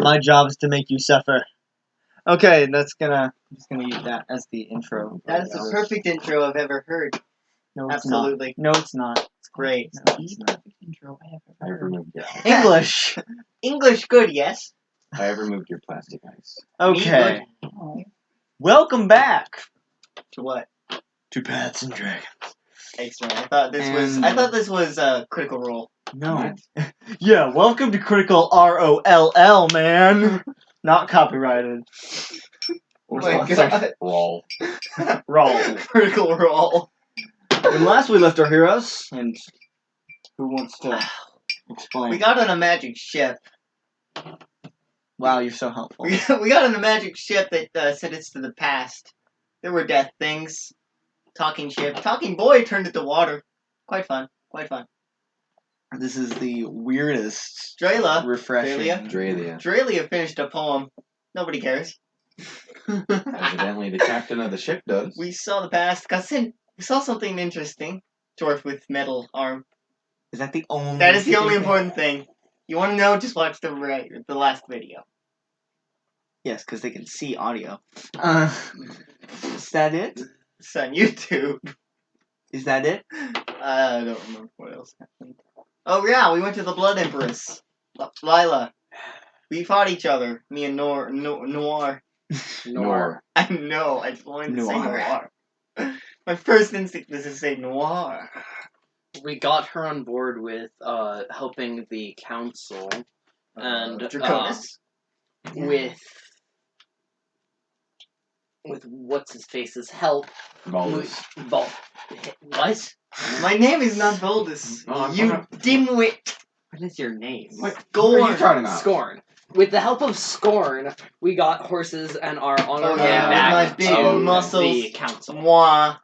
My job is to make you suffer. Okay, I'm just gonna use that as the intro. That is the perfect intro I've ever heard. No, it's Absolutely. not. No, it's not. It's great. No, it's not. Intro I have I ever heard. removed your. English. English good, yes. I removed your plastic ice. Okay. Oh. Welcome back To what? to Paths and Dragons. Thanks, man. I thought this was Critical Role. No. Yeah, welcome to Critical ROLL, man. Not copyrighted. Or my sponsored. God. Roll. Roll. Critical Role. When last we left our heroes, and who wants to explain? We got on a magic ship. Wow, you're so helpful. We got on a magic ship that sent us to the past. There were death things. Talking ship. Talking boy turned into water. Quite fun. Quite fun. This is the weirdest, Draelia. refreshing. Draelia finished a poem. Nobody cares. Evidently, the captain of the ship does. We saw the past. We saw something interesting. Dwarf with metal arm. Is that the only? That is the only important thing. You want to know? Just watch the last video. Yes, because they can see audio. Is that it? It's on YouTube. Is that it? I don't remember what else happened. Oh yeah, we went to the Blood Empress. Lila. We fought each other. Me and Noir. Noir. I know. I just wanted to say Noir. Noir. My first instinct was to say Noir. We got her on board with helping the council and Draconis. with what's his face's help. Volatis. What? My name is not Voldis. Oh, You dimwit. What is your name? What are you talking about? Skorn. With the help of Skorn, we got horses and are on our way yeah, back with my big to muscles. the council. Moi.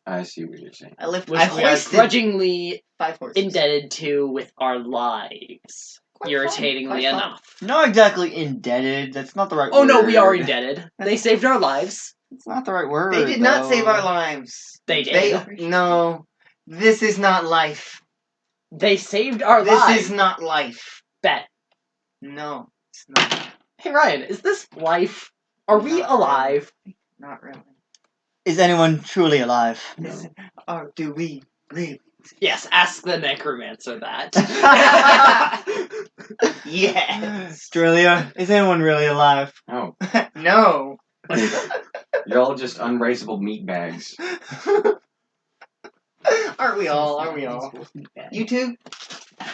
I see what you're saying. Which I we are hoisted grudgingly 5 horses. indebted to with our lives. Quite Irritatingly fun. enough. Not exactly indebted. That's not the right Oh word. no, we are indebted. They saved our lives. It's not the right word. They did not though. save our lives. They did. No. This is not life. They saved our This lives. is not life. Bet. No, it's not. Hey Ryan, is this life? Are we Not alive? Not really. Is anyone truly alive? No. Or do we really? Yes, ask the necromancer that. Yes. Australia, is anyone really alive? Oh, No. you're all just unbraceable meatbags. Aren't we all? Aren't we all? You too?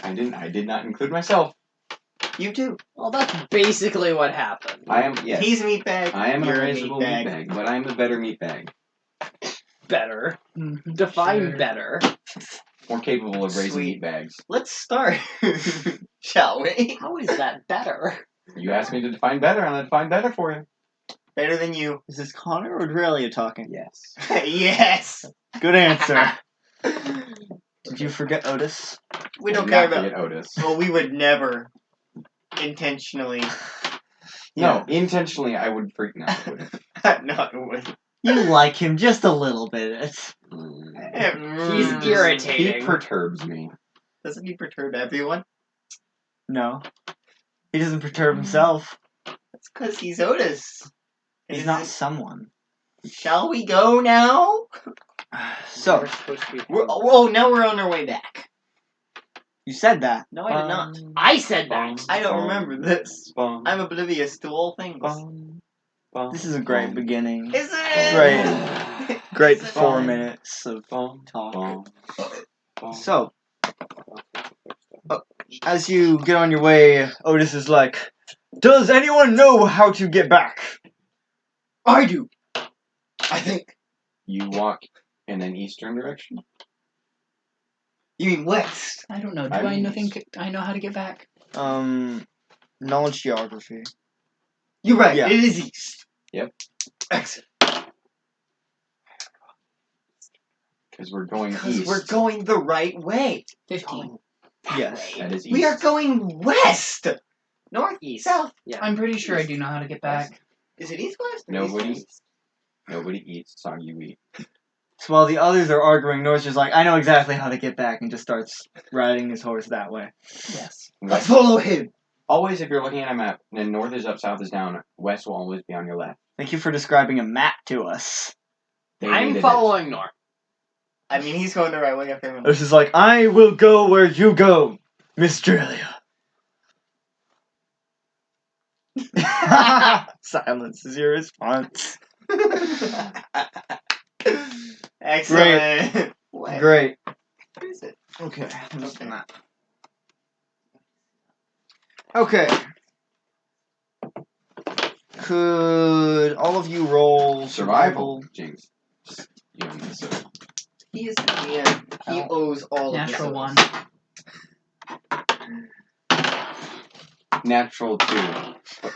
I did not include myself. You too. Well, that's basically what happened. I am, yes. He's a meatbag. I am an You're a unbraceable meatbag, but I'm the better meatbag. Better. Define better. More capable of raising Sweet. meatbags. Let's start. Shall we? How is that better? You asked me to define better, and I define better for you. Better than you. Is this Connor or Draelia talking? Yes. Yes. Good answer. Did you forget Otis? We I don't did care not about. forget Otis. Well, we would never intentionally. No, intentionally I would freak out. No, it wouldn't. You like him just a little bit. He's He irritating. perturbs me. Doesn't he perturb everyone? No. He doesn't perturb himself. That's because he's Otis. He's Is not it- someone. Shall we go now? So, We're supposed to be. Now we're on our way back. you said that. No, I did not. I said that. I don't remember this. Bum, I'm oblivious to all things. bum, bum, This is a great beginning. Is it? Great. Great Is it? 4 minutes of bum, talk. bum, bum. So, as you get on your way, Otis is like, does anyone know how to get back? I do. I think. You walk in an eastern direction? You mean west? I don't know. Do I I know mean- think I know how to get back? Knowledge geography. You're right. Yeah. It is east. Yep. Excellent. Because we're going Because east. we're going the right way. 15. Yes. That is east. We are going west. North, East. south. Yeah. I'm pretty sure I do know how to get back. Is it east, west? Or Nobody. east, west? Nobody eats song you eat. So while the others are arguing, North's just like, I know exactly how to get back, and just starts riding his horse that way. Yes. Let's follow him. Always, if you're looking at a map, then north is up, south is down, west will always be on your left. Thank you for describing a map to us. They I'm needed following Noir. I mean, he's going the right way. If This is like, I will go where you go, Miss Draelia. Silence is your response. Excellent. What? Great. What is it? Okay. Open that. Okay. Could all of you roll Survival, James. Just, you don't need to. He is the DM. He owes all Natural of one. this. Natural 2.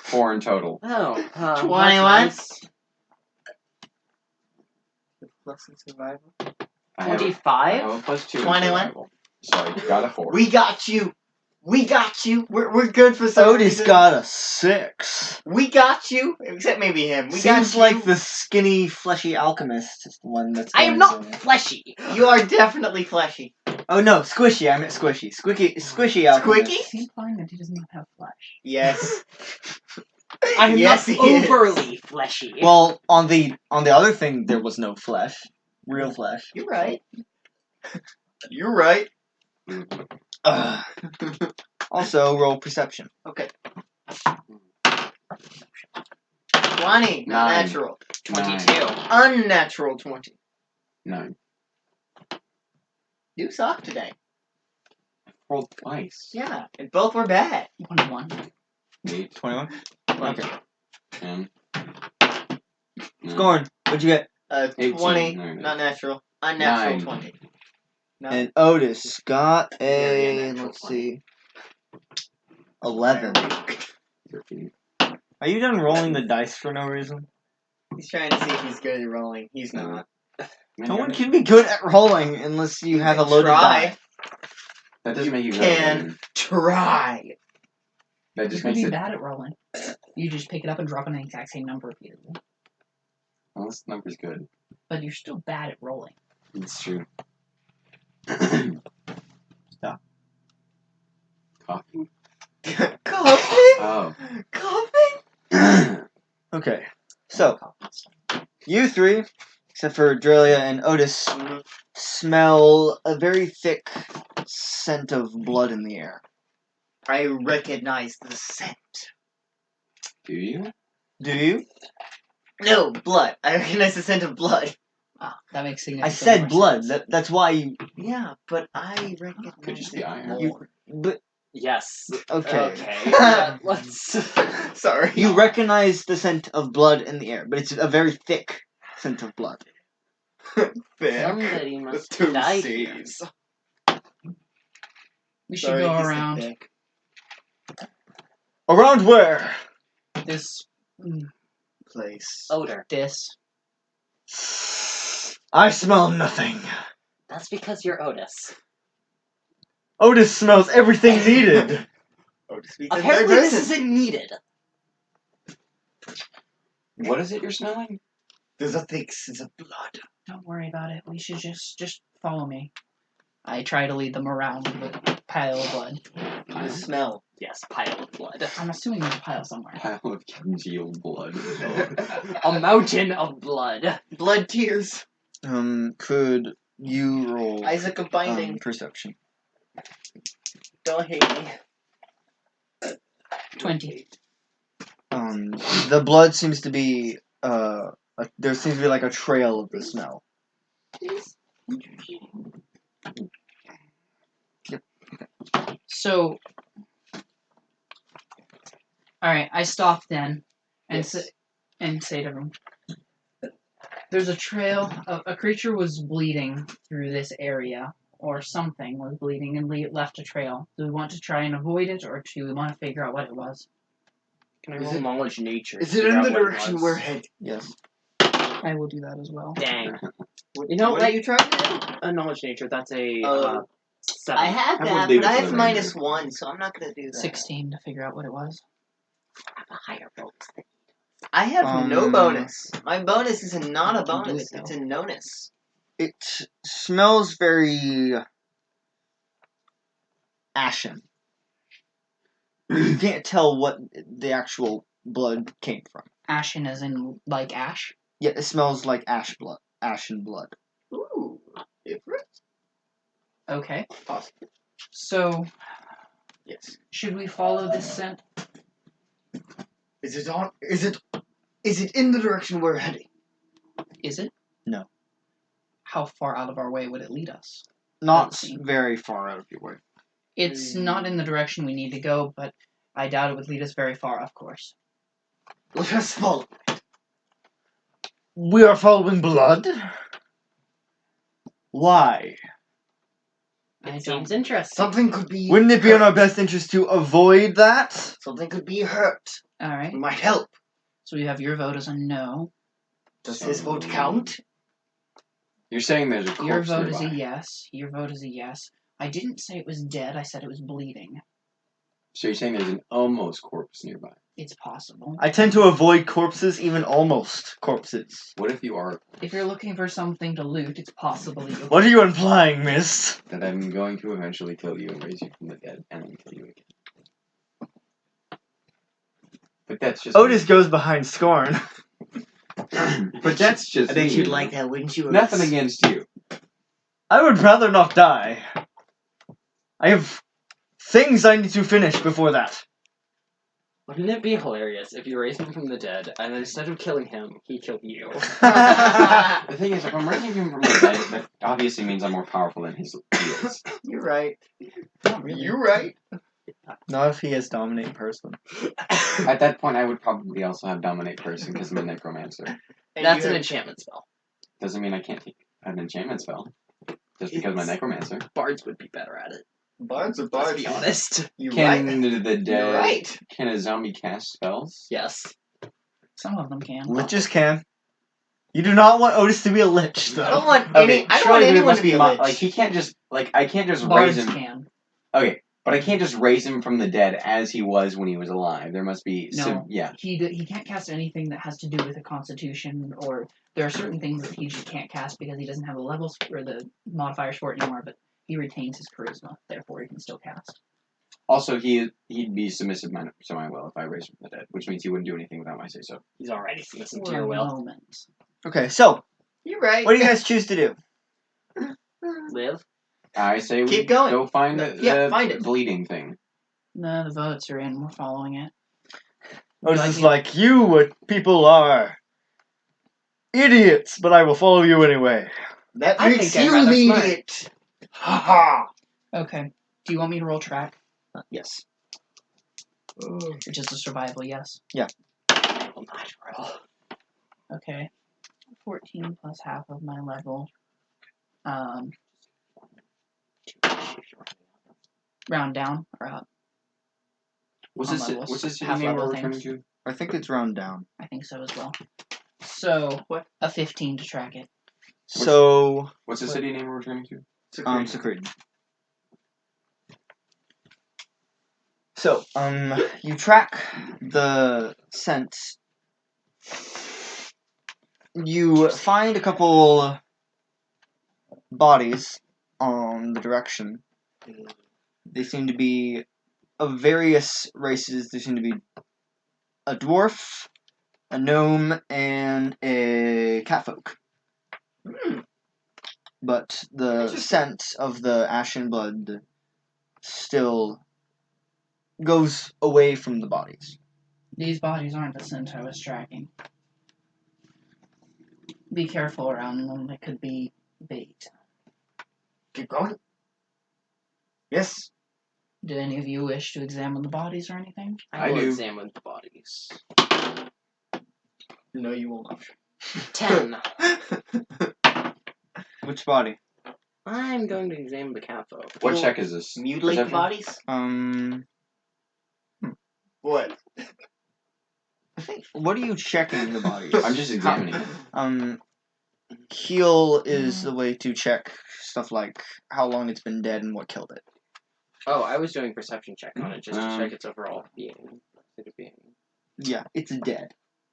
4 in total. Oh, 21? that's Plus in survival. I have, 25? a plus 2 in 21? survival. So I got a 4. We got you. We got you. We're good for some Otis reason. got a 6. We got you. Except maybe him. We got Seems you. like the skinny, fleshy alchemist is the one that's I am going not fleshy. You are definitely fleshy. Oh no, squishy. I meant squishy. Squishy alchemist. Squeaky? Is he implying that he doesn't even have flesh? Yes. I am Yes, not he is. overly fleshy. Well, on the other thing, there was no flesh, real flesh. You're right. You're right. Ugh. Also, roll perception. Okay. 20. Not 9. natural. 22. Unnatural 20. 9. You suck today. Rolled twice. Yeah. And both were bad. 21. 8, 21. Okay. 10. Skorn, what'd you get? 18. 20. There it is. Not natural. Unnatural 9. 20. No. And Otis got Very a. unnatural Let's see. 11. 13. Are you done rolling the dice for no reason? He's trying to see if he's good at rolling. He's not. No one can be good at rolling unless you have a loaded Try. die. That doesn't make you good. Can try. That You just could makes be it. bad at rolling. You just pick it up and drop it in the exact same number repeatedly. Well, this number's good. But you're still bad at rolling. It's true. Stop. Coffee? Coughing? Oh. Coughing? Okay. So, you three, except for Draelia and Otis, smell a very thick scent of blood in the air. I recognize the scent. Do you? Do you? No, blood. I recognize the scent of blood. Ah, that makes I significant said more blood. sense. That's why you. Yeah, but I recognize Could just be it iron. more. But Yes. okay. Okay. Let's. Sorry. You recognize the scent of blood in the air, but it's a very thick scent of blood. Somebody With must 2 die here. C's. We should Sorry, go he said around thick. Around where? this Place. Odor. this. I smell nothing. That's because you're Otis. Otis smells everything needed. Oh, to speak in Apparently, third this person. isn't needed. What is it you're smelling? There's a thick sense of blood. Don't worry about it. We should just follow me. I try to lead them around the pile of blood. The smell. Yes, pile of blood. I'm assuming there's a pile somewhere. Pile of congealed blood. A mountain of blood. Blood tears. Could you roll Isaac of Binding. perception? Don't hate me. 20. The blood seems to be there seems to be like a trail of the smell. So, alright, I stop then and say to them, there's a trail, a creature was bleeding through this area, or something was bleeding and left a trail. Do we want to try and avoid it, or do we want to figure out what it was? Can I Is roll it- knowledge nature? to Is it figure in out the what it direction was? we're heading? Yes. I will do that as well. Dang. What, You know, what like- are you trying to do? A knowledge nature, that's a Oh. 7. I have I would that, leave but it I to have the -1, so I'm not gonna do that. 16 to figure out what it was. I have a higher bonus than I have no Um, bonus. My bonus is not a You can do bonus. it, though. It's a nonus. It smells very ashen. You can't tell what the actual blood came from. Ashen as in like ash? Yeah, it smells like ashen blood. Ooh, different. Okay. Possible. So, Yes. should we follow this scent? Is it on? Is it in the direction we're heading? Is it? No. How far out of our way would it lead us? Not Let's see. very far out of your way. It's not in the direction we need to go, but I doubt it would lead us very far, of course. Let us follow. We are following blood? Why? I It don't. seems interesting. Something could be. Wouldn't it be in our hurt. best interest to avoid that? Something could be hurt. Alright. We might help. So we have your vote as a no. Does his vote count? You're saying there's a corpse Your vote nearby. is a yes. Your vote is a yes. I didn't say it was dead, I said it was bleeding. So you're saying there's an almost corpse nearby. It's possible. I tend to avoid corpses, even almost corpses. What if you are If you're looking for something to loot, it's possible you. What are you implying, miss? that I'm going to eventually kill you and raise you from the dead and then kill you again? But that's just Otis goes behind Skorn. But that's just I bet me, you'd you like know? that, wouldn't you? Nothing against you. I would rather not die. I have things I need to finish before that. Wouldn't it be hilarious if you raised him from the dead, and then instead of killing him, he killed you? The thing is, if I'm raising him from the dead, that obviously means I'm more powerful than he is. You're right. Not really. You're right. Not if he has dominate person. At that point, I would probably also have dominate person because I'm a necromancer. And That's you an have- enchantment spell. Doesn't mean I can't take an enchantment spell. Just because I'm a It's- necromancer. Bards would be better at it. Bards are Let's bards. be honest. You're Can right. the dead? You're right. Can a zombie cast spells? Yes. Some of them can. Liches can. You do not want Otis to be a lich, though. I don't want Okay, I don't surely want there anyone must to be a mo- lich. like he can't just I can't just Bards raise him. can. Okay, but I can't just raise him from the dead as he was when he was alive. There must be No. yeah. He can't cast anything that has to do with a constitution, or there are certain things that he just can't cast because he doesn't have the levels or the modifiers for it anymore, but he retains his charisma, therefore he can still cast. Also, he'd be submissive to my will if I raised him from the dead, which means he wouldn't do anything without my say so. He's already submissive to For your a will. moment. Okay, so, You're right. what do you guys choose to do? Live? I say we Keep going. go find Yeah, the find it. bleeding thing. No, the votes are in. We're following it. Otis Like is me- like, you people are idiots, but I will follow you anyway. That I makes think I'm you rather the smart. idiot. Ha ha. Okay. Do you want me to roll track? Yes. Or just a survival, yes? Well, not roll. Okay. 14 plus half of my level. Round down or up? What's On this? levels. What's this city Half name we're level returning things. to? I think it's round down. I think so as well. So, What? a 15 to track it. So, What's the city name we're returning to? Secreted. So, you track the scent. You find a couple bodies on the direction. They seem to be of various races. There seem to be a dwarf, a gnome, and a catfolk. But the scent of the ashen blood still goes away from the bodies. These bodies aren't the scent I was tracking. Be careful around them. It could be bait. Keep going. Yes. Did any of you wish to examine the bodies or anything? I I will do. examine the bodies. No, you will not. 10. Which body? I'm going to examine the catfolk. What You'll check is this? Mutilate the Perception? bodies? What? I think. What are you checking the bodies? I'm just examining it. Heal is the way to check stuff like how long it's been dead and what killed it. Oh, I was doing perception check on it just to Um, check its overall being. Yeah, it's dead.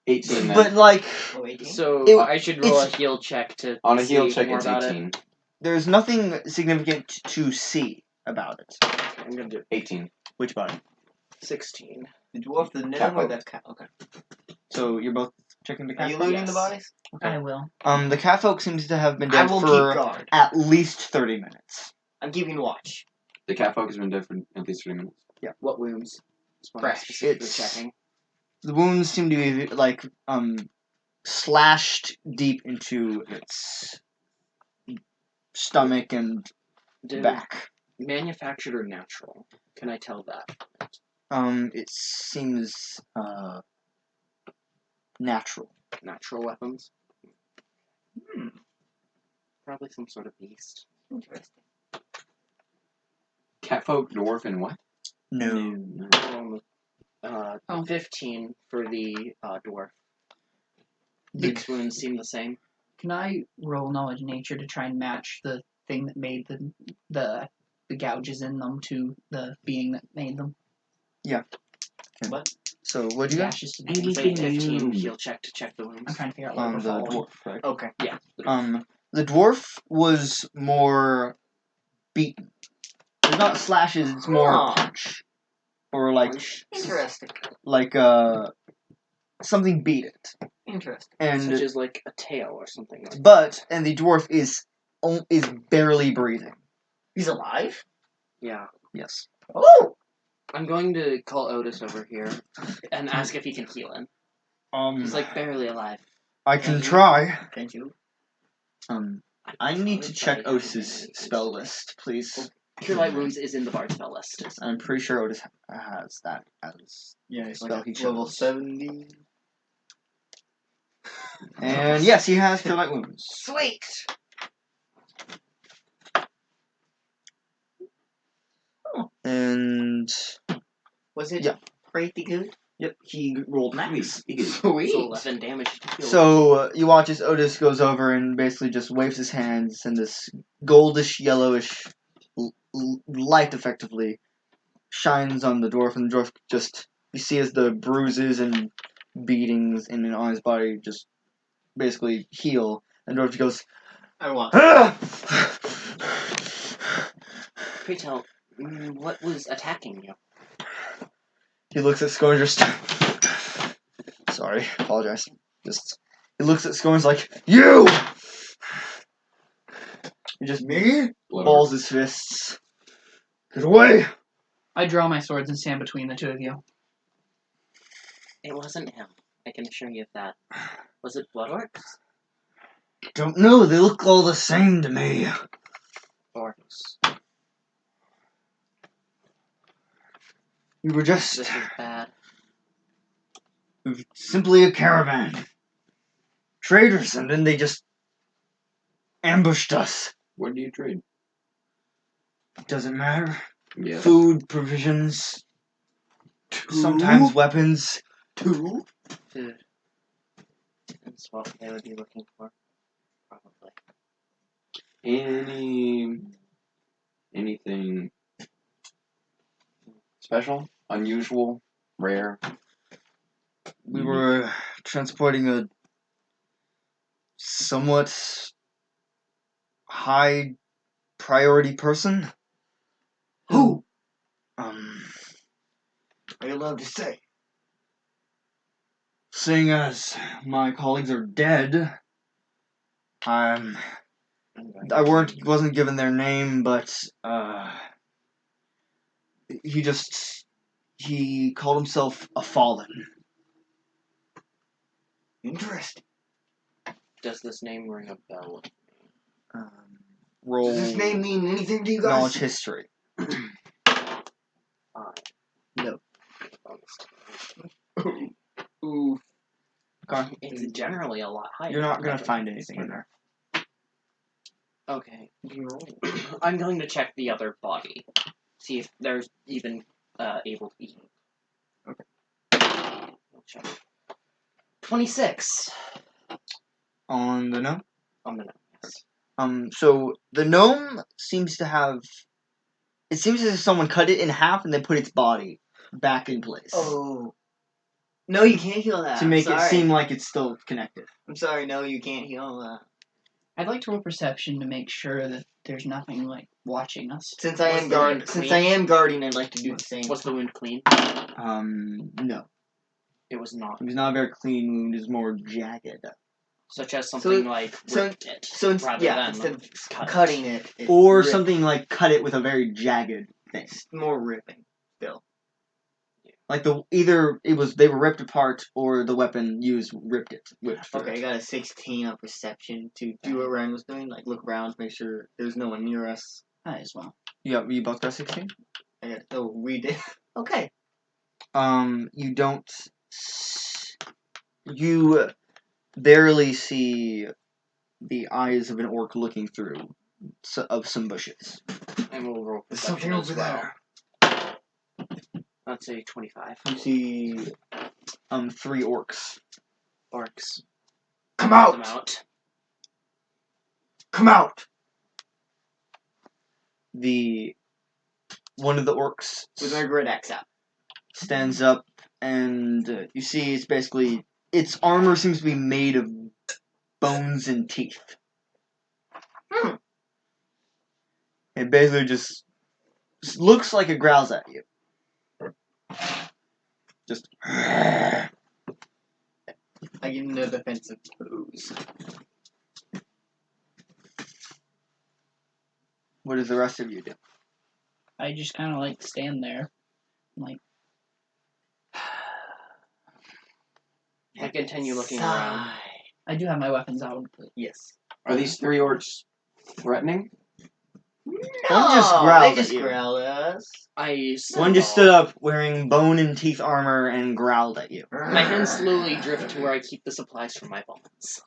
18 then. But like, Oh, 18? So It- I should roll a it's- heal check to On a see heal check, more it's about 18. it. there's nothing significant to see about it. I'm gonna do. 18. Which body? 16. The dwarf, the gnome, or the cat? Okay. So you're both checking the Are cat you folk? looting Yes. the bodies? I will. The cat folk seems to have been I dead will keep for guard. at least 30 minutes. I'm keeping watch. The cat folk has been dead for at least 3 minutes. What wounds? That's what I'm Fresh. specifically It's- checking. The wounds seem to be like slashed deep into its stomach and Did back. manufactured or natural? Can I tell that? It seems natural. Natural weapons? Hmm. Probably some sort of beast. Interesting. Cat folk, dwarf, and what? No. Oh. 15 for the dwarf. The- These wounds seem the same. Can I roll knowledge nature to try and match the thing that made the gouges in them to the being that made them? So what'd you get? Gashes to I the can say 15. He'll check to check the wounds. I'm trying to figure out what On we're the following. dwarf, right? Okay. Yeah. the dwarf. The dwarf was more beaten. It's not slashes, it's more Huh. punch. Or like Interesting. something beat it. Interesting. And Such as like a tail or something like and the dwarf is barely breathing. He's alive? Yeah. Yes. Oh! I'm going to call Otis over here and ask if he can heal him. He's like barely alive. I can try. Can't you? I need to check Otis's spell list, please. Cure Light Wounds is in the Bard spell list. I'm pretty sure Otis has that as Yeah, he's spell like he level chose. 70. And yes, he has Cure Light Wounds. Sweet! And Was it Yeah. pretty good? yep, he rolled max. Sweet! So 11 damage to heal. So you watch as Otis goes over and basically just waves his hands, and this goldish, yellowish light effectively shines on the dwarf, and the dwarf just you see as the bruises and beatings in and on his body just basically heal, and the dwarf goes, I want. Pray tell, what was attacking you? He looks at Skorn just. Sorry, apologize. Just he looks at Skorn's like, you. He just Me? balls his fists. Get away! I draw my swords and stand between the two of you. It wasn't him. I can assure you of that. Was it Blood Orcs? Don't know. They look all the same to me. Orcs. We were just This is bad. simply a caravan. Traders, and then they just ambushed us. What do you trade? Doesn't matter. Yeah. Food, provisions, sometimes weapons. Two? Food. That's what they would be looking for. Probably. Anything special, unusual, rare? We were transporting a somewhat high priority person. Who? Are you allowed to say? Seeing as my colleagues are dead, I wasn't given their name, but he called himself a fallen. Interesting. Does this name ring a bell? Roll Does this name mean anything to you guys? knowledge history. No. Ooh. Okay. It's generally a lot higher. You're not gonna than find that. anything in there. Okay. I'm going to check the other body. See if there's even able to eat. Okay. I'll check. 26 On the gnome. on the note. Yes. So the gnome seems to have. It seems as if someone cut it in half and then put its body back in place Oh. No, you can't heal that. to make I'm it sorry. seem like it's still connected. I'm sorry, no, you can't heal that. I'd like to roll perception to make sure that there's nothing like watching us. Since I Was am the guard, wound since clean? I am guarding, I'd like to do the same. Was the wound clean? No. It was not. It was not a very clean wound. It was more jagged. Such as something like so- ripped it. So rather than instead of cut it. cutting it, Or ripped. something like cut it with a very jagged thing. More ripping. Like they were ripped apart, or the weapon used ripped through Okay, I it. got a 16 on perception to do what Ryan was doing, like look around, make sure there's no one near us. Might as well. You both got 16. We did. Okay. You don't. You barely see the eyes of an orc looking through of some bushes. And we'll roll There's perception something as over well. there. Let's say 25. You see 3 orcs. Orcs. Come Them out! out. Come out! One of the orcs With my great axe out. stands up, and you see its armor seems to be made of bones and teeth. It basically just looks like it growls at you. Just. I give him the defensive pose. What does the rest of you do? I just kind of like stand there, like I continue looking around. Sigh. I do have my weapons out. But Yes. Are these 3 orcs threatening? No, just growled they at just you. growled at us. One just stood up wearing bone and teeth armor and growled at you. My hands slowly drift to where I keep the supplies for my bombs.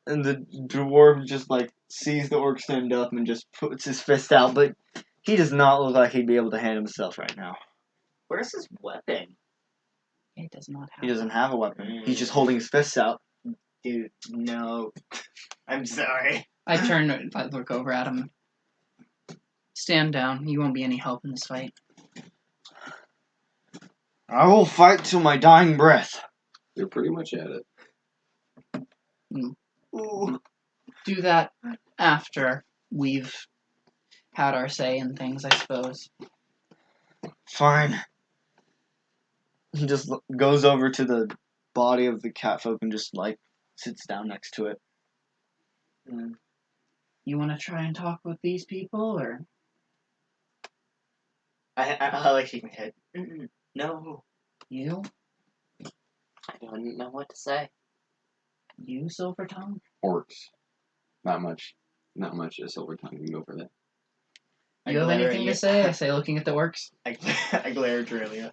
And the dwarf just sees the orc stand up and just puts his fist out, but he does not look like he'd be able to handle himself right now. Where's his weapon? it does not have. He doesn't have a weapon. He's just holding his fists out. Dude, no. I'm sorry. I turn and I look over at him. Stand down. You won't be any help in this fight. I will fight till my dying breath. You're pretty much at it. Ooh. Do that after we've had our say in things, I suppose. Fine. He just goes over to the body of the catfolk and just sits down next to it. You want to try and talk with these people, or I like shaking my head. No. you? I don't know what to say. You, Silver Tongue? Orcs. Not much a silver tongue can go for that. I You have glare at anything you. to say? I say, looking at the works. I glare at Draelia.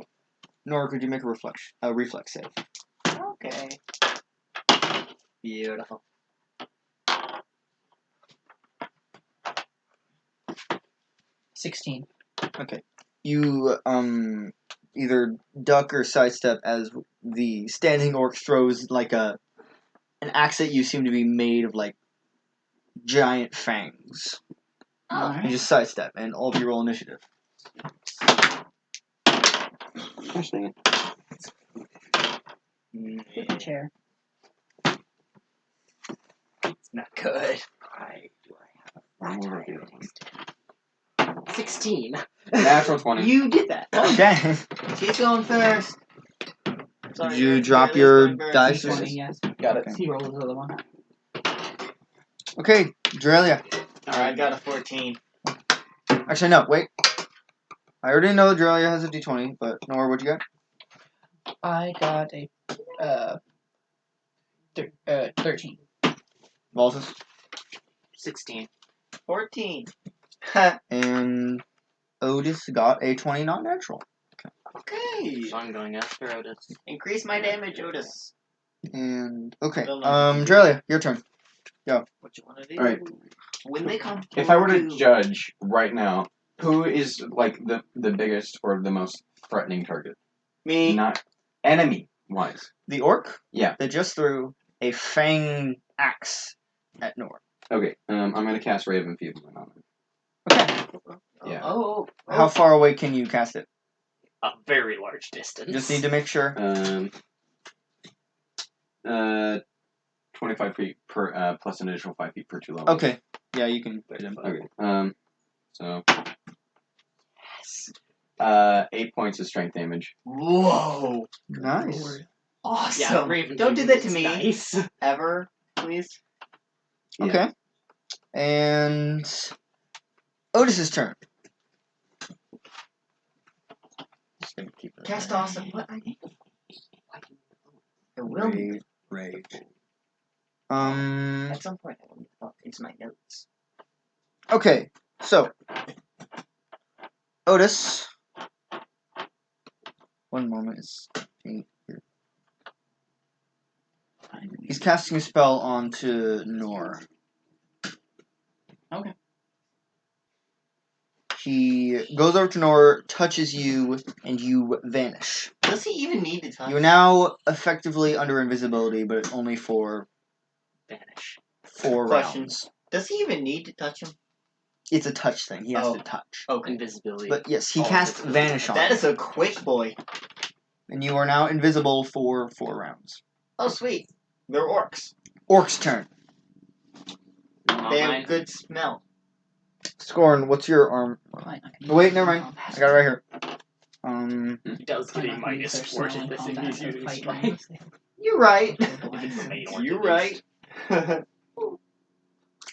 Nor could you make a reflex save? Okay. Beautiful. $16. You either duck or sidestep as the standing orc throws an axe at you, seem to be made of giant fangs. Oh. You Alright. just sidestep, and all of you roll initiative. Interesting. With the chair. It's not good. One more here. 16. Natural 20. You did that. Okay. She's going first. Sorry, Did you Draelia's drop going your first. dice? D20, yes. Got it. He rolls the other one. Okay, Draelia. Alright, I got a 14. Actually, no, wait. I already know Draelia has a d20, but Noir, what'd you get? I got a 13. Volatis. 16. 14. And Otis got a 20 non-natural. Okay. So I'm going after Otis. Increase my damage, Otis. And, okay, Well, no. Draelia, your turn. What you want to do? Alright. When they come. If I were to to judge right now, who is the biggest or the most threatening target? me, Not enemy wise. The orc? Yeah. That just threw a fang axe at Noir. Okay. I'm gonna cast Ray of Enfeeblement on him. Okay. Yeah. Oh. How far away can you cast it? A very large distance. Just need to make sure. 25 feet per plus an additional 5 feet per 2 levels. Okay. Yeah, you can put him. Okay. So. Yes. 8 points of strength damage. Whoa. Nice. Lord. Awesome. Yeah, Raven Don't do that to it's me. Nice. Ever, please. Yeah. Okay. And Otis's turn. Just gonna keep it Cast there. awesome. What? I need. I will. Rage. At some point, I will update my notes. Okay, so Otis. One moment. He's casting a spell onto Noir. Okay. He goes over to Noir, touches you, and you vanish. Does he even need to touch? You're now effectively under invisibility, but only for Vanish. 4 Question. rounds. Does he even need to touch him? It's a touch thing. He has Oh. to touch. Okay. Invisibility. But yes, he Oh, cast invisibility. Vanish on That you, is a quick boy. and you are now invisible for 4 rounds. Oh, sweet. They're orcs. Orc's turn. Not They have mine. good smell. Skorn, what's your arm? Probably not gonna Wait, use never it in mind. I combat. got it right here. He does get Probably a not gonna use their -4 to smell in this if combat he's to using fight strength. unless they You're right. have blind It's sight. amazing. You're right.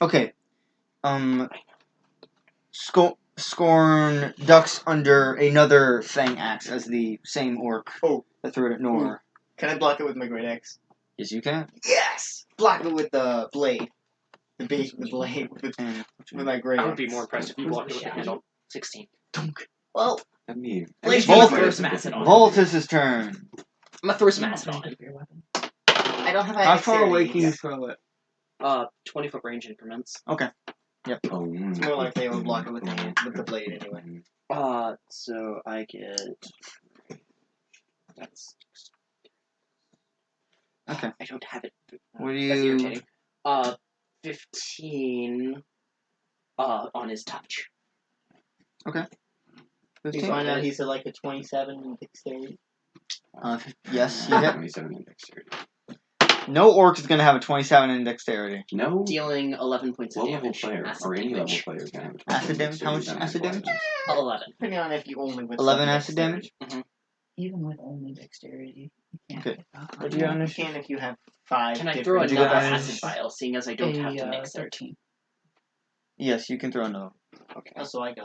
Okay. Skorn ducks under another fang axe as the same orc that threw it at Noir. Can I block it with my great axe? Yes, you can. Yes! Block it with the blade. The blade with And my great axe. I would be more impressed if you blocked it with a handle. 16. Well, I mean, Blade Vol- Vol- throws some acid on it. Volatis' turn. I'm gonna throw some You're not acid on trying to it. keep your weapon. I don't have How far away can you dexterity. throw it? 20-foot range increments. oh, It's more like they would block it with the blade anyway. So I get. That's. Okay. I don't have it. What do That's you? irritating. 15. On his touch. You 15? find out he's at like a 27 in dexterity. Yes, you hit. 27 in dexterity. No orc is gonna have a 27 in dexterity. No Dealing 11 points of low level damage. player Acid or any level damage. player is gonna have a Acid 20 damage? How much dexterity acid damage? damage? 11. Depending on if you only with 11 some acid damage? dexterity. Even with only dexterity, you can't Okay. get that What do high. you You understand? can if you have 5 Can I different... throw Would you get another that? acid vial, seeing as I don't have to mix it? 13. Yes, you can throw another. Oh, so I go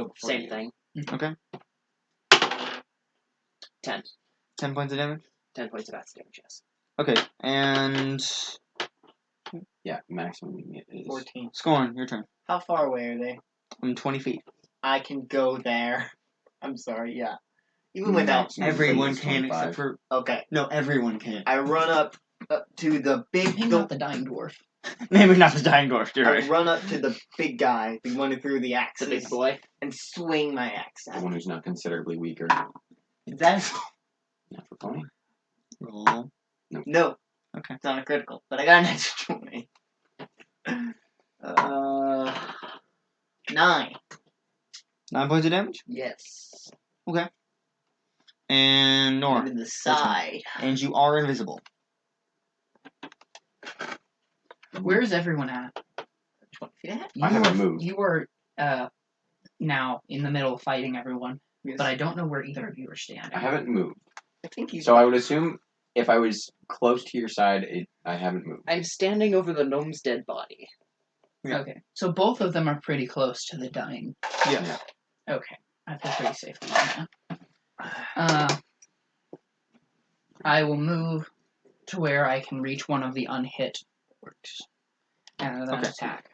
before Same you. thing. Okay. 10. 10 points of damage. 10 points of acid damage, yes. Okay, and Yeah, maximum is 14. Skorn, your turn. How far away are they? I'm 20 feet. I can go there. I'm sorry, yeah. Even without... maximum Everyone is can 25. except for Okay. no. Everyone can. I run up to the big... Maybe not the dying dwarf. Maybe not the dying dwarf. You're I right. run up to the big guy, the one who threw the axe, The big boy. and swing my axe The at one him. who's not considerably weaker. That's... Not for pony. Roll. No. Okay. It's not a critical, but I got an extra 20. 9. 9 points of damage. Yes. And Nor. Even the side. And you are invisible. Where's everyone at? 20 feet ahead. You I haven't were, moved. You were now in the middle of fighting everyone, Yes. but I don't know where either of you are standing. I haven't moved. I think he's... So I would assume if I was close to your side, I haven't moved. I'm standing over the gnome's dead body. Yeah. Okay, so both of them are pretty close to the dying. Yes. Yeah. Okay, I feel pretty safe with that. I will move to where I can reach one of the unhit orcs and then Okay. attack.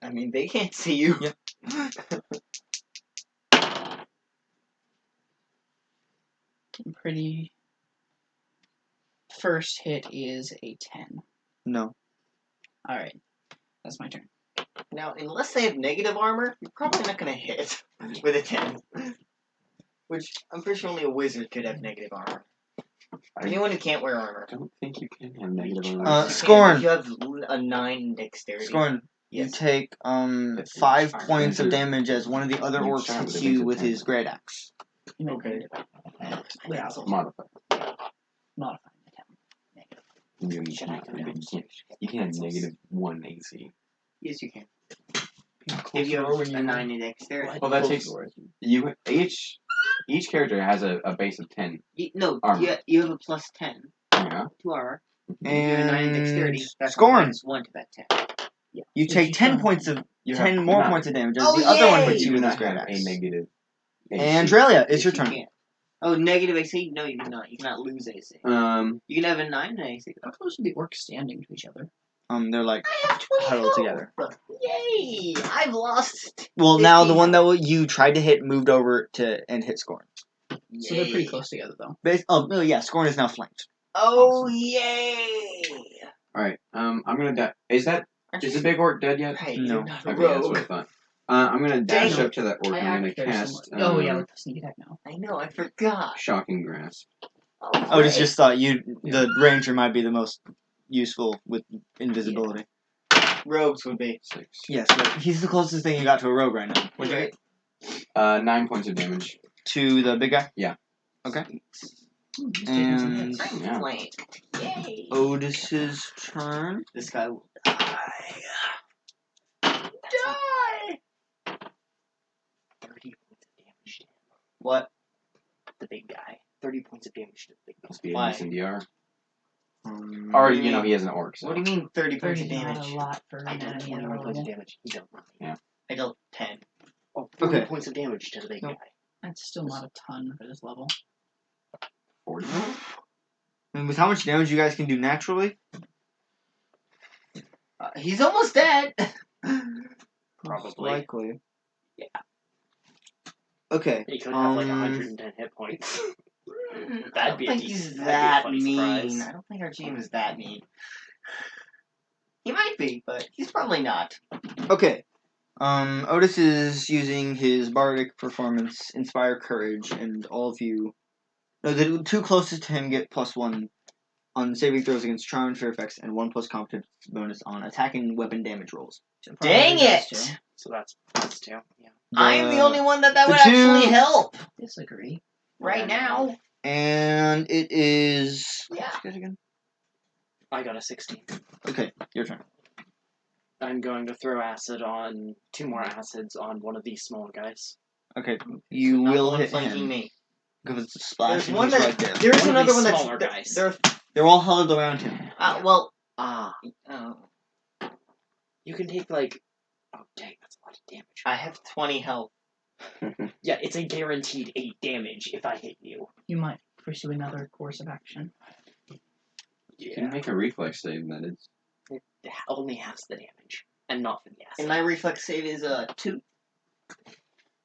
I mean, they can't see you. Yep. Pretty. First hit is a 10. No. Alright, that's my turn. Now, unless they have negative armor, you're probably not going to hit with a 10. Which, I'm pretty sure only a wizard could have negative armor. Anyone who can't wear armor. I don't think you can have negative armor. Uh, You can Skorn. if you have a 9 in dexterity. Skorn. Yes. You take 5 points of damage as one of the other orcs hits you with his great axe. Okay. Yeah, Modify. modifying the 10. Negative. can do Should I go but downstairs? you can't have -1 AC. Yes, you can. Close If you the have door when a you- 9 in dexterity. Well, that Close takes the door. each character has a base of 10. No, Armor. you have a plus 10 Yeah. to armor. If you have a 9 in And dexterity, that's Skorn. -1 to that 10. You take you 10 don't- points of You 10 have more not- points of damage as Oh, the other one yay! hits You you do with not his great have a axe. negative AC. And Draelia, it's Yes, your you turn. can. Oh, negative AC? No, you do not. You cannot lose AC. You can have a 9 in AC. How close are the orcs standing to each other? They're like I have 20 huddled health. together. Yay! I've lost. Well, now the 15 one that you tried to hit moved over and hit Skorn. So they're pretty Yay. close together, though. Oh, yeah, Skorn is now flanked. Oh, yay! All right. I'm gonna die. Is the big orc dead yet? Hey, No. you're not a Okay, that's what I rogue. thought. I'm gonna dash Dang up to that orc. I I'm gonna act very cast. similar. Oh yeah, with the sneak attack now. I know, I forgot. Shocking grasp. I great. just thought the ranger might be the most useful with invisibility. Rogues would be. 6. Yes, but he's the closest thing you got to a rogue right now. What'd you Right. get? 9 points of damage. To the big guy? Yeah. Okay. He's taking some And hits. I'm Yeah. flanked. Yay! Otis's turn. This guy will die. Die! 30 points of damage to him. What? The big guy. 30 points of damage to the big guy. Must be Why? a decent DR. Or What do you he mean? has an orc. So. What do you mean 30 points 30 of is not damage? a lot for an I dealt enemy at 21 our points of level. damage. He dealt nothing. I dealt 10. Oh, 40 Okay. points of damage to the big No. guy. That's still not a ton for this level. 40. I mean, with how much damage you guys can do naturally, He's almost dead. Probably. likely. Yeah. Okay. He could have like 110 hit points. I That'd don't be a think decent- he's that'd be a that funny mean. surprise. I don't think our GM is that mean. He might be, but he's probably not. Okay. Otis is using his bardic performance, Inspire Courage, and all of you. No, the two closest to him get +1 on saving throws against charm and fear effects, and 1+ competence bonus on attacking weapon damage rolls. Dang Probably it! those two. So that's 2. Yeah. I am the only one that the would two- actually help Disagree. right now. And it is. Yeah. What's yours again? I got a 16. Okay, your turn. I'm going to throw acid on 2 more acids on one of these smaller guys. Okay, you Not the will one hit flanking him. me. Because it's a splash There's and one he's that. right there. There's One of another these one that's smaller guys. They're all huddled around him. Well. Ah, Oh, you can take like. Oh dang, that's a lot of damage. I have 20 health. Yeah, it's a guaranteed 8 damage if I hit you. You might pursue another course of action. You can make a reflex save, that is. It only halves the damage, and not for the acid. And my reflex save is 2.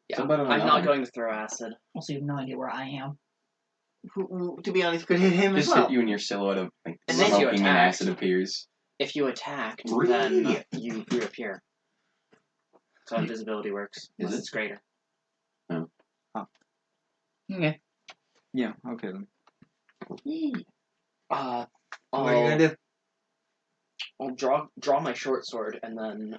Yeah, So better than I'm not nothing. going to throw acid. Also, you have no idea where I am. Who, to be honest, could hit him as Just well. hit you in your silhouette of like, And then you smoking and attack. acid appears. If you attacked, Really? then you reappear. So invisibility works, Is unless it? it's greater. Okay. Yeah, okay then. What What are you gonna do? I'll draw my short sword and then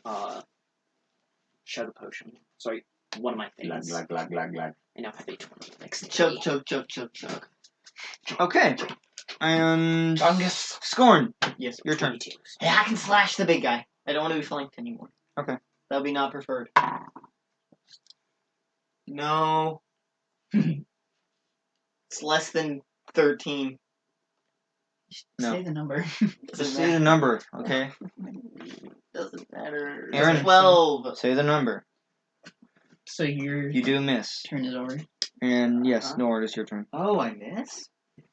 chug a potion. Sorry, one of my Glag, things. glag, glag, glag, glag. I now have a 20 next Chug, chug, chug, chug, chug. Okay. And Chungus. Skorn, Yes. your turn. 22. Hey, I can slash the big guy. I don't want to be flanked anymore. Okay. That would be not preferred. No. It's less than 13. No. Say the number. Just Doesn't say the number, okay? Doesn't matter. Aaron. 12. Say the number. So your You do miss. turn is over. And yes, Uh-huh. Noir, it's your turn. Oh, I miss? You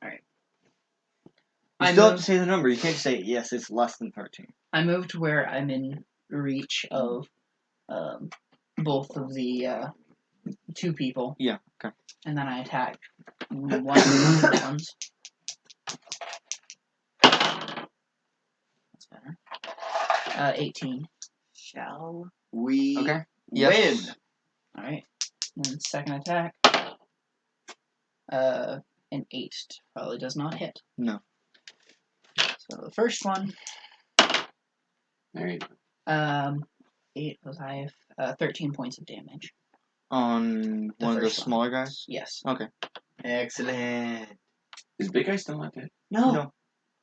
I still have moved- to say the number. You can't just say, yes, it's less than 13. I moved where I'm in reach of both of the 2 people. Yeah, okay. And then I attacked one of the short ones. That's better. 18. Shall we Okay. win? Alright. Then second attack. An 8 probably does not hit. No. So the first one, There you go. 8 was I have 13 points of damage. On The one of the first one. smaller guys? Yes. Excellent. Is Big Guy still not dead? No. No.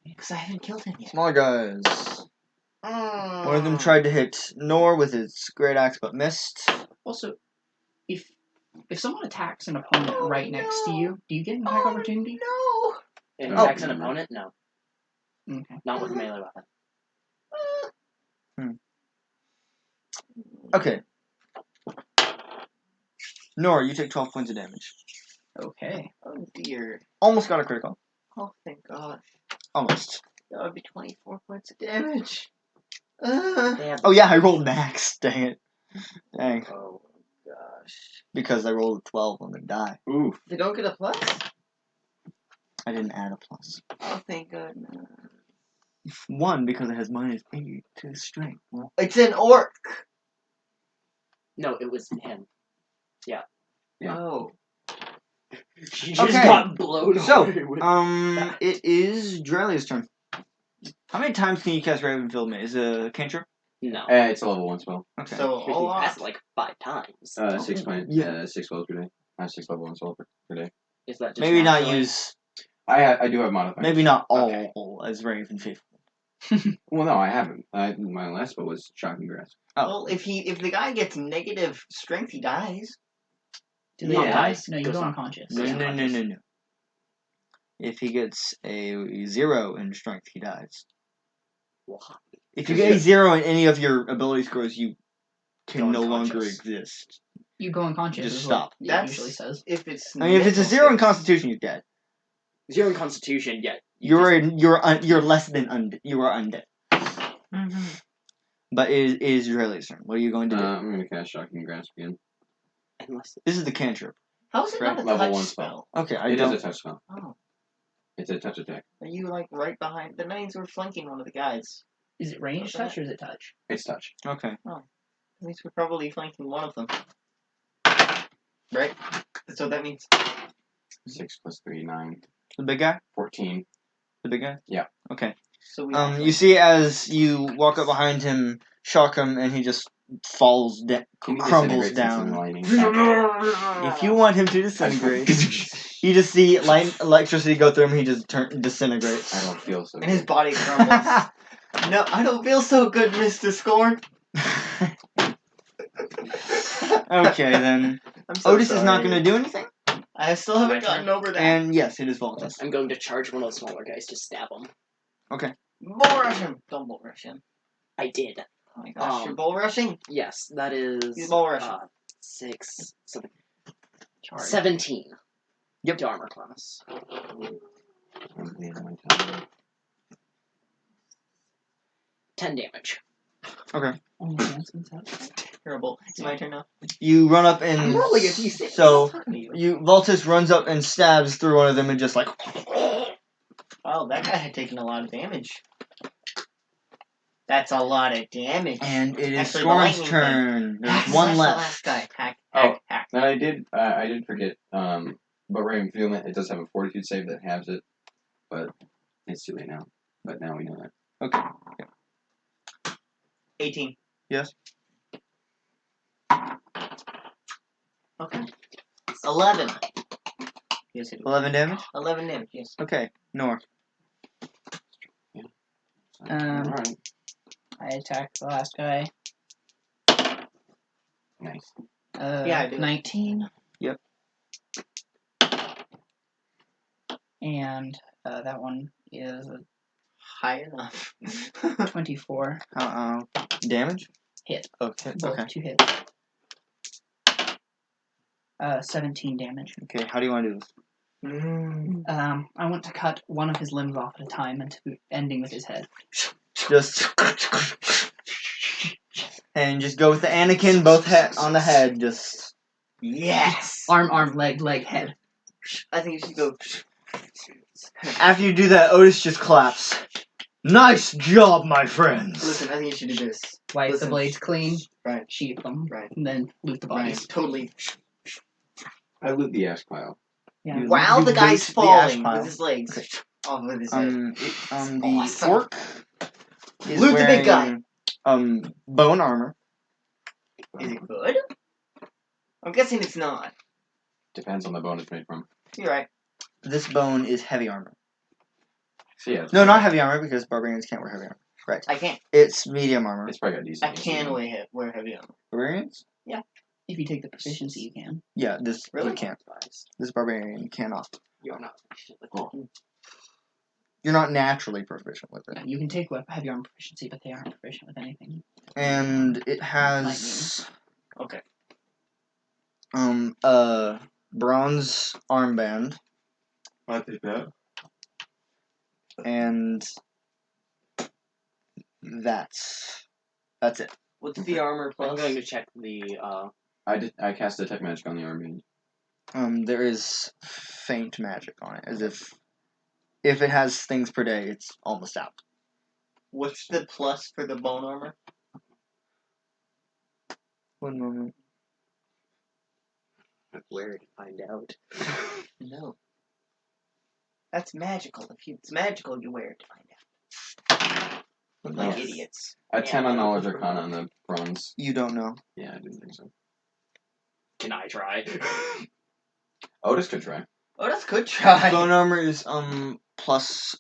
Because I haven't killed him yet. Smaller guys. One of them Mm. tried to hit Noir with his great axe, but missed. Also, if someone attacks an opponent right next to you, do you get an attack opportunity? No. If Oh. attacks an opponent, no. Okay. Not with a melee weapon. Okay. Noir, you take 12 points of damage. Okay. Oh dear. Almost got a critical. Oh thank God. Almost. That would be 24 points of damage. They have Oh yeah, I rolled max. Dang it. Dang. Oh gosh. Because I rolled a 12 on the die. Oof. They don't get a plus? I didn't add a plus. Oh thank goodness. 1 because it has -8 to strength. Well, It's an orc. No, it was him. Yeah. Oh. She just Okay. got blown So, away with it is Draelia's turn. How many times can you cast Ravenfield Mage? Is it a cantrip? No. It's a level 1 spell. Okay. So He a lot. passed it like 5 times. 6 points. Yeah. 6 spells per day. I have 6 level 1 spells per day. Is that just Maybe not naturally? use. I do have modifiers. Maybe not all Okay. as Raven Faithful. Well, no, I haven't. My last spell was Shocking Grasp. Oh. Well, if the guy gets negative strength, he dies. Do they Yeah. die? No, you Goes go on. unconscious. No, Yeah, no, no, unconscious. no, no. If he gets a 0 in strength, he dies. Why? If you get a 0 in any of your ability scores, you can Go no longer unconscious. exist. You go unconscious. Just is stop. What it That's usually says. if it's. I mean, if it's a mental 0 in skills. Constitution, you're dead. 0 in Constitution, yet. You're less than undead. You are undead. Mm-hmm. But it is Draelia's turn. What are you going to do? I'm going to cast Shocking Grasp again. Unless This is the cantrip. How is it not a Level touch 1 spell? Okay, I It is don't. a touch spell. Oh, It's a touch attack. are you like right behind? That means we're flanking one of the guys. Is it range touch or is it touch? It's touch. Okay. At least we're probably flanking one of them. Right? That's what that means. 6 plus 3, 9. The big guy. 14. The big guy. Yeah. Okay. So we. You see as you walk up behind him, shock him, and he just falls, He crumbles disintegrates into some down. lightning. If you want him to disintegrate, you just see electricity go through him. He just disintegrates. I don't feel so And his good. body crumbles. No, I don't feel so good, Mr. Skorn. Okay, then. I'm so Otis is not sorry. going to do anything. I still haven't My gotten turn. over that. And yes, it is Volatis. I'm going to charge one of the smaller guys to stab him. Bull rush him. Don't bull rush him. I did. Oh my gosh, you're Um, bull rushing? Yes, that is. He's bull rushing. 6, 7, Charge. 17. Yep. To armor class. I'm bleeding my tongue. 10 damage. Only chance in touch. Terrible. It's my turn now. You run up and. I'm rolling a d6. So, I'm talking to you. Volatis runs up and stabs through one of them and just like. Wow, that guy had taken a lot of damage. That's a lot of damage. And it is Actually, the Skorn's lightning turn. There's Hack one slash left. The last guy. Hack, Oh. hack, hack. And I did forget, but Raven it does have a fortitude save that halves it, but it's too late now. But now we know that. Okay. 18. Yes. Okay. 11. Yes, it 11 damage? 11 damage, yes. Okay. Noir. Alright. I attack the last guy. Nice. Yeah, I do. 19. Yep. And that one is a High enough. 24. Damage? Hit. Okay. Both Okay. 2 hits. 17 damage. Okay. How do you want to do this? I want to cut one of his limbs off at a time, and ending with his head. Just. And just go with the Anakin, both on the head. Just. Yes! Arm, leg, head. I think you should go. After you do that, Otis just claps. Nice job, my friends. Listen, I think you should do this. Wipe Listen. the blades clean. Right. Sheath them. Right. And then loot the Right. bodies. Totally. I loot the ash pile. Yeah. You- While you the guy's loot the ash falling pile. with his legs. Okay. Off with his head. The Awesome. orc is Loot the big wearing, bone armor. Is it good? I'm guessing it's not. Depends on the bone it's made from. You're right. This bone is heavy armor. So yeah, No, not heavy armor because barbarians can't wear heavy armor. Right. I can't. It's medium armor. it's probably got decent. I can wear heavy armor. Barbarians? If you take the proficiency, you can. Yeah, this Really? you can't. This barbarian cannot. You're not proficient with Oh. it. You're not naturally proficient with it. Yeah, you can take heavy armor proficiency, but they aren't proficient with anything. And it has Okay. a bronze armband I think that. and that's it. What's the armor I'm plus? going to check the. I cast detect magic on the armband. There is faint magic on it, as if it has things per day, it's almost out. What's the plus for the bone armor? 1 moment. Where to find out? No. That's magical. If it's magical, you wear it to find out. Like Yes. idiots. A 10 on knowledge arcana on the bronze. You don't know. Yeah, I didn't think so. Can I try? Otis could try. Oh, that's good try. Bone armor is plus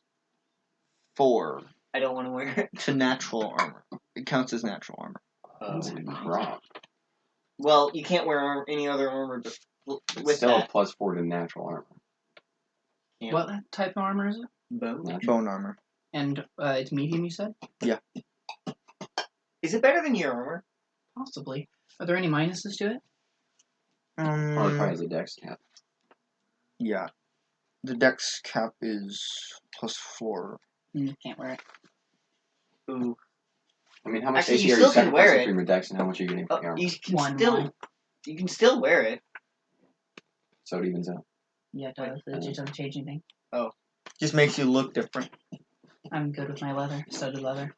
4 I don't want to wear it. to natural armor. It counts as natural armor. Holy crap. Well, you can't wear any other armor with It's still that. a plus 4 to natural armor. Yeah. What type of armor is it? Bone. Natural. Bone armor. And it's medium, you said? Is it better than your armor? Possibly. Are there any minuses to it? Probably has a dex cap. Yeah. The dex cap is plus 4. Can't wear it. Ooh. I mean, how much Actually, AC you are you still can wear sacrificing it. from your dex and how much are you getting from your armor? You can One. you can still wear it. So it evens out. Yeah, it does. It just doesn't change anything. Just makes you look different. I'm good with my leather, studded leather.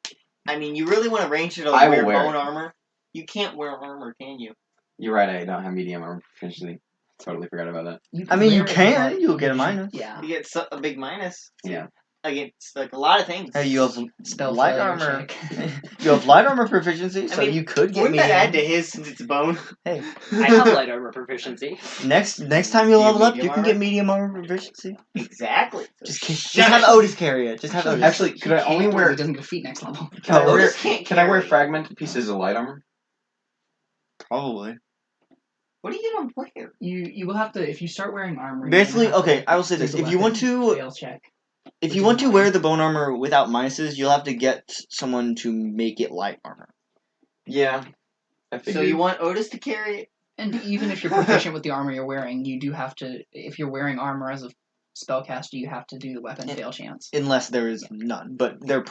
I mean, you really want to range it on I will wear wear bone it. armor? You can't wear armor, can you? You're right, I don't have medium armor proficiency. Totally forgot about that. You I mean, you wear it, can. but You'll get a you should- minus. Yeah. You get a big minus Yeah. against like a lot of things. Hey, you have Spell light failure armor. check. You have light armor proficiency, so mean, you could get Wouldn't that add to medium. his since it's bone? Hey, I have light armor proficiency. next time you Do you have level up, medium you can armor? get medium armor proficiency. Exactly. Just have Otis carry it. Just have Otis. Actually, could I only Can't wear? He doesn't go feet next level. Can I Oh, wear? Otis can't Can I wear carry. fragmented pieces of light armor? Probably. What are you gonna wear? You will have to if you start wearing armor. you're Basically, gonna have okay, to I will say do this: the if you want weapon to, fail check. if which you is want to annoying. wear the bone armor without minuses, you'll have to get someone to make it light armor. Yeah. I So figured. you want Otis to carry it? And even if you're proficient with the armor you're wearing, you do have to. If you're wearing armor as a spellcaster, you have to do the weapon fail chance. Unless there is none, but there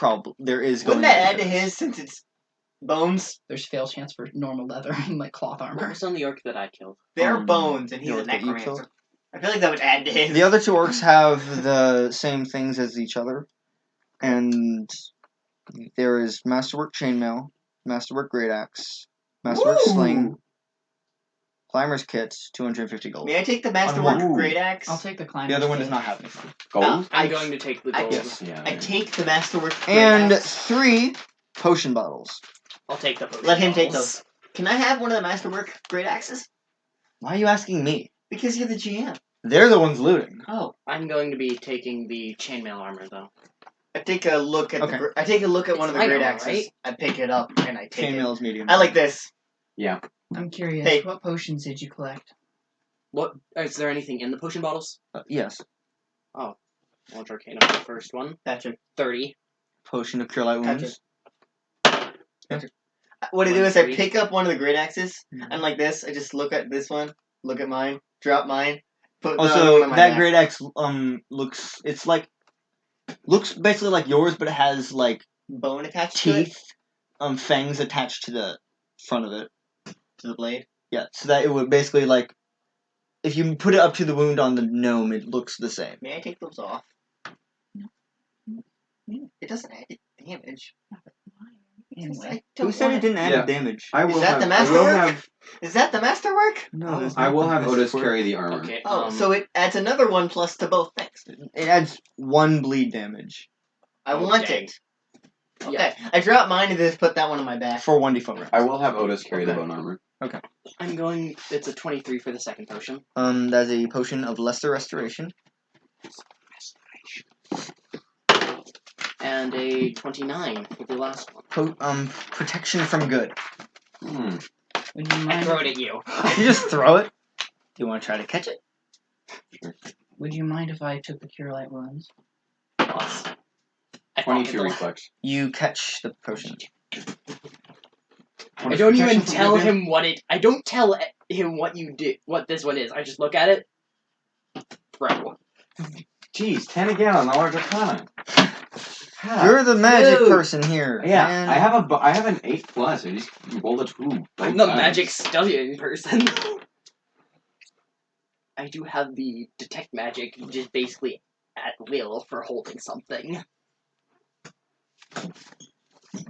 is going Wouldn't that to add be to his since it's bones? There's fail chance for normal leather and like cloth What armor. was on the orc that I killed? They're bones, and he's the a orc that you necromancer. killed? I feel like that would add to his. The other two orcs have the same things as each other, and there is Masterwork Chainmail, Masterwork Great Axe, Masterwork Woo! Sling, Climber's Kit, 250 gold. May I take the On Masterwork one. Great Axe? I'll take the climb. The other one does not have anything. Gold? I'm going to take the I- gold. Yes. Yeah. I take the Masterwork Great And Axe. 3 potion bottles. I'll take the potion Let him take bottles. those. Can I have one of the Masterwork Great Axes? Why are you asking me? Because you're the GM. They're the ones looting. Oh. I'm going to be taking the chainmail armor though. I take a look at Okay. I take a look at one It's of the light Great armor, Axes. right? I pick it up and I take it. Chainmail is medium. I like this. Yeah. I'm curious. Hey. What potions did you collect? What is there anything in the potion bottles? Yes. Launch Arcana for the first one. Patrick. 30. Potion of Cure Light Wounds. What I do is I 23. pick up one of the Great Axes Mhm. and like this, I just look at this one, look at mine, drop mine, put the other one Also, on my that back. Great Axe looks basically like yours, but it has like Bone attached to it, teeth, fangs attached to the front of it. to the blade. Yeah, so that it would basically like, if you put it up to the wound on the gnome, it looks the same. May I take those off? It doesn't add damage. Anyway, Don't Who said want it didn't add Yeah. damage? I Is will that have. the I will masterwork? have. Is that the masterwork? No, that's I not will the have best Otis for it. carry the armor. Okay. Oh, so it adds another 1+ to both things. It adds 1 bleed damage I want Okay. it. Okay, I drop mine and just put that one on my back. for 1d4 rounds. I will have Otis carry the Okay. bone armor. I'm going. It's a 23 for the second potion. That's a potion of lesser restoration. and a 29 for the last one. Protection from good. Hmm. Would you I mind? throw it at you. You just throw it. Do you want to try to catch it? Would you mind if I took the cure light wounds? Plus. I 22 pocket reflex. You catch the potion. I don't even tell him what it. I don't tell him what you do. What this one is. I just look at it. Throw. Jeez, 10 again on the large arcana. You're the magic Dude. person here. Yeah, man. I have an 8 plus. I just rolled a 2. I'm the magic studying person. I do have the detect magic, just basically at will for holding something.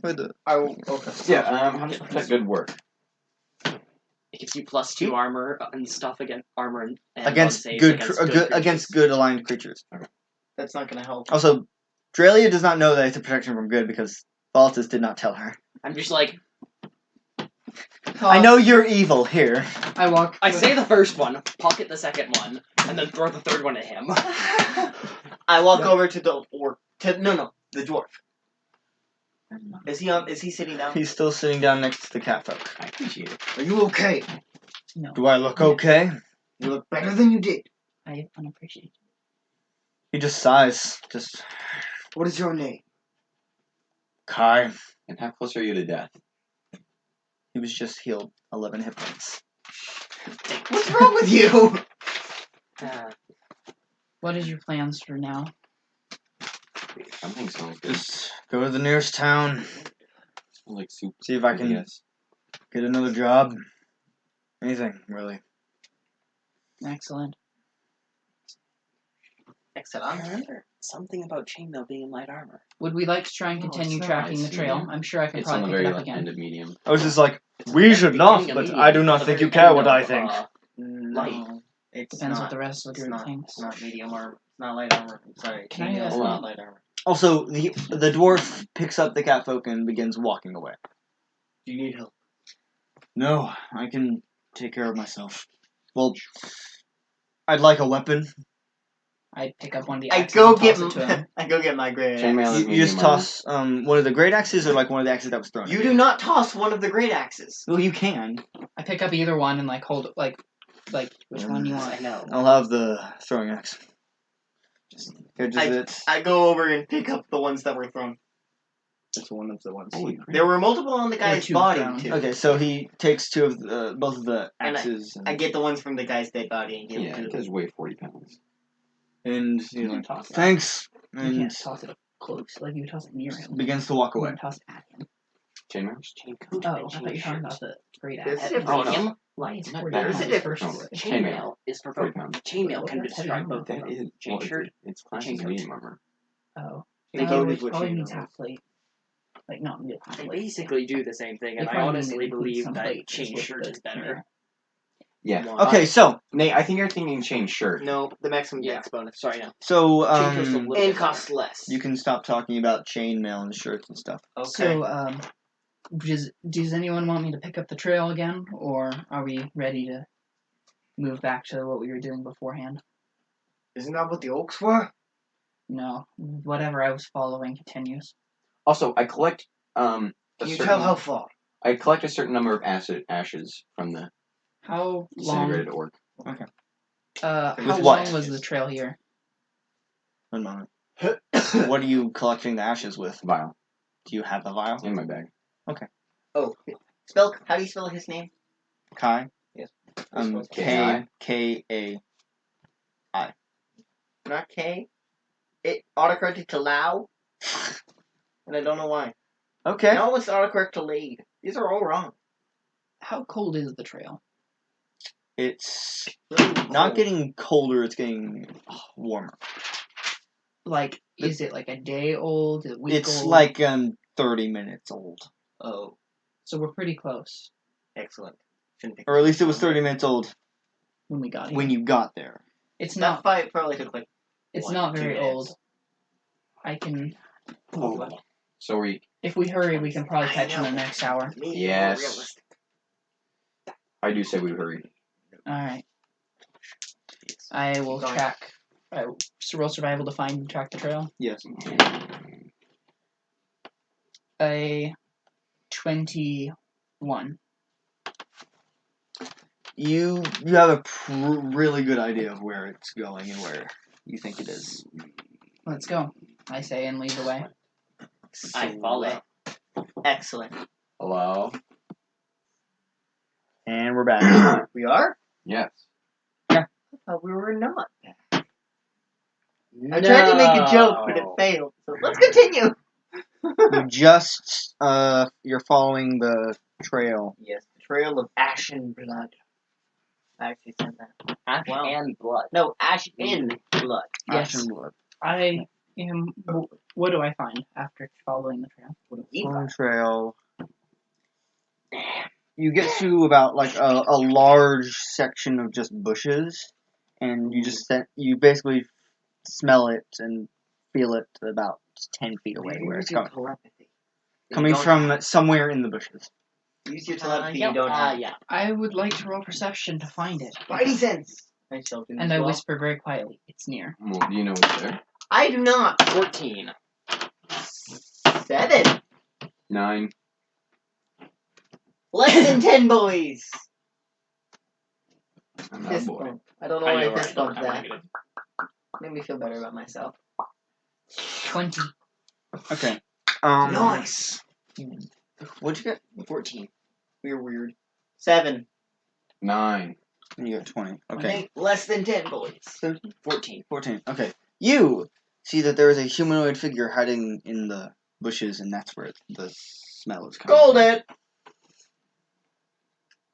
Okay. Yeah, how does protect good work? It gives you +2 armor and stuff against armor and Against saves good, against against good aligned creatures. That's not gonna help. Also, Draelia does not know that it's a protection from good because Volatis did not tell her. I'm just like, I know you're evil here. I walk. I say the first one, pocket the second one, and then throw the third one at him. I walk over to the the dwarf. Is he sitting down? He's still sitting down next to the catfolk. I appreciate it. Are you okay? No, Do I look okay? You look better than you did. I unappreciated. He just sighs. Just What is your name? Kai. And how close are you to death? He was just healed 11 hit points. What's wrong with you? What is your plans for now? Something sounds good. Just go to the nearest town. Smells like soup. See if I can Yes. get another job. Anything, really. Excellent. I Excellent. remember something about chainmail being in light armor. Would we like to try and No, continue it's not. tracking the It's trail? medium. I'm sure I can It's on the probably pick very it up end again. of medium. I was just like, It's we at should the not, beginning of but medium, I do it's not the think very you care end what of, I think. No, it's Depends not. what the rest of the It's group not. thinks. It's not medium armor. It's not light armor. I'm sorry. Can I Chainmail is ask- not light armor. Also, the dwarf picks up the catfolk and begins walking away. Do you need help? No, I can take care of myself. Well, I'd like a weapon. I pick up one of the I axes go and get toss it to him. I go get my great Chainmail axe. is You just medium toss one of the great axes or like one of the axes that was thrown. You at do not toss one of the great axes. Well, you can. I pick up either one and like hold it, like which one you want. I know. I'll have the throwing axe. Just it. I go over and pick up the ones that were thrown. That's one of the ones. Holy crap. There were multiple on the There were guy's two body thrown. too. Okay, so he takes two of both of the And axes. I get the ones from the guy's dead body and give Yeah, them it to does weigh 40 pounds. and You you can know, toss that. thanks, You and can't toss it up close, like you toss it near him. begins to walk You away. can toss it at him. Chainmail? Chain coat Oh, I and thought chain you were talking shirt. about the great There's axe. a difference. Medium, Why light. is it There's a difference. Chainmail is for both. 40 pounds. Chainmail What can about heavy describe armor? both of That them. is, Chain shirt. it's classed chain as coat. medium armor. Oh, Chain that coat which is what probably chain means armor half plate. Like not real half They plate. basically do the same thing, and They I probably honestly include believe some that plate chain with shirt the- is better. Yeah. Why? Okay, so Nate, I think you're thinking chain shirt. No, the maximum Yeah. dex bonus. Sorry, no. so Chain coat's a little And bit costs less. you can stop talking about chainmail and shirts and stuff. Okay. So, does anyone want me to pick up the trail again, or are we ready to move back to what we were doing beforehand? Isn't that what the oaks were? No, whatever I was following continues. Also, I collect Can you tell how far? I collect a certain number of ashes from the How disintegrated long? orc. How With long what? was the trail here? One moment. What are you collecting the ashes with? Vial Do you have the vial? in my bag. Oh, how do you spell his name? Kai? Yes. K-A. Not K. It autocorrected to Lao, and I don't know why. Okay. Now it's autocorrect to Lade. These are all wrong. How cold is the trail? It's Really not cold. getting colder, it's getting warmer. Like, is it like a day old? A week It's old? like 30 minutes old. Oh, So we're pretty close excellent. Shouldn't pick Or at least it was 30 minutes old when we got here. when you got there. It's That not. fight probably took like. It's 1 not to 2 very minutes. old. I can. Oh. So If we hurry, we can probably I catch in the know. next hour. Me, Yes. more realistic. I do say we hurry. Alright. I will Going. track. Roll survival to find and track the trail. Yes. a 21. You have a really good idea of where it's going and where you think it is. Let's go, I say and lead the way. I follow. Excellent. Hello? And we're back. We are? Yes. I thought we were not. I tried to make a joke, but it failed. So let's continue. You're following the trail. Yes, the trail of ash and blood. I actually said that. Ash Wow. and blood. No, ash in blood. Yes. Ash and blood. I am. What do I find after following the trail? What do we Following trail. You get to about like a large section of just bushes, and you basically smell it and feel it about 10 feet away where it's coming. Telepathy. Coming from somewhere in the bushes. Use your telepathy you Yep. don't have. Yeah. I would like to roll perception to find it. Spidey sense. I shall do And as I well. whisper very quietly, "It's near." Well, do you know what's there? I do not. 14. 7. 9. Less than 10, boys. I'm not a Fist boy. bump. I don't know I why know I where I fist don't bumped have that. negative. Made me feel better about myself. 20. Okay. Nice. What'd you get? 14. We're weird. 7. 9. You got 20. Okay. Less than 10, boys. 14. 14. Okay. You see that there is a humanoid figure hiding in the bushes, and that's where the smell is coming Called from. it.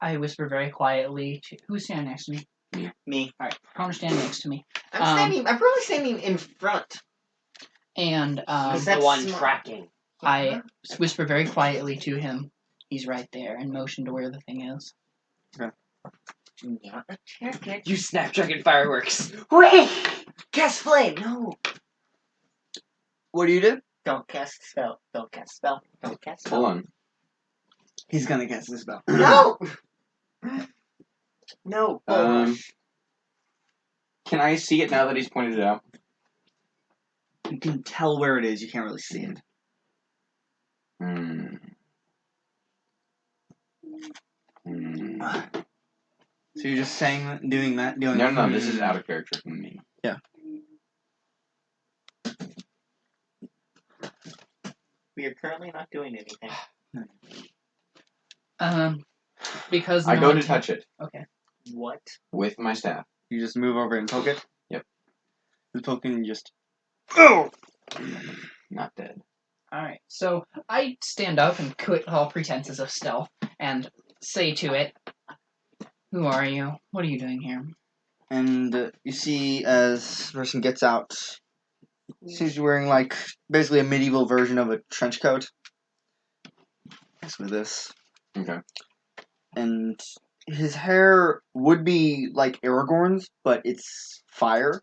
I whisper very quietly to who's standing next to me. Me. Alright, Connor stand next to me. I'm probably standing in front. And He's Because the that's one smart. tracking. I whisper very quietly to him. He's right there and motion to where the thing is. Do not attack it. You snapdragon fireworks. Wait! Cast flame. No. What do you do? Don't cast spell. Don't cast spell. Don't cast spell. Hold on. He's gonna cast this spell. No. No. Can I see it now that he's pointed it out? You can tell where it is. You can't really see it. Hmm. So you're just saying that, doing that, doing. No, this is out of character for me. We are currently not doing anything. Because I no go one to touch it Okay. What? with my staff. You just move over and poke it. Yep. You poke it and you just. Oh. Not dead. Alright, so I stand up and quit all pretenses of stealth and say to it, "Who are you? What are you doing here?" And you see as the person gets out, she's wearing like basically a medieval version of a trench coat. Basically this. Okay. And his hair would be like Aragorn's, but it's fire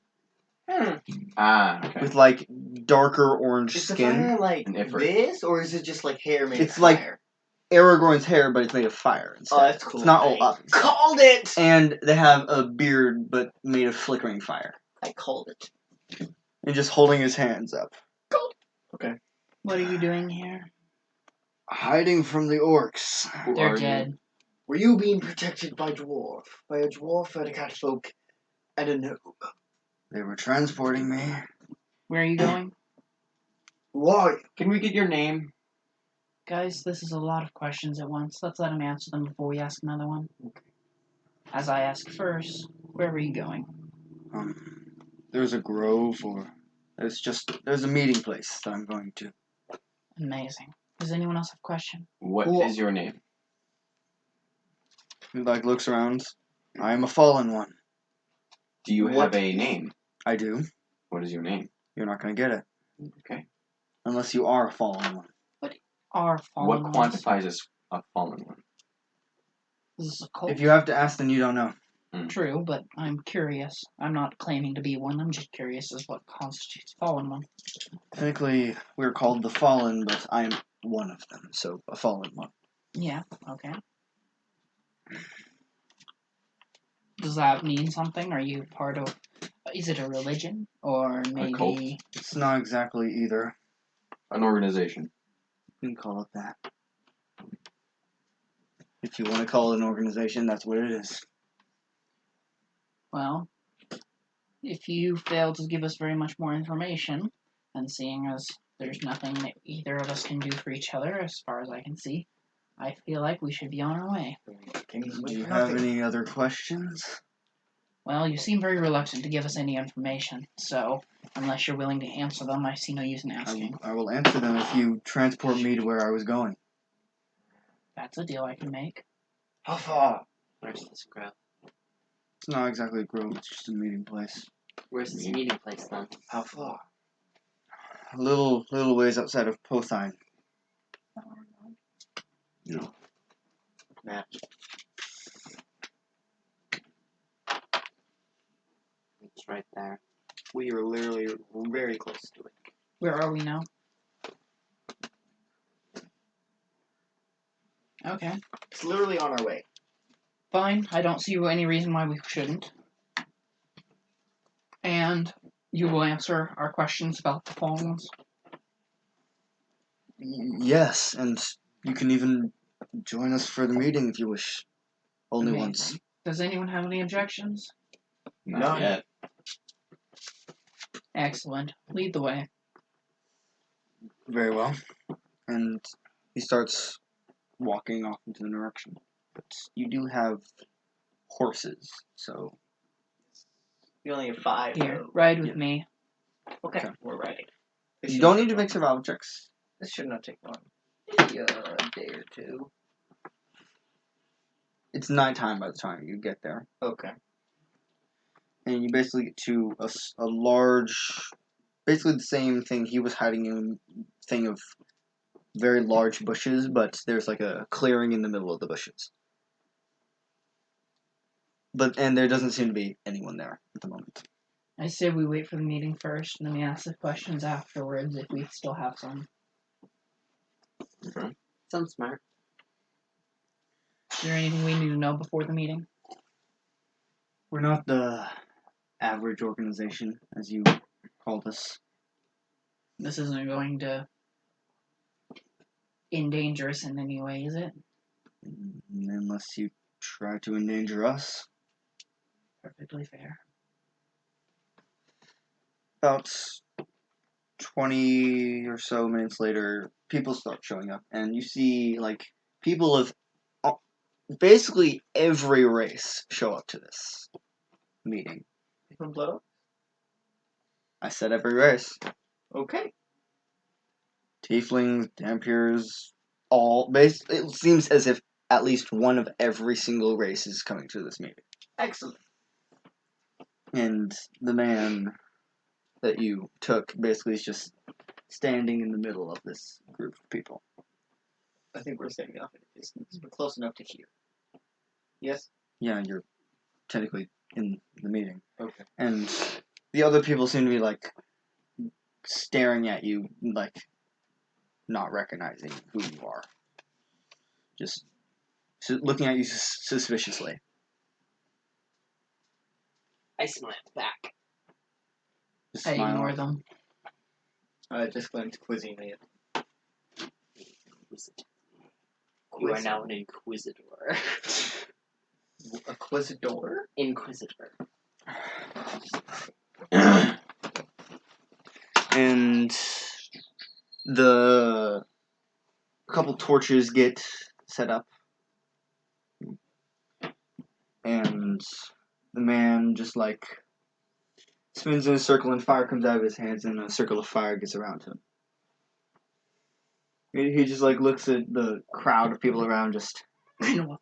Ah, okay. with like darker orange Is the skin. fire like An Ifrit. this, or is it just like hair made It's of like- fire? Aragorn's hair, but it's made of fire instead. Oh, that's cool. It's not all up. Called it. And they have a beard, but made of flickering fire. I called it. And just holding his hands up. What are you doing here? Hiding from the orcs. Who They're are you? dead. Were you being protected by a dwarf and a catfolk and a gnome? They were transporting me. Where are you going? Why? Can we get your name? Guys, this is a lot of questions at once. Let's let him answer them before we ask another one. As I ask first, where were you going? There's a grove, or there's a meeting place that I'm going to. Amazing. Does anyone else have a question? What Cool. is your name? He like looks around. I am a fallen one. Do you What? have a name? I do. What is your name? You're not gonna get it Okay. unless you are a fallen one. Our fallen What ones. quantifies as a fallen one? This is a cult. If you have to ask, then you don't know. True, but I'm curious. I'm not claiming to be one. I'm just curious as what constitutes a fallen one. Technically, we're called the Fallen, but I'm one of them, so a fallen one. Yeah, okay. Does that mean something? Are you part of... Is it a religion? Or maybe... cult? It's not exactly either. An organization. You can call it that. If you want to call it an organization, that's what it is. Well, if you fail to give us very much more information, and seeing as there's nothing that either of us can do for each other, as far as I can see, I feel like we should be on our way. Do you have any other questions? Well, you seem very reluctant to give us any information, so unless you're willing to answer them, I see no use in asking. I will answer them if you transport me to where I was going. That's a deal I can make. How far? Where's this grove? It's not exactly a grove, it's just a meeting place. Where's this meeting place then? How far? A little ways outside of Pothine. No. Map. It's right there. We are literally very close to it. Where are we now? Okay. It's literally on our way. Fine. I don't see any reason why we shouldn't. And you will answer our questions about the fallen ones? Yes, and you can even join us for the meeting if you wish. Only Amazing. once. Does anyone have any objections? Not None. yet. Excellent. Lead the way. Very well. And he starts walking off into the direction. But you do have horses, so We only have 5. Here, though. ride with Yeah. me. Okay, Okay. we're riding. you don't need to make survival checks. This should not take long. Maybe a day or two. It's nighttime by the time you get there. Okay. And you basically get to a large, basically the same thing he was hiding in, thing of very large bushes, but there's like a clearing in the middle of the bushes. And there doesn't seem to be anyone there at the moment. I say we wait for the meeting first, and then we ask the questions afterwards if we still have some. Sounds smart. Is there anything we need to know before the meeting? We're not the average organization, as you called us. This isn't going to endanger us in any way, is it? Unless you try to endanger us. Perfectly fair. About 20 or so minutes later, people start showing up, and you see, like, people of basically every race show up to this meeting. From Pluto? I said every race. Okay. Tieflings, Dhampirs, it seems as if at least one of every single race is coming to this meeting. Excellent. And the man that you took basically is just standing in the middle of this group of people. I think we're standing off at a distance. We're close enough to hear. Yes? Yeah, you're technically in the meeting. Okay. And the other people seem to be, like, staring at you, like, not recognizing who you are. Just looking at you suspiciously. I smile back. Just I smile. ignore them. I just glanced quizzingly at You are now an inquisitor. a Quizador? Inquisitor. And a couple torches get set up. And the man just, like, spins in a circle and fire comes out of his hands and a circle of fire gets around him. He just, like, looks at the crowd of people around just... I know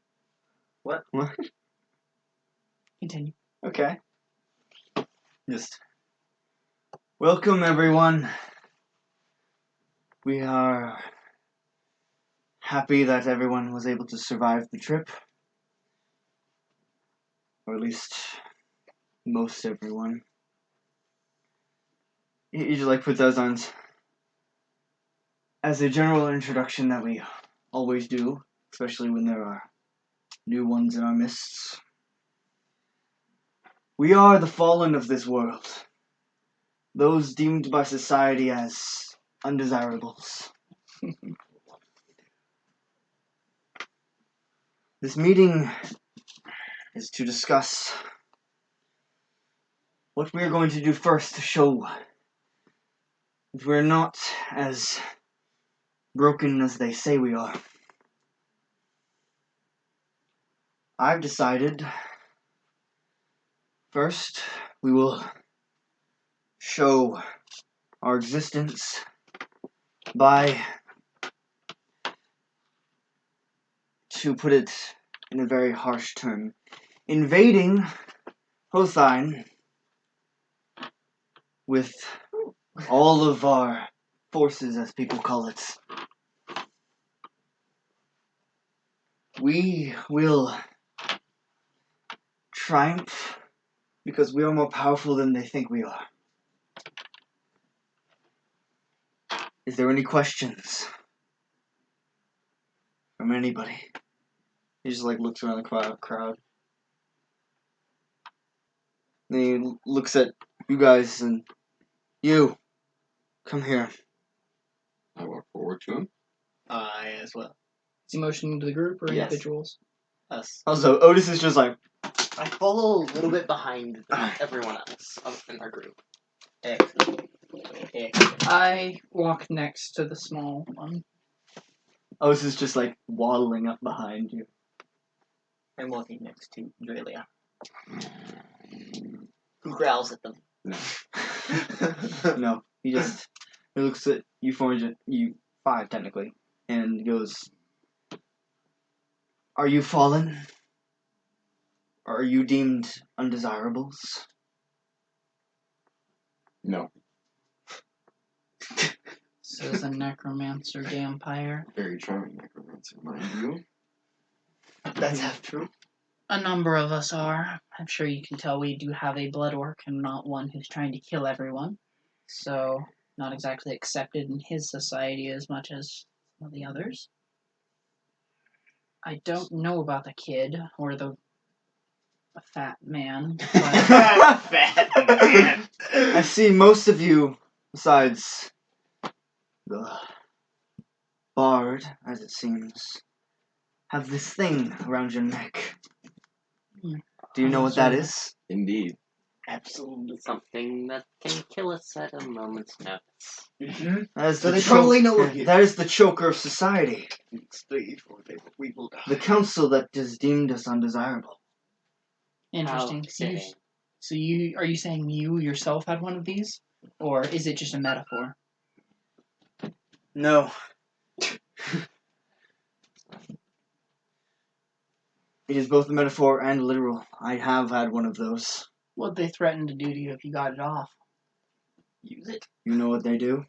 what. What? Continue. Okay. Just... Welcome, everyone. We are happy that everyone was able to survive the trip. Or at least most everyone. He just, like, puts those on as a general introduction that we always do, especially when there are new ones in our midst. We are the fallen of this world. Those deemed by society as undesirables. This meeting is to discuss what we are going to do first to show that we're not as broken as they say we are. I've decided, first, we will show our existence by, to put it in a very harsh term, invading Hothine with all of our forces, as people call it. We will triumph because we are more powerful than they think we are. Is there any questions from anybody? He just looks around the crowd. Then he looks at you guys and you come here. I walk forward to him. I as well. Is he motioning to the group or Yes. individuals? Us. Also, Otis is just like, I follow a little bit behind everyone else in our group. Excellent. I walk next to the small one. Otis is just waddling up behind you. I'm walking next to Draelia, who growls at them. No. No, he looks at you you five technically, and goes, "Are you fallen? Are you deemed undesirables?" No. Says a necromancer vampire. Very charming necromancer, mind you. That's half true. A number of us are. I'm sure you can tell we do have a blood orc and not one who's trying to kill everyone. So, not exactly accepted in his society as much as some of the others. I don't know about the kid or the fat man, but Fat man. I see most of you, besides the bard, as it seems, have this thing around your neck. Do you know what that is? Indeed. Absolutely. Something that can kill us at a moment's notice. Mm-hmm. That is So the they probably know we're here. That is the choker of society. Stage or we will die. The council that has deemed us undesirable. interesting. How So you, fitting. so you are you saying you yourself had one of these, or is it just a metaphor? No. It is both a metaphor and literal. I have had one of those. What they threatened to do to you if you got it off? Use it. You know what they do?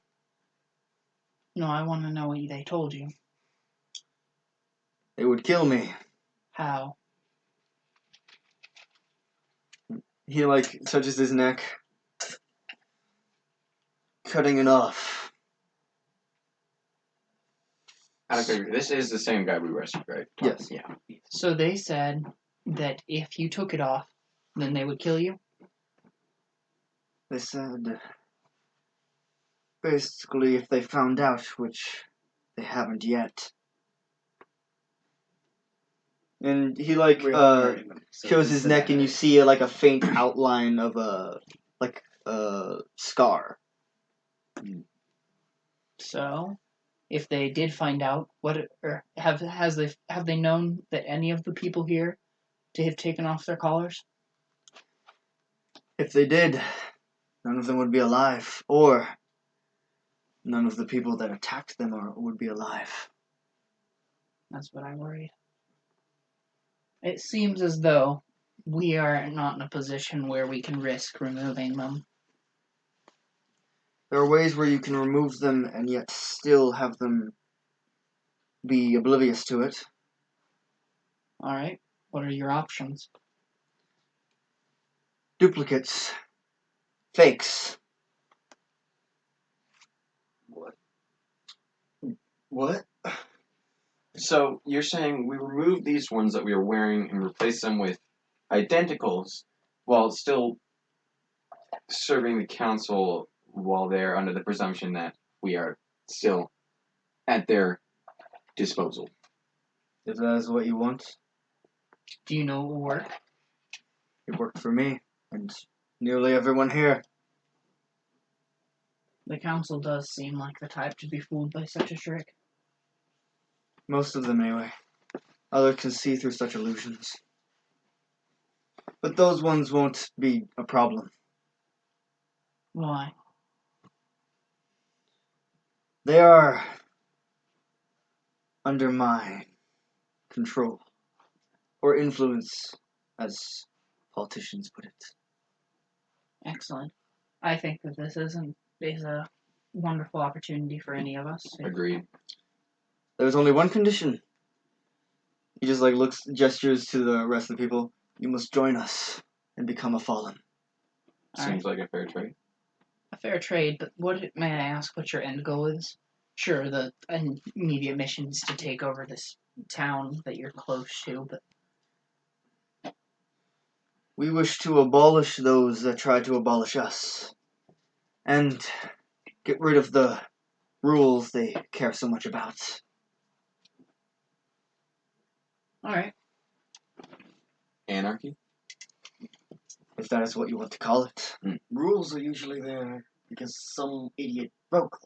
No, I want to know what they told you. They would kill me. How? He touches his neck, cutting it off. This is the same guy we rescued, right? Yes. Yeah. So they said that if you took it off, then they would kill you? They said, basically, if they found out, which they haven't yet. And he shows his neck, and you see a faint outline of a scar. So, if they did find out, have they known that any of the people here to have taken off their collars? If they did, none of them would be alive, or none of the people that attacked them would be alive. That's what I worried. It seems as though we are not in a position where we can risk removing them. There are ways where you can remove them and yet still have them be oblivious to it. Alright, what are your options? Duplicates. Fakes. What? So you're saying we remove these ones that we are wearing and replace them with identicals while still serving the council while they're under the presumption that we are still at their disposal. If that is what you want. Do you know it will work? It worked for me, and nearly everyone here. The council does seem like the type to be fooled by such a trick. Most of them, anyway. Others can see through such illusions. But those ones won't be a problem. Why? They are under my control. Or influence, as politicians put it. Excellent. I think that this is a wonderful opportunity for any of us. Agreed. There's only one condition. He just gestures to the rest of the people. You must join us and become a fallen. Seems like a fair trade. A fair trade, but may I ask what your end goal is? Sure, the immediate mission is to take over this town that you're close to, but We wish to abolish those that try to abolish us. And get rid of the rules they care so much about. alright. Anarchy? If that is what you want to call it. Rules are usually there because some idiot broke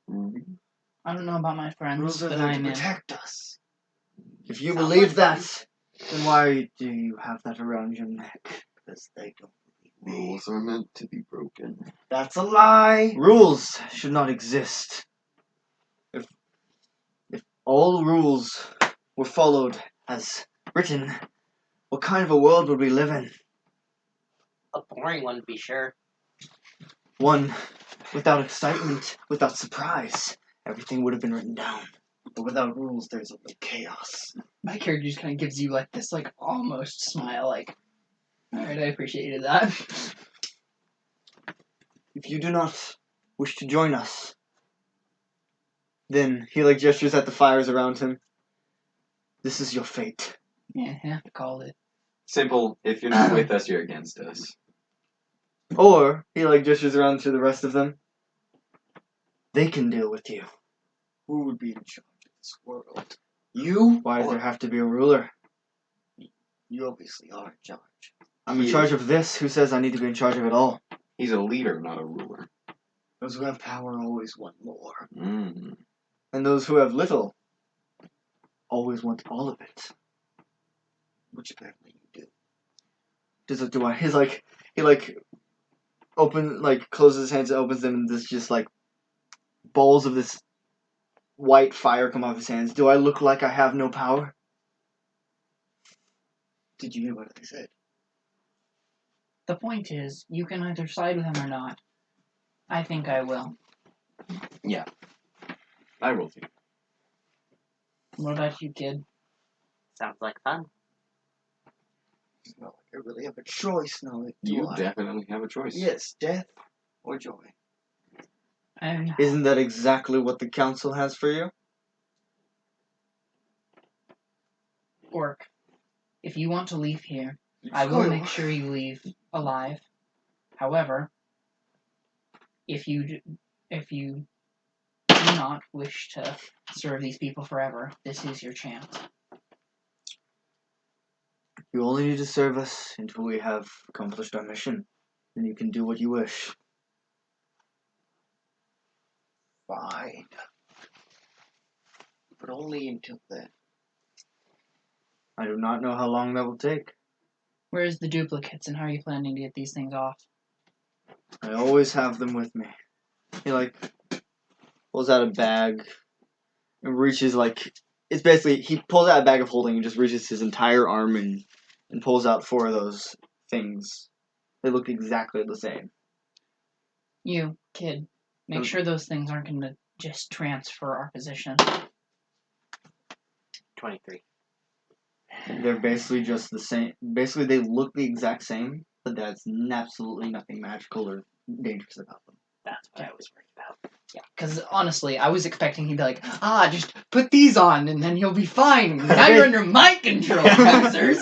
them. I don't know about my friends, Rules are but there to I'm in. protect us. If you Sounds believe like that, then why do you have that around your neck? Because they don't believe me. Rules are meant to be broken. That's a lie. Rules should not exist. If all rules were followed as written, what kind of a world would we live in? A boring one, to be sure. One without excitement, without surprise. Everything would have been written down. But without rules, there's only chaos. My character just kind of gives you like this almost smile, alright, I appreciated that. If you do not wish to join us, then he gestures at the fires around him. This is your fate. Yeah, called it. Simple. If you're not with us, you're against us. Or he gestures around to the rest of them. They can deal with you. Who would be in charge of this world? You? Why does Or there have to be a ruler? you obviously are in charge. I'm in charge of this. Who says I need to be in charge of it all? He's a leader, not a ruler. Those who have power always want more. Mm. And those who have little always want all of it. Which apparently you do. He closes his hands and opens them, and there's just balls of this white fire come off his hands. Do I look like I have no power? Did you hear what they said? The point is, you can either side with him or not. I think I will. I will think. What about you, kid? Sounds like fun. It's not like I really have a choice now. Do You I? definitely have a choice. Yes, death or joy. Isn't that exactly what the council has for you? Orc, if you want to leave here, I will make sure you leave alive. However, if you do not wish to serve these people forever, this is your chance. You only need to serve us until we have accomplished our mission. Then you can do what you wish. Fine. But only until then. I do not know how long that will take. Where's the duplicates, and how are you planning to get these things off? I always have them with me. He pulls out a bag and reaches it's basically he pulls out a bag of holding and just reaches his entire arm and pulls out 4 of those things. They look exactly the same. You, kid, make Okay. sure those things aren't going to just transfer our position. 23. They're basically just the same. Basically, they look the exact same, but that's absolutely nothing magical or dangerous about them. That's what I was worried about. Yeah, because honestly, I was expecting he'd be like, just put these on and then you'll be fine. Now you're under my control, losers.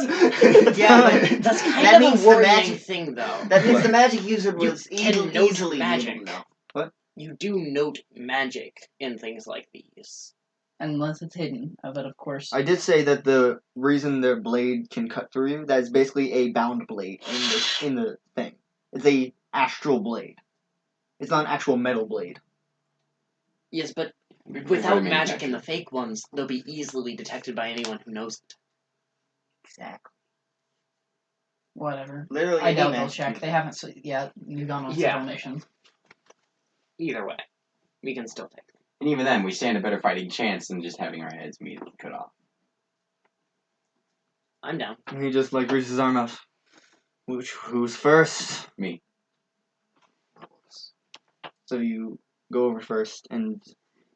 Yeah, but That's kind that of means a the worrying magic thing, though. That means What? the magic user You was can note easily magic. able to know. What? You do note magic in things like these. unless it's hidden. But of course, I did say that the reason their blade can cut through you, that is basically a bound blade in the thing. It's a astral blade. It's not an actual metal blade. Yes, but We've without already magic and the manufactured. fake ones, they'll be easily detected by anyone who knows it. Exactly. whatever. Literally, I doubt any they'll magic check. you They can. haven't yet. You've gone on Yeah. several missions. Either way, we can still take them. And even then, we stand a better fighting chance than just having our heads immediately cut off. I'm down. And he just like reaches his arm out. Who's first? Me. So you go over first, and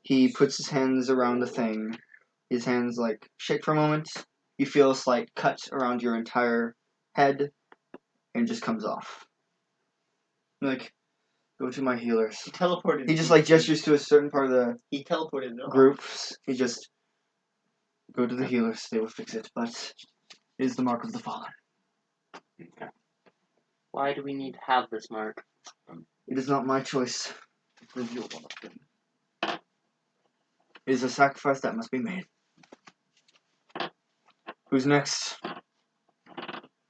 he puts his hands around the thing. His hands like shake for a moment. You feel a slight cut around your entire head, and it just comes off. Like, go to my healers. He teleported. He just like gestures to a certain part of the He teleported. them. groups. He just go to the healers. They will fix it. But it is the mark of the fallen. Okay. Why do we need to have this mark? It is not my choice to reveal one of them. It is a sacrifice that must be made. Who's next?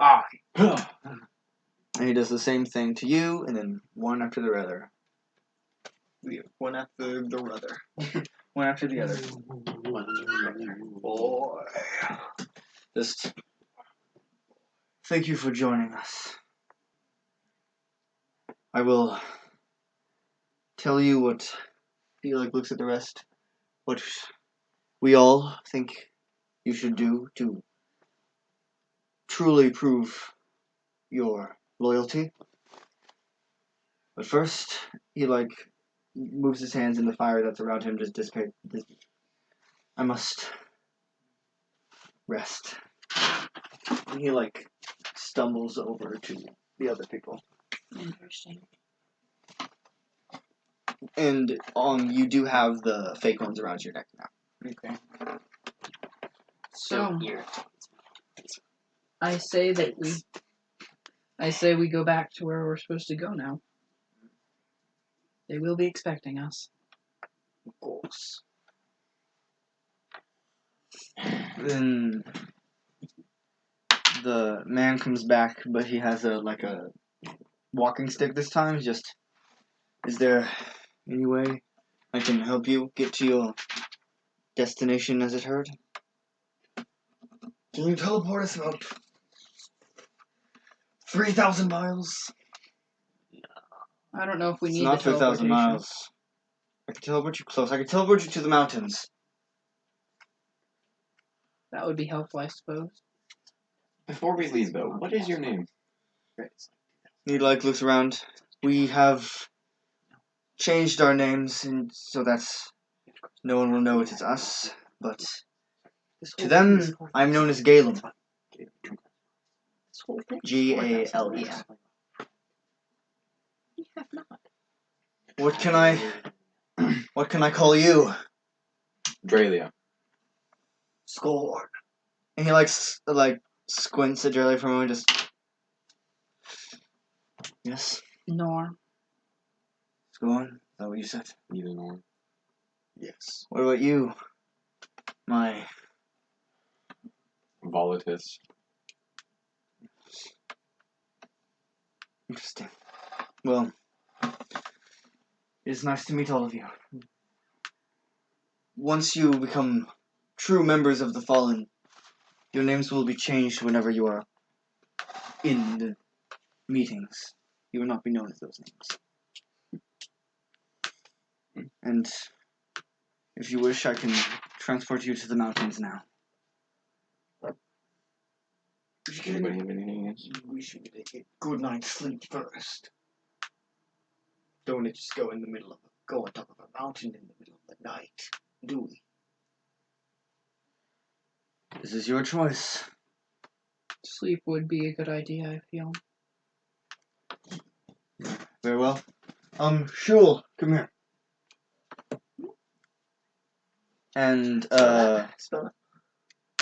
Ah. And he does the same thing to you, and then one after the other. We have one after the other. One after the other. Boy. Just thank you for joining us. I will tell you what he like looks at the rest. What we all think you should do to truly prove your loyalty. But first, he like moves his hands and the fire that's around him just dissipates. I must rest. And he like stumbles over to the other people. Interesting. And you do have the fake ones around your neck now. Okay. So here. I say we go back to where we're supposed to go now. They will be expecting us. Of course. Then the man comes back, but he has a walking stick this time. Just, is there any way I can help you get to your destination as it heard? Can you teleport us about 3,000 miles? I don't know if we It's need not the 3,000 teleportation. miles. I can teleport you close. I can teleport you to the mountains. That would be helpful, I suppose. Before we leave, though, what is your name? He looks around. We have changed our names, and so that no one will know it is us. But to them, I'm known as Galen. G-A-L-E-M. What can I call you? Draelia. Skorn. And he squints at Draelia for a moment, just yes, Noir. Skorn. Is that what you said? Either one. Yes. What about you? My Volatis. interesting. Well, it is nice to meet all of you. Once you become true members of the Fallen, your names will be changed whenever you are in the meetings. You will not be known as those names. And if you wish, I can transport you to the mountains now. Anybody have anything else? We should get a good night's sleep first. Don't want to just go on top of a mountain in the middle of the night, do we? This is your choice. Sleep would be a good idea, I feel. Very well. Shul, come here. And, Spell Shuul. it.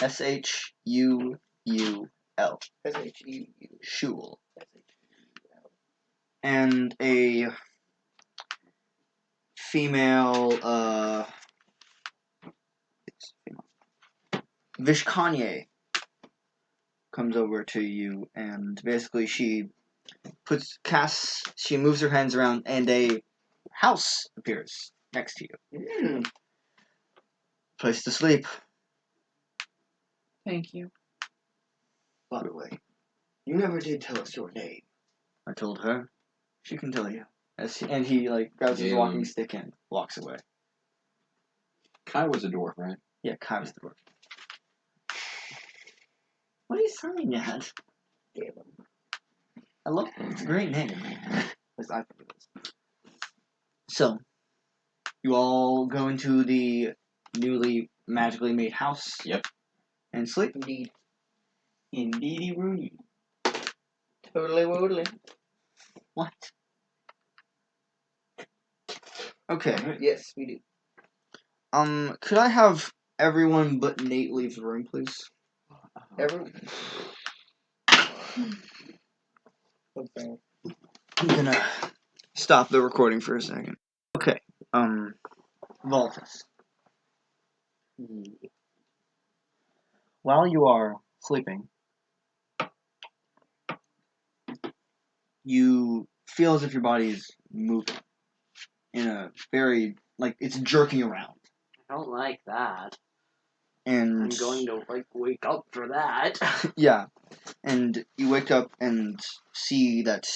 S-H-U-U. Shul. S-H-U-U-L. And a female, Vishkanye comes over to you, and basically she moves her hands around, and a house appears next to you. Place to sleep. Thank you. By the way, you never did tell us your name. I told her. She can tell you. And he grabs his Galen. walking stick and walks away. Kai was a dwarf, right? Yeah, Kai was the dwarf. What are you sighing at? I love it. It's a great name. At least I think it is. So, you all go into the newly magically made house. Yep. And sleep. Indeed. Indeedy Rooney. Totally woodly. What? Okay. Yes, we do. Could I have everyone but Nate leave the room, please? Everyone. Okay. I'm gonna stop the recording for a second. Okay. Volatis. While you are sleeping, you feel as if your body is moving in a very, it's jerking around. I don't like that. And I'm going to wake up for that. yeah. And you wake up and see that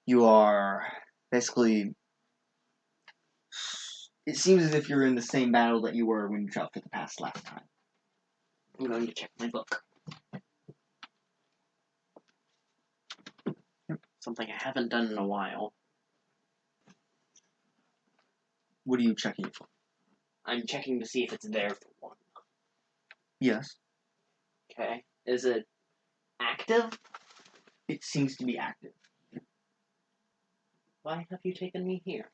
you are basically, it seems as if you're in the same battle that you were when you traveled to the past last time. I'm going to check my book. Something I haven't done in a while. What are you checking it for? I'm checking to see if it's there for one. Yes. Okay. Is it active? It seems to be active. Why have you taken me here?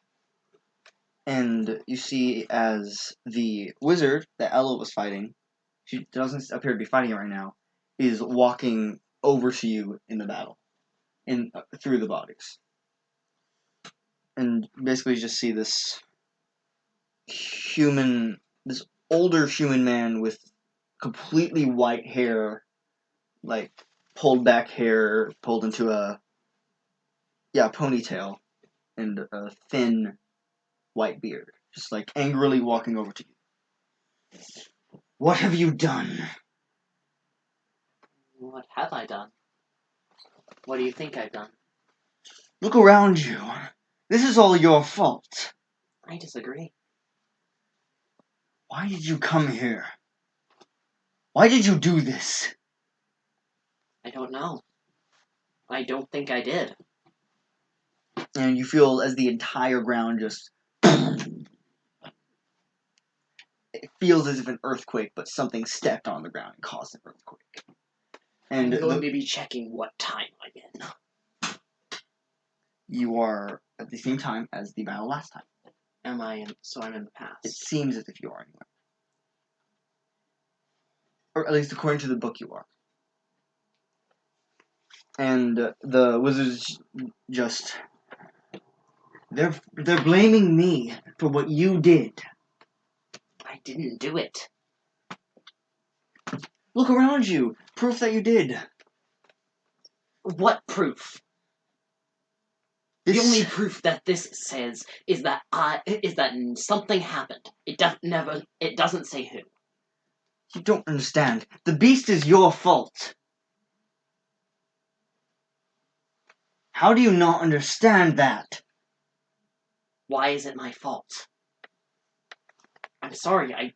And you see as the wizard that Ella was fighting, she doesn't appear to be fighting it right now, is walking over to you in the battle. Through the bodies. And basically you just see this older human man with completely white hair, pulled back hair, pulled into a ponytail, and a thin white beard, just angrily walking over to you. What have you done? What have I done? What do you think I've done? Look around you. This is all your fault. I disagree. Why did you come here? Why did you do this? I don't know. I don't think I did. And you feel as the entire ground just... It feels as if an earthquake, but something stepped on the ground and caused an earthquake. And I'm going to be checking what time I'm in. You are at the same time as the battle last time. Am I in? So I'm in the past. It seems as if you are anyway. Or at least according to the book you are. And the wizards just... They're blaming me for what you did. I didn't do it. Look around you. Proof that you did. What proof? The only proof that this says is that something happened. It doesn't say who. You don't understand. The beast is your fault. How do you not understand that? Why is it my fault? I'm sorry,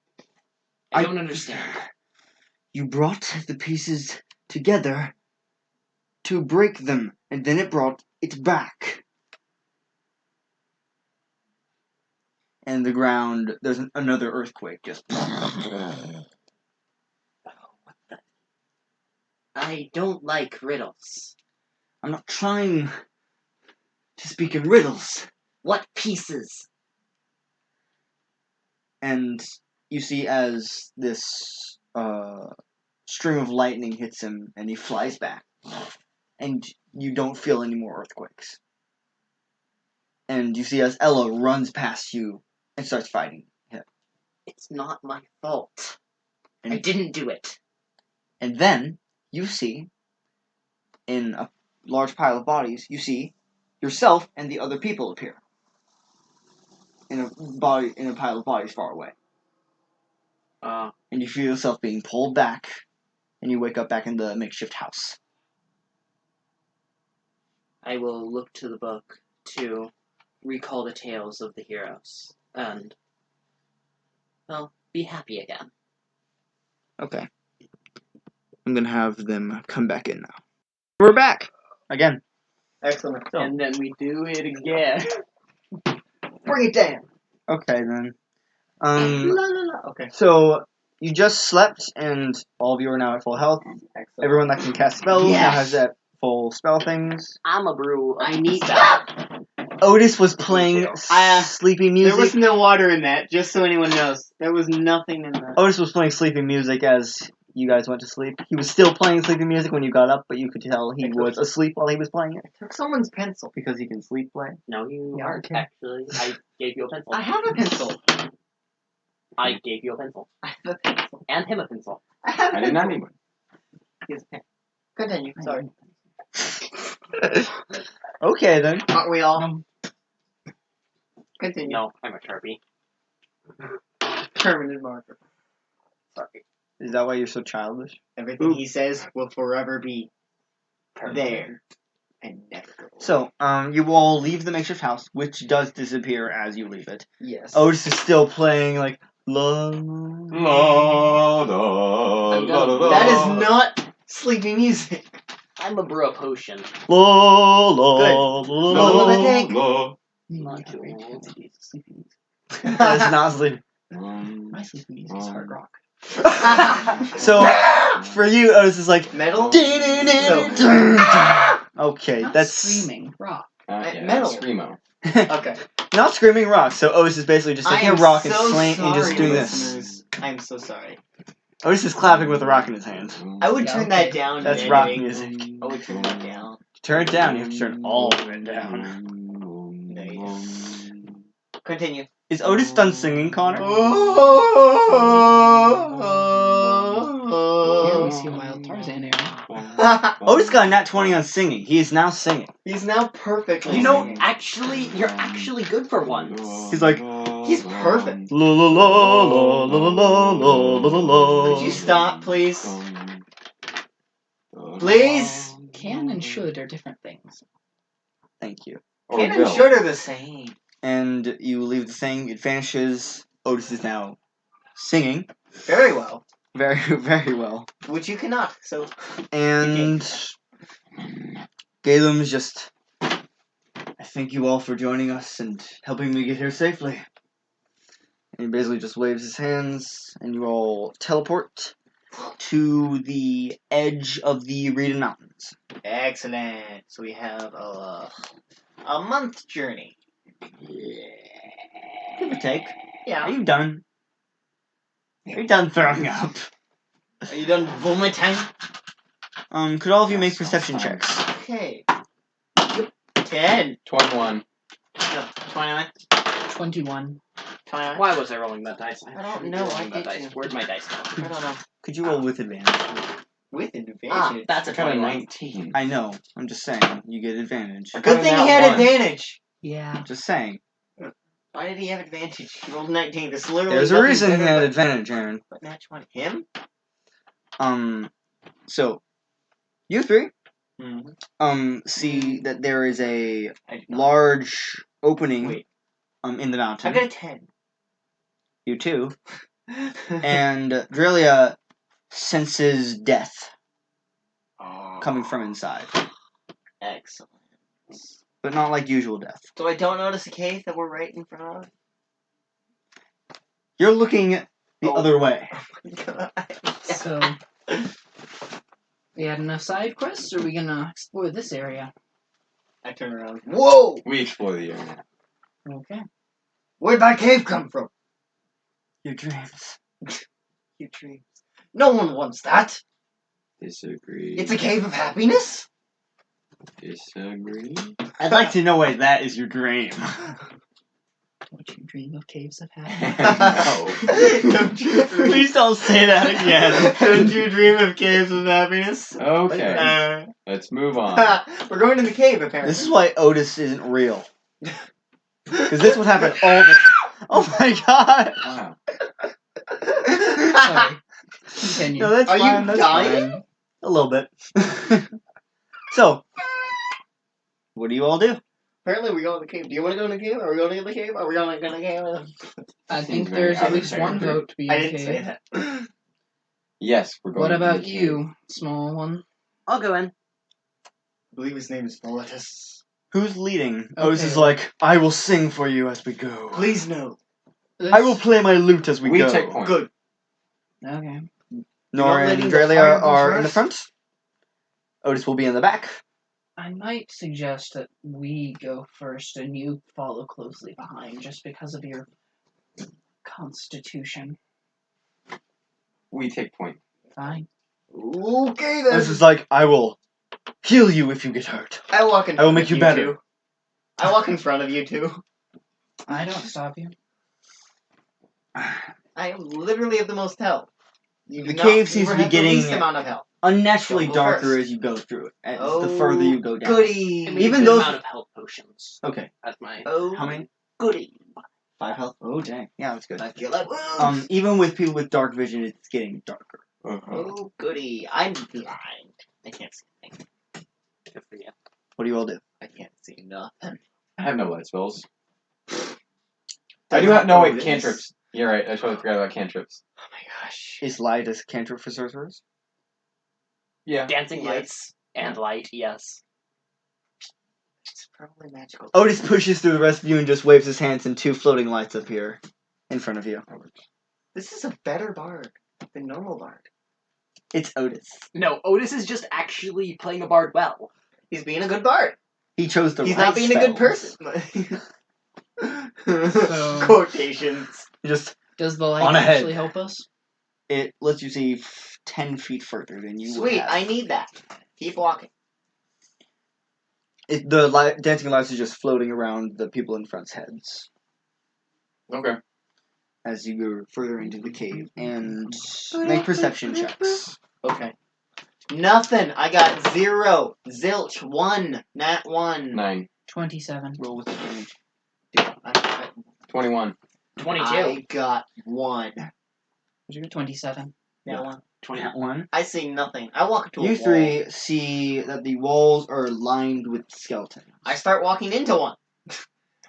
I don't understand. You brought the pieces together to break them, and then it brought it back. And the ground, there's another earthquake, just... I don't like riddles. I'm not trying to speak in riddles. What pieces? And you see as this stream of lightning hits him, and he flies back. And you don't feel any more earthquakes. And you see as Ella runs past you and starts fighting him. It's not my fault. I didn't do it. And then you see, in a large pile of bodies, you see yourself and the other people appear. In a pile of bodies far away. And you feel yourself being pulled back, and you wake up back in the makeshift house. I will look to the book to recall the tales of the heroes and, well, be happy again. Okay. I'm gonna have them come back in now. We're back! Again. Excellent. So, And then we do it again. bring it down. Okay, then. La, la, la. Okay. So, you just slept, and all of you are now at full health. Excellent. Everyone that can cast spells now Yes! has that full spell things. I'm a brew. I need Otis was playing sleepy music. There was no water in that, just so anyone knows. There was nothing in that. Otis was playing sleepy music as you guys went to sleep. He was still playing sleepy music when you got up, but you could tell he was asleep while he was playing it. I took someone's pencil. Because he can sleep play. No, you Yeah, aren't, okay. actually. I gave you a pencil. I have a pencil. I gave you a pencil. I have a pencil. And him a pencil. I have a I did not pencil. need one. Here's a pen. Continue. Sorry. Okay, then. Aren't we all? Continue. No, I'm a Sharpie. Permanent marker. Sorry. Is that why you're so childish? Everything he says will forever be there and never go away. So, you all leave the makeshift house, which does disappear as you leave it. Yes. Otis is still playing, like, la La, la, I'm la, gonna- la, That la. is not sleepy music. I'm a brew a potion. la la Good. la Roll la. of attack. La, Not too Great old. fancy days of sleepy music. That is not sleepy. My sleepy music is hard rock. So, for you, Otis is like, Metal. okay, Not that's screaming rock. yeah, Metal. Screamo. Okay. not screaming rock. So Otis is basically just taking a rock and slaying and just doing this. listeners. I'm so sorry. Otis is clapping with a rock in his hand. I would Yeah, turn okay. that down. That's Danny. rock music. I would turn that down. To turn it down, you have to turn all of it down. Nice. Continue. Is Otis done singing, Connor? Here we see a wild Tarzan era. Otis got a nat 20 on singing. He is now singing. He's now perfectly You know, singing. actually, you're actually good for once. He's like, He's perfect. la la la la la la la la la la. Could you stop, please? Please? Can and should are different things. Thank you. Or Can and will. should are the same. And you leave the thing, it vanishes. Otis is now singing Very well. very, very well. Which you cannot, so... And Galem's just, I thank you all for joining us and helping me get here safely. And he basically just waves his hands, and you all teleport to the edge of the Rita Mountains. Excellent. So we have a month journey. Give or take. Are Yeah. you done? Are you done throwing up? Are you done vomiting? Could all of you make perception checks? Okay. 10. 21. No, 29. 21. 29. Why was I rolling that dice? I don't know, I Rolling that didn't. dice. Where'd my dice go? I don't know. Could you roll with advantage? With advantage. Ah, that's a I got a 21. 19. I know. I'm just saying. You get advantage. Good thing he had Nat one. advantage. Yeah. Just saying. Why did he have advantage? He rolled 19. This literally There's a nothing reason he better had but- advantage, Aaron. But match one. Him? So, you three, Mm-hmm. see that there is a I did not. large opening, Wait. in the I mountain. got a 10. You too. And Draelia senses death Oh, coming from inside. excellent. But not like usual death. So I don't notice a cave that we're right in front of? You're looking the Oh. other way. God. So, we had enough side quests, or are we gonna explore this area? I turn around. Whoa! We explore the area. Okay. Where'd that cave come from? Your dreams. You dreams. No one wants that. Disagree. It's a cave of happiness. Disagree. I'd like to know why that is your dream. What you dream of caves of happiness? Don't you dream? Please don't say that again. Don't you dream of caves of happiness? Okay, let's move on. We're going to the cave, apparently. This is why Otis isn't real. Because this would happen all the time. Oh my god. Wow. Sorry. Continue. No, that's Are you fine. That's dying? fine. A little bit. So, what do you all do? Apparently, we go in the cave. Do you want to go in the cave? Are we going in the cave? Are we going in the cave? I think Seems very there's at least one arbitrary. vote to be I in didn't say cave. that. Yes, we're going. What to about the cave. you, small one? I'll go in. I believe his name is Volatis. Who's leading? Okay. Otis is like, I will sing for you as we go. Please no. I will play my lute as we We go. take points. Good. Okay. Noir You're not and letting the Draelia fire go are in the first? front. Otis will be in the back. I might suggest that we go first and you follow closely behind, just because of your constitution. We take point. Fine. Okay then. Otis is like, I will heal you if you get hurt. I walk in. I will front make of you better. Two. I walk in front of you two. I don't stop you. I am literally of the most health. You The do cave not, seems you to be have the least getting amount of health. unnaturally Don't go darker first. as you go through it. As the further you go down. Goody. I made Even a good those- amount of health potions. Okay. That's my Oh, How many? goody. 5 health. Oh dang. Yeah, that's good. I feel like woo. Even with people with dark vision, it's getting darker. Oh goody. I'm blind. I can't see anything. Good for you. What do you all do? I can't see nothing. I have no light spells. I do have no wait cantrips. You're right. I totally forgot about cantrips. Oh my gosh. Is light a cantrip for sorcerers? Yeah. Dancing Yes. lights and light, yes. It's probably magical. Otis pushes through the rest of you and just waves his hands, and 2 floating lights appear in front of you. This is a better bard than normal bard. It's Otis. No, Otis is just actually playing a bard well. He's being a good bard. He chose the He's right not being a good spells. person. So- Quotations. Just Does the light On ahead. actually help us? it lets you see 10 feet further than you would Sweet, have. I need that. Keep walking. The light, dancing lights are just floating around the people in front's heads Okay. as you go further into the cave. And make perception checks. Okay. Nothing. I got 0. Zilch. 1. Nat 1. 9. 27. Roll with advantage. Dude, I 21. 22. got 1. Did you get 27? Nat 1. 20. That one. I see nothing. I walk into a You wall. 3 see that the walls are lined with skeletons. I start walking into one.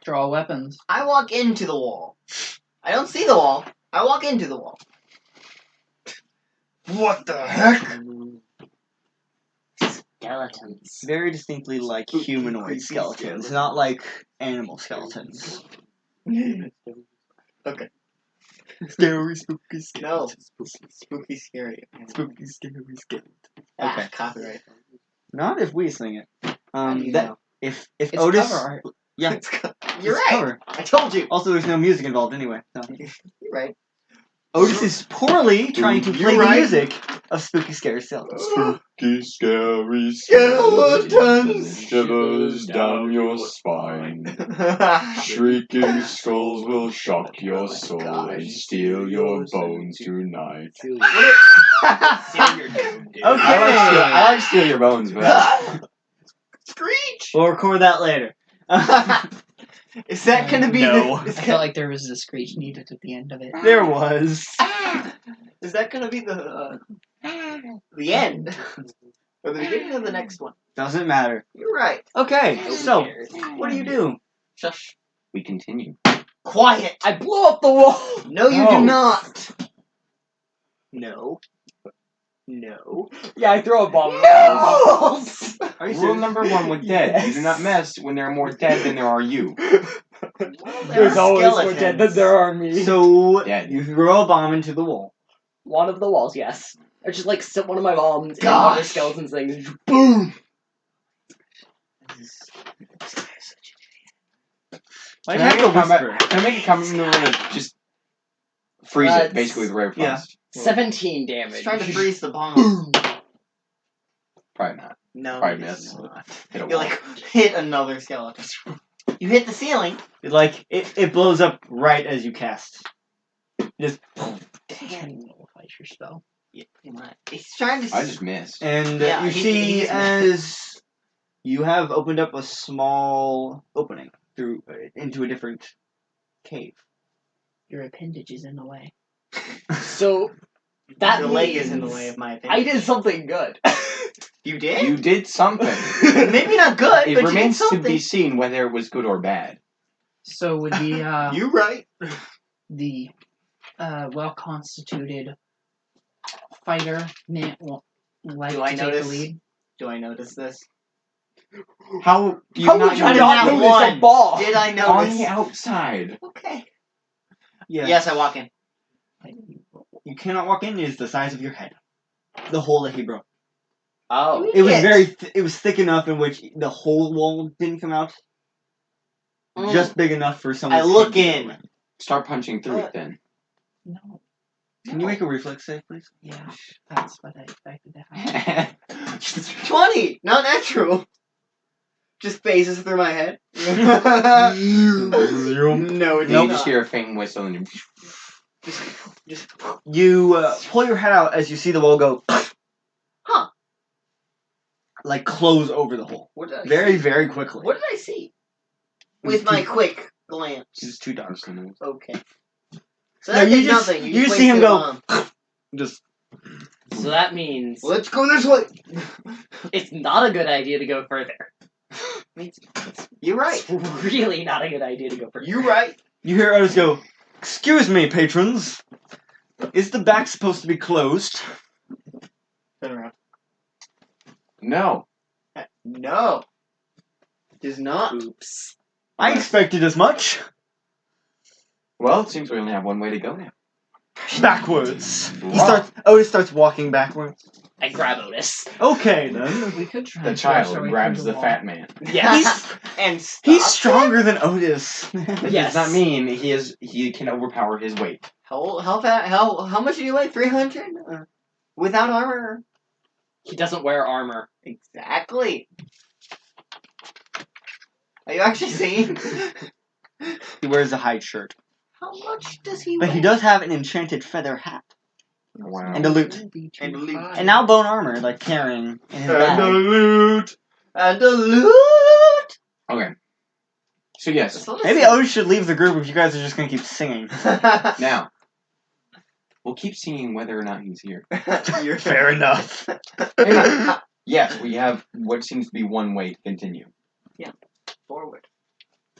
Draw weapons. I walk into the wall. I don't see the wall. I walk into the wall. What the heck? Skeletons. Very distinctly like Spooky, humanoid creepy skeletons, skeletons. not like animal skeletons. Okay. Scary, spooky No. skeleton. Spooky, scary. Spooky, scary skeleton. Ah, Okay. copyright. Not if we sing it. How do you That know? if It's Otis, cover art. yeah, It's You're it's right. cover. I told you. Also, there's no music involved anyway. So. You're right. Otis is poorly trying to You're play the right. music of spooky, scary skeletons. Spooky, scary Skeletons. shivers down your spine. Shrieking skulls will shock your soul and steal your bones tonight. Steal your doom, dude. Okay. I like steal your bones, but Screech. We'll record that later. Is that gonna be No. I the? felt like there was a screech needed at the end of it. There was. Is that gonna be the end or the beginning of the next one? Doesn't matter. You're right. Okay, so cares? what do you do? Shush. we continue. Quiet. I blow up the wall! No, you No. do not. No. No. Yeah, I throw a bomb. No. Are you Rule serious? number 1 with dead. You do not mess when there are more dead than there are you. There's always more dead than there are me. So Dead. you throw a bomb into the wall. One of the walls, yes. I just like sit one of my bombs in Gosh. one of the skeletons things. Boom! Why Can I do make you a have to comment? whisper? Can I make a comment? No, just freeze it, It's- basically, with ray of yeah. frost. 17 damage. He's trying to freeze the bomb. Probably not. No. Probably he miss. does not. Hit a You wall. like hit another skeleton. You hit the ceiling. It blows up right as you cast. Just Can you nullify your spell? Yeah, pretty much. He's trying to. I just missed. and Yeah, you he's see missed. as you have opened up a small opening through into a different cave. Your appendage is in the way. So that the leg is in the means way of my opinion. I did something good. You did? You did something. Maybe not good, It but you did remains to something. be seen whether it was good or bad. So would the You right. the well-constituted fighter like Do I to take notice? the lead? Do I notice this? How do you How not would you notice not it? notice a ball? Did I On notice? the outside? Okay. Yeah. Yes, I walk in. You cannot walk in. It is the size of your head. The hole that he broke. Oh. It was Idiot. it was thick enough in which the whole wall didn't come out. Just big enough for someone. I look in. Start punching through it then. No. Can you make a reflex save, please? Yeah, that's what I expected to happen. 20! Not natural. Just phases through my head. No, No, it You did just not. hear a faint whistle and you... Just. You pull your head out as you see the wall go. Huh. Like close over the hole. What did I Very, see? very quickly. What did I see? It was With my too- quick glance. It's too dark. Okay. So No, that you did just- nothing. you just see him wasted go- a bomb. Just So that means Let's go this way. it's not a good idea to go further. You're right. It's really not a good idea to go further. You right. you hear others go. Excuse me, patrons. Is the back supposed to be closed? Turn around. No. No. Does not. Oops. I expected as much. Well, it seems we only have one way to go now. Backwards. Wrong. Otis starts walking backwards. I grab Otis. Okay then. We could try The and force our child way grabs through the wall. fat man. Yes. And stop. He's stronger than Otis. That Yes. does not mean he can overpower his weight. How much do you weigh? 300? Without armor? He doesn't wear armor. Exactly. Are you actually saying? He wears a hide shirt. How much does he But weigh? he does have an enchanted feather hat. Wow. And a loot. And a loot. And now bone armor, like carrying in his bag. loot. And the loot. Okay. So yes, So Maybe Otis should leave the group if you guys are just gonna keep singing. now we'll keep seeing whether or not he's here. You're Fair enough. Yes, we have what seems to be one way to continue. Forward.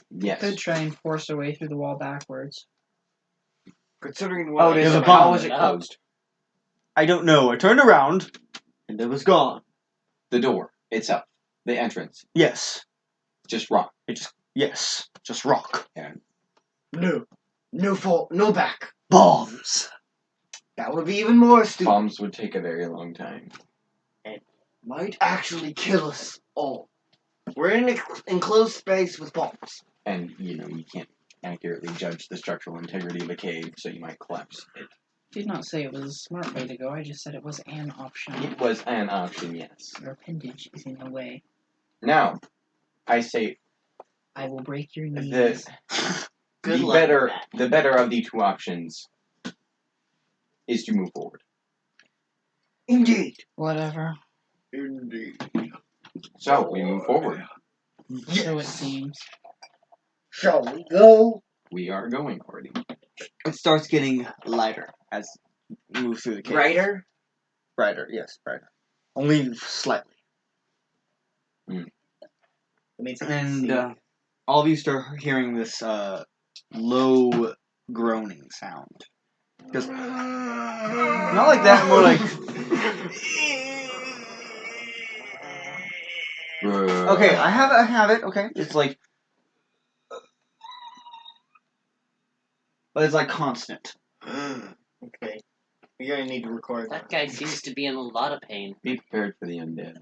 Yes. Could try and force our way through the wall backwards. Considering Oh, what there's a how bomb. was it closed? I don't know. I turned around, and it was gone. The door itself, the entrance, Yes. just rock. Yes. Just rock. No fault, no back. Bombs. That would be even more stupid. Bombs would take a very long time. Might actually kill us all. We're in an enclosed space with bombs. And, you can't accurately judge the structural integrity of a cave, so you might collapse it. Did not say it was a smart way to go. I just said it was an option. It was an option, yes. Your appendage is in the way. Now, I say I will break your knees. Good the luck better with that. the better of the two options is to move forward. Indeed. Whatever. Indeed. So we move forward. So it seems. Shall we go? We are going already. It starts getting lighter as you move through the cave. Brighter? Brighter, yes, brighter. Only slightly. And all of you start hearing this low groaning sound. Just not like that, more like okay. I have it. Okay, it's like, but it's like constant. Okay. You're gonna need to record That guy seems to be in a lot of pain. Be prepared for the undead.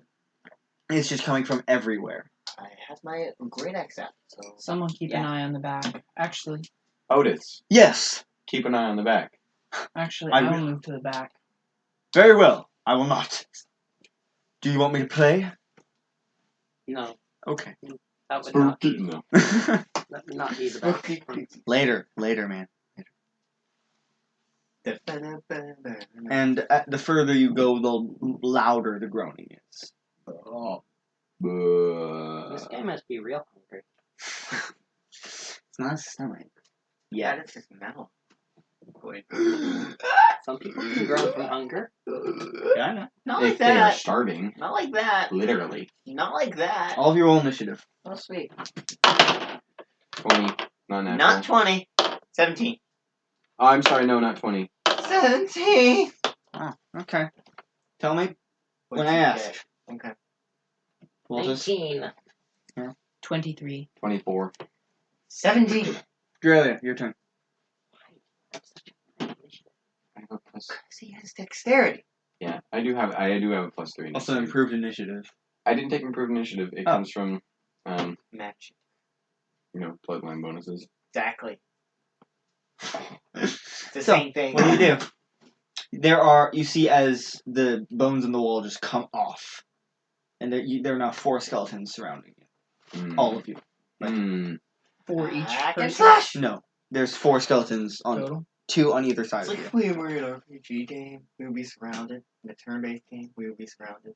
It's just coming from everywhere. I have my great axe out, so. Someone keep an eye on the back. Actually, Otis, Yes, keep an eye on the back. I I will will. move to the back. very well. I will not. Do you want me to play? No. Okay. That would not be, No. that would not be the best. later, man. And the further you go, the louder the groaning is. Oh. This guy must be real hungry. It's not a stomach. Yeah, that's just metal. Boy. Some people can groan from hunger. Yeah, I know. Not If like they are that. starving, Not like that. literally. Not like that. All of your roll initiative. Oh, sweet. 20, not natural. Not 20. 17. Oh, I'm sorry, no, not 20. 17! Oh, okay. Tell me What'd when I you ask. get? Okay. Volatis. 19. 23. 24. 17. Draelia, your turn. I have a plus. Because he has dexterity. Yeah, I do have a plus 3 Also initiative. improved initiative. I didn't take improved initiative. It comes from, Match. bloodline bonuses. Exactly. It's the So, same thing. what do? You see as the bones in the wall just come off. And there are now 4 skeletons surrounding you. Mm. All of you. Mm. 4 each Hack and person. slash! No. There's 4 skeletons on Total. 2 on either side It's of like you. if we were in an RPG game, we would be surrounded. In a turn-based game, we would be surrounded.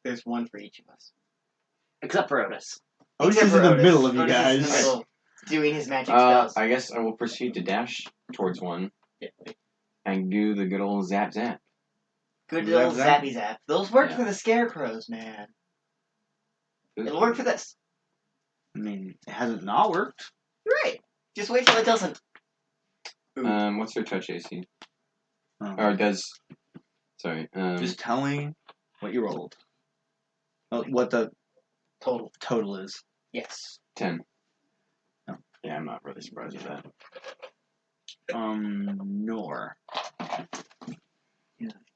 There's one for each of us. Except for Otis. Otis Except is for in the Otis. middle of you Otis is in the guys. middle, doing his magic spells. I guess I will proceed to dash towards one Yeah. and do the good old zap zap. Good Zap, old zap. zappy zap. Those work Yeah. for the scarecrows, man. It'll work for this. I mean, it hasn't not worked. Right. Just wait till it doesn't. What's your touch AC? Oh. Or does... Sorry, Just tell me what you rolled. What the Total. total is. Yes. 10. No. Yeah, I'm not really surprised with that. Noir.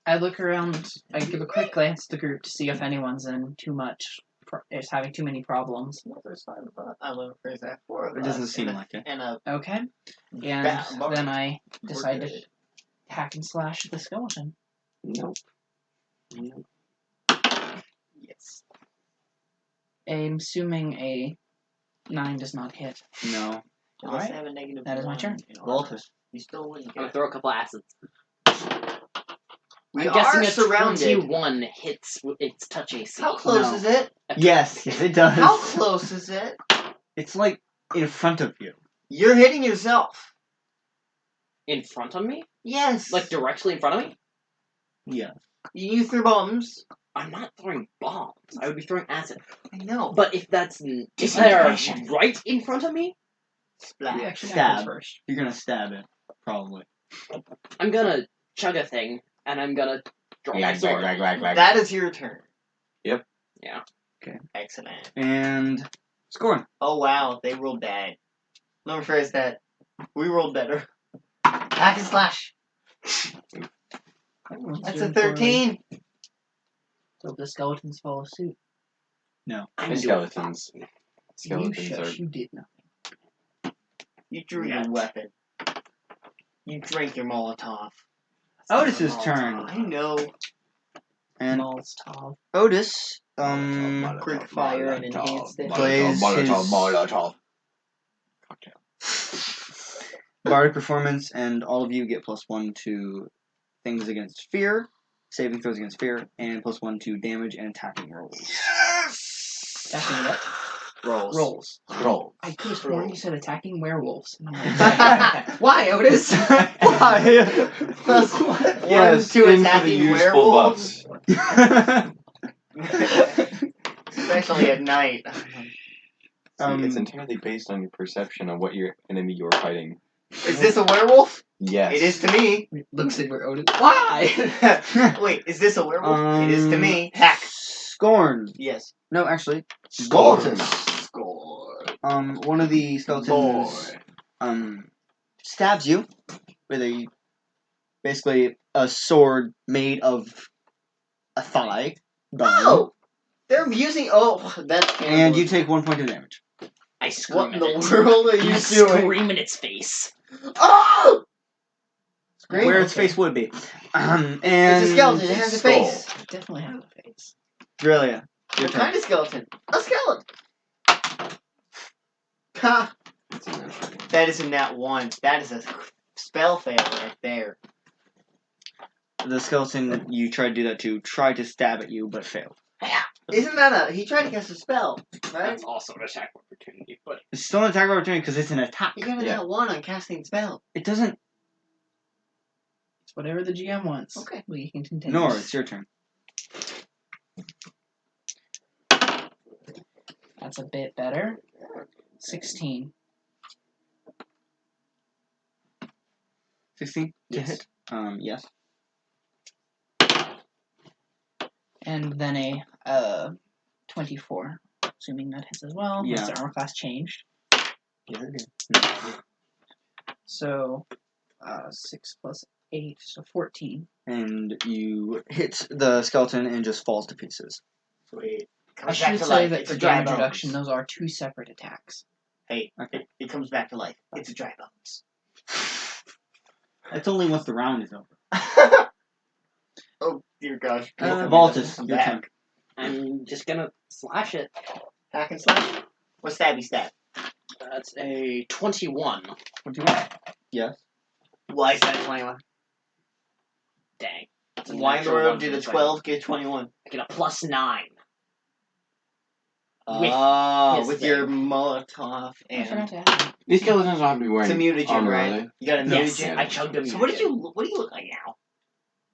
I look around. I give a quick glance at the group to see if anyone's in too much. Is having too many problems. No, there's 5 of us. I love there's that 4 of It us. doesn't seem and like it. And a Okay. And Bad then I We're decide to good. hack and slash the skeleton. Nope. Yes. I'm assuming a 9 does not hit. No. Unless Alright. I have a negative That is my 1 turn. in armor, Volatis. You still wouldn't I'm get gonna it. throw a couple acids. We I'm guessing are a surrounded. 21 hits its touch AC. How close No. is it? Yes, it does. How close is it? It's like in front of you. You're hitting yourself. In front of me? Yes. Like directly in front of me? Yeah. You use your bombs. I'm not throwing bombs. I would be throwing acid. I know. But if that's if they're Disintegration. right in front of me, Splash. Reaction Stab. happens first. You're gonna stab it, probably. I'm gonna chug a thing and I'm gonna draw my sword. That is your turn. Yep. Yeah. Okay. Excellent. And Skorn. Oh wow, they rolled bad. Let me rephrase that. We rolled better. Hack and slash. Everyone's That's a doing poorly. 13. So the skeletons follow suit. I'm The doing skeletons. You Skeletons shush, you did nothing. You drew Yes. your weapon. You drank your Molotov. Otis's Molotov. turn. I know. And Molotov. Otis, Quick fire and enhanced it. plays his bardic performance, and all of you get +1 to things against fear, saving throws against fear, and +1 to damage and attacking rolls. Attacking what? Rolls. Rolls. Roll. I could have sworn you said attacking werewolves. And I'm like, Why, Otis? Why? Plus Yes, to in for the attacking useful werewolves. buffs. Especially at night. See, it's entirely based on your perception of what your enemy you're fighting. Is this a werewolf? Yes. It is to me. looks at where Otis. Why? Wait, is this a werewolf? It is to me. Hack. Scorn. Yes. No, actually, Skorn. Volatis. Score. One of the skeletons stabs you with basically a sword made of a thigh bone, Oh! They're using. Oh, that's. and you take 1 point of damage. I scream What in at the it. world are you I doing? scream in its face. Oh! Scream? Where its Okay. face would be. And It's a skeleton. It has a skull. face. It definitely has a face. Draelia, your What turn. kind of skeleton? A skeleton. Ha! It's a natural one. That is a nat 1. That is a spell fail right there. The skeleton you tried to do that to tried to stab at you, but failed. Isn't that a... He tried to cast a spell, right? That's also an attack opportunity, but It's still an attack opportunity because it's an attack. You got a Yeah. nat 1 on casting spell. It doesn't. It's whatever the GM wants. Okay. We can continue. Nor, it's your turn. That's a bit better. 16. 16 to Yes. hit. Yes. And then a 24. Assuming that hits as well. Yeah. Unless the armor class changed. Yeah, it did. So 6 plus 8, so 14. And you hit the skeleton and just falls to pieces. Sweet. I Comes back should to say life. that It's for a dry damage bones. reduction, those are 2 separate attacks. Hey, Okay. it comes back to life. It's a dry bones. That's only once the round is over. Oh, dear gosh. Volatis, Come your back. turn. I'm just gonna slash it. Hack and slash? What stabby stab? That's a 21. What do you want? Yes. Why is that a 21? Dang. That's a Why in the natural world one did for a the 12 get 21? I get a +9. Oh, his with thing. your Molotov I and... forgot to add. These skeletons don't have to be wearing It's a mutagen, armor, right? are they? You got a Yes, mutagen? I chugged a mutagen. So what do you look like now?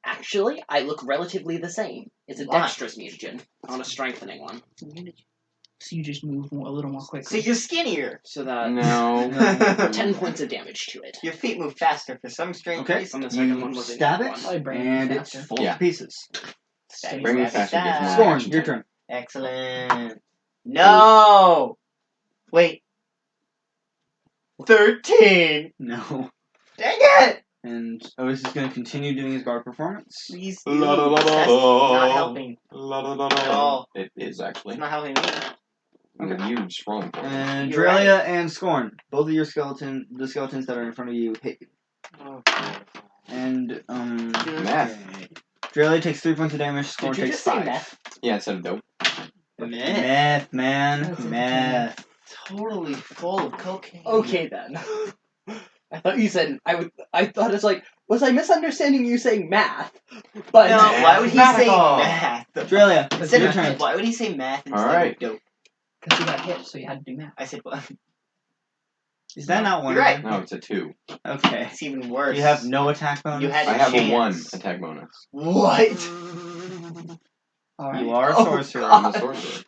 Actually, I look relatively the same. It's a Why? dexterous mutagen, not a strengthening one. So you just move a little more So quickly. you're skinnier. So that No. 10 points of damage to it. Your feet move faster for some strange Okay. reason. And the second You one was a stab nat it, one. My brain and it faster. falls Yeah. to pieces. Stabby, Bring me stabby, faster, stab. gets more Skorn, action your time. turn. Excellent. No! Wait. 13! No. Dang it! And Otis is going to continue doing his guard performance. Please La, do. la, la, la, That's la. not helping. La, la, la, At la. all. It is actually. It's not helping me. Okay. You strong. And You're Draelia and Skorn, both of your the skeletons that are in front of you hit you. Okay. And Math. Draelia takes 3 points of damage. Skorn Did you takes just say 5. meth? Yeah, instead of dope. Math, man, That's math. Totally full of cocaine. Okay then. I thought you said I thought it's like, was I misunderstanding you saying math? But No, why would he say Mathematical. math? Draelia, Instead your of turn. why would he say math instead Alright. of dope? Because you got hit, so you had to do math. I said what? Is that not one? You're right. No, it's a 2. Okay. It's even worse. You have no attack bonus. You had I have a 1 chance. attack bonus. What? Alright. You are a Oh, sorcerer. God. I'm a sorcerer.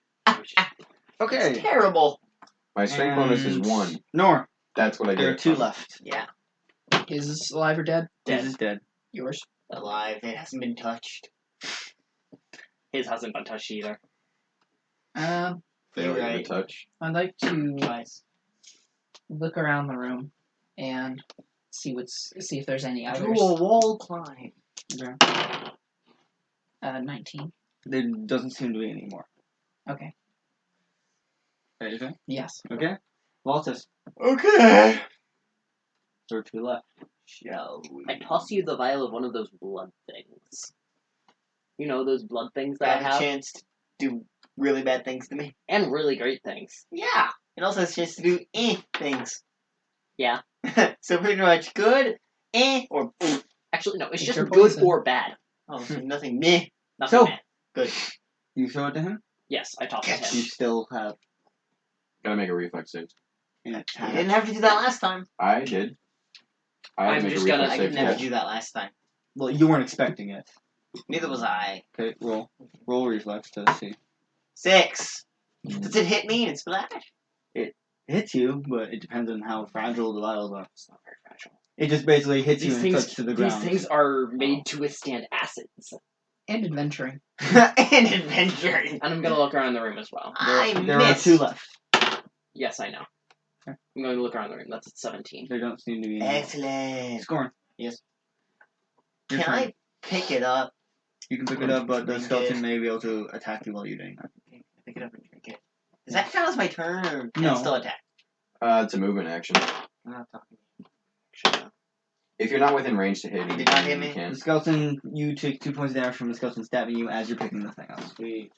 Okay. Terrible. My strength bonus is And 1. Nor, That's what I there are get. 2 left. Yeah. Is alive or dead? His is dead. Yours. Alive. It hasn't been touched. his hasn't been touched either. You're Failure right. to touch. I'd like to Twice. look around the room and see if there's any others. Do a wall climb. 19. There doesn't seem to be any more. Okay. Ready to go? Yes. Okay. Volatis, Okay. there are 2 left. Shall we? I toss you the vial of one of those blood things. You know those blood things I that I have a have? chance to do really bad things to me. And really great things. Yeah. It also has a chance to do things. Yeah. So pretty much good, or Actually, no, it's Eat just your good poison. or bad. oh, so nothing meh. Nothing So- bad. Good. You show it to him? Yes, I toss it Yes. to You him. still have Gotta make a reflex save. an You attack. didn't have to do that last time. I did. I had I'm to make just a gonna- reflex I save could to never catch. do that last time. Well, you weren't expecting it. Neither was I. Okay, roll reflex to see. 6. Does it hit me and splash? It hits you, but it depends on how fragile the vials are. It's not very fragile. It just basically hits you These and things, clicks to the these ground. things are made to withstand acids. And adventuring. And adventuring. And I'm gonna look around the room as well. There are 2 left. Yes, I know. Okay. I'm going to look around the room. That's at 17. There don't seem to be any. Excellent. Scorn. Yes. Your Can turn. I pick it up? You can pick it up, but the Drink skeleton it. may be able to attack you while you're doing that. Okay, pick it up and drink it. Does that count as my turn, or can No. I still attack? It's a movement action. I'm not talking. If you're not within range to hit, Did not hit me? you can. The skeleton, you take 2 points of damage from the skeleton stabbing you as you're picking the thing up. Sweet.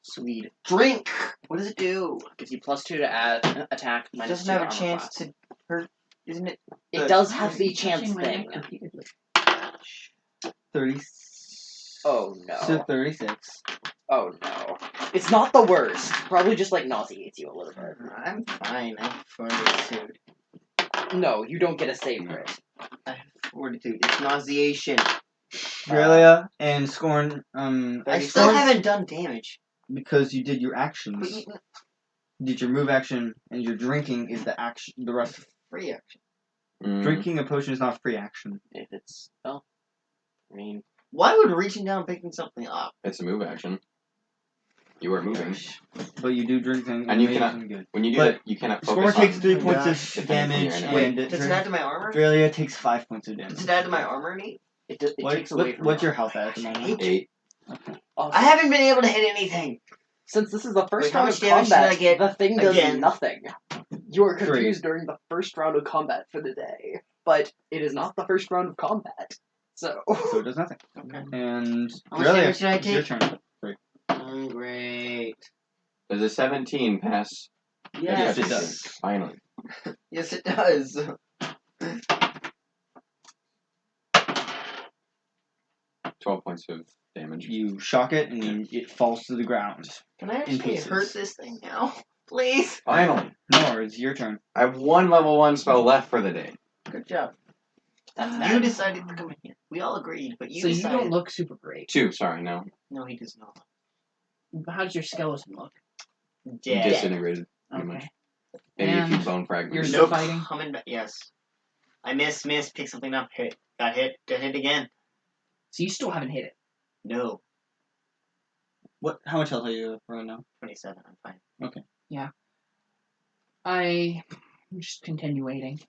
Sweet. Drink! What does it do? Gives you +2 to add attack. It -2 doesn't have a armor chance class. to hurt, isn't it? It the- does have the Touching chance my thing. neck repeatedly. 30. Oh no. So 36. Oh no. It's not the worst. Probably just like nauseates you a little bit. I'm fine. I have fortitude. No, you don't get a save for it. I have fortitude. It's nauseation. Draelia and Skorn. I still Skorn, haven't done damage. because you did your But actions. you, You did your move action, and your drinking is the action. The rest. free action. Drinking a potion is not a free action. If it's I mean, Why would reaching down and picking something up? It's a move action. You are moving. But you do drink things. And you make cannot- them good. When you do But that, you cannot Skorn focus takes on 3 Oh, points gosh. of Defending from damage, your enemy. and Wait, does it add to my armor? Draelia takes 5 points of damage. Does it add to my armor, Nate? it What- takes away from what's your armor. health at the moment? 8. Also, I haven't been able to hit anything. since this is the first Wait, how round much of damage did combat, I get the thing does again? nothing. You are 3. confused during the first round of combat for the day, but it is not the first round of combat. So So it does nothing. Okay. And How much Draelia, damage did I it's your take? turn. Great. Does a 17 pass? Yes, it Touching does. thing? Finally. Yes, it does. 12 points of damage. You shock it, and it falls to the ground. Can I actually pieces. hurt this thing now? Please? Finally. Noir, it's your turn. I have 1 level 1 spell left for the day. Good job. that's You bad. decided to come in here. We all agreed, but you So you decided. don't look super great. 2, sorry, no. No, he does not. How does your skeleton look? Dead. Disintegrated. Pretty much. Okay. Maybe a few And bone fragments. you're still Nope. fighting? Coming back. Yes. I miss, pick something up, hit. Got hit, again. So you still haven't hit it. No. How much health are you right now? 27, I'm fine. I just continue waiting.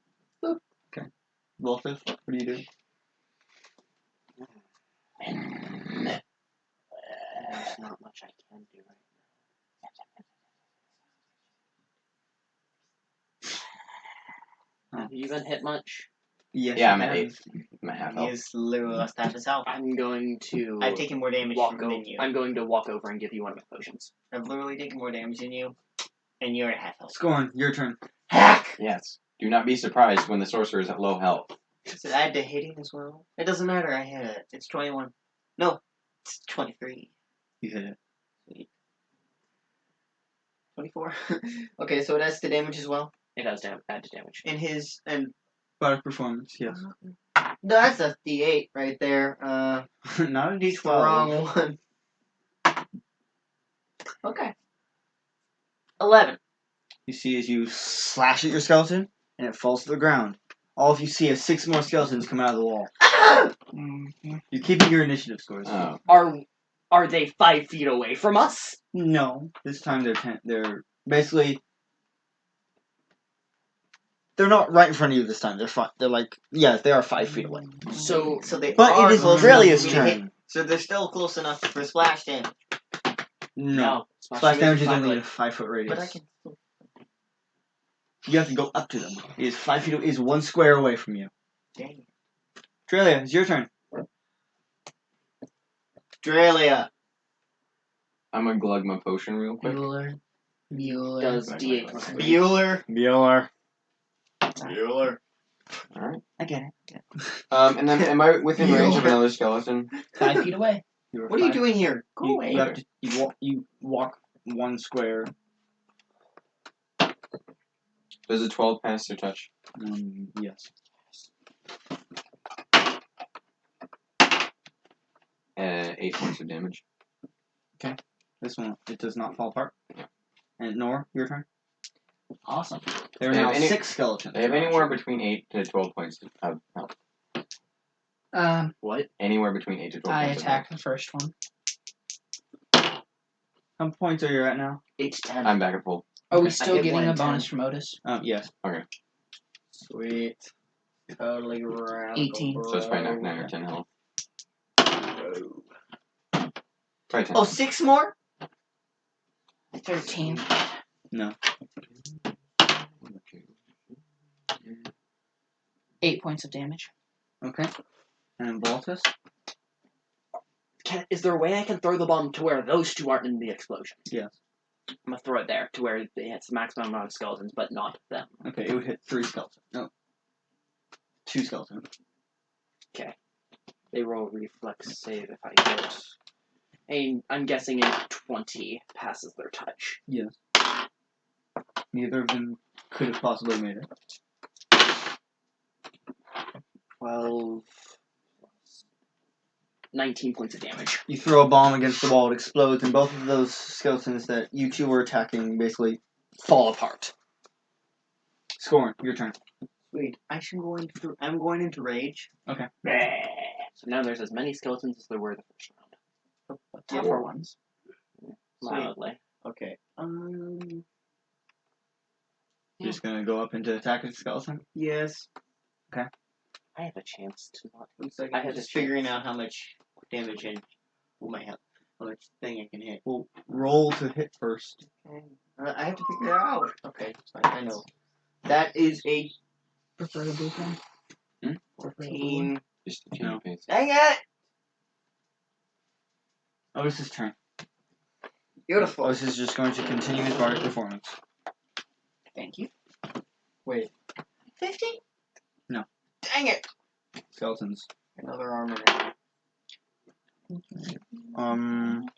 Volatis, what do you do? There's not much I can do right now. Have you been hit much? Yes. Yeah, you I'm at have. 8. I'm at half He health. is literally lost half his health. I'm going to I've taken more damage than you. I'm going to walk over and give you one of my potions. I've literally taken more damage than you, and you're at half health. Scorn, your turn. Hack! Yes. Do not be surprised when the sorcerer is at low health. Does it add to hitting as well? It doesn't matter, I hit it. It's 21. No, it's 23. You hit it. 24. Okay, so it adds to damage as well. It does add to damage. And his, and Product performance, yes. no, that's a D8 right there. Not a It's D12. the wrong one. Okay. 11. You see as you slash at your skeleton, and it falls to the ground. All of you see is 6 more skeletons come out of the wall. Mm-hmm. You're keeping your initiative scores. Oh. Are they 5 feet away from us? No, this time they're basically. They're not right in front of you this time. They're like, yeah, they are 5 feet away. So they But are it is close enough Draelia's for me to hit. turn. So they're still close enough for splash damage. No. Splash Splash damage is 5 only foot. a 5 foot radius. But I can. You have to go up to them. It is 5 feet. It is 1 square away from you. Dang. Draelia, it's your turn. Draelia. I'm gonna glug my potion real quick. Bueller. Bueller. Does D8 plus 3. Bueller. Bueller. Bueller. Alright. I get it. And then am I within range of You- another skeleton? 5 feet away. What are you doing here? Go You, away. you have to. You walk 1 square. Does a 12 pass through touch? Yes. 8 points of damage. This one, it does not fall apart. Yeah. And Noir, your turn. Awesome. There are They now have any- 6 skeletons. They have anywhere between 8 to 12 points of health. What? Anywhere between 8 to 12 I points of attack the first one. How many points are you at now? 8 to 10. health. I'm back at full. Are we I still hit getting one a in 10. bonus from Otis? Yes. Sweet. Totally radical, 18. So it's probably bro. 9 or 10 health. Bro. Probably 10. Oh, 6 more? 13. No. 8 points of damage. Okay. And Volatis? Is there a way I can throw the bomb to where those two aren't in the explosion? Yes. I'm gonna throw it there to where it hits the maximum amount of skeletons, but not them. Okay, it would hit 3 skeletons. No. 2 skeletons. They roll reflex save if I get. And I'm guessing a 20 passes their touch. Yes. Neither of them could have possibly made it. 12 plus 19 points of damage. You throw a bomb against the wall, it explodes, and both of those skeletons that you two were attacking basically fall apart. Skorn, your turn. Wait, I'm going into rage. Okay. So now there's as many skeletons as there were the first round. Tougher ones. Mildly. Okay. You're just gonna go up into attack the skeleton? Yes. I have a chance to not. Looks like I I'm had just a chance. figuring out how much damage and how much thing I can hit. Well, roll to hit first. Okay. I have to figure it out. Okay, fine, I know. That is a Prefer the blue one? Hmm? Prefer the blue one? 14. Just to No. change pace. Dang it! Otis' turn. Beautiful. Otis is just going to continue his bardic performance. Thank you. Wait. 50? No. Dang it! Skeletons. Another armor. One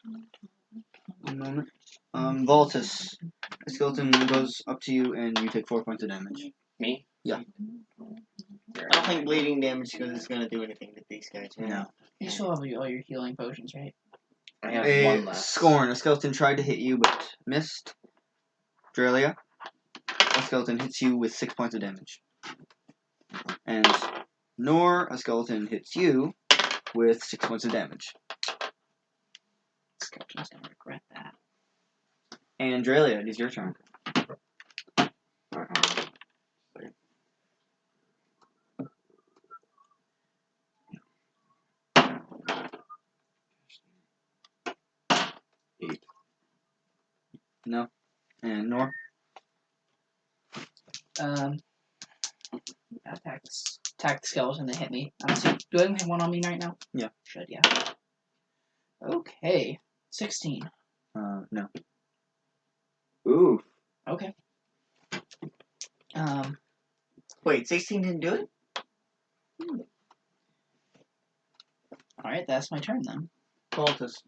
moment. Volatis. The skeleton goes up to you and you take 4 points of damage. Me? Yeah. I don't think bleeding damage is going to do anything to these guys. Right? No. You still have all your healing potions, right? I have one left. Skorn. A skeleton tried to hit you but missed. Draelia. A skeleton hits you with 6 points of damage. And Noir, a skeleton hits you with 6 points of damage. Skeletons don't regret that. And Draelia, it is your turn. No. And Noir? Attack the skeleton that hit me. Do I have one on me right now? Yeah. Should, yeah. Okay. 16. No. Ooh. Okay. Wait, 16 didn't do it? Alright, that's my turn then. Volatis.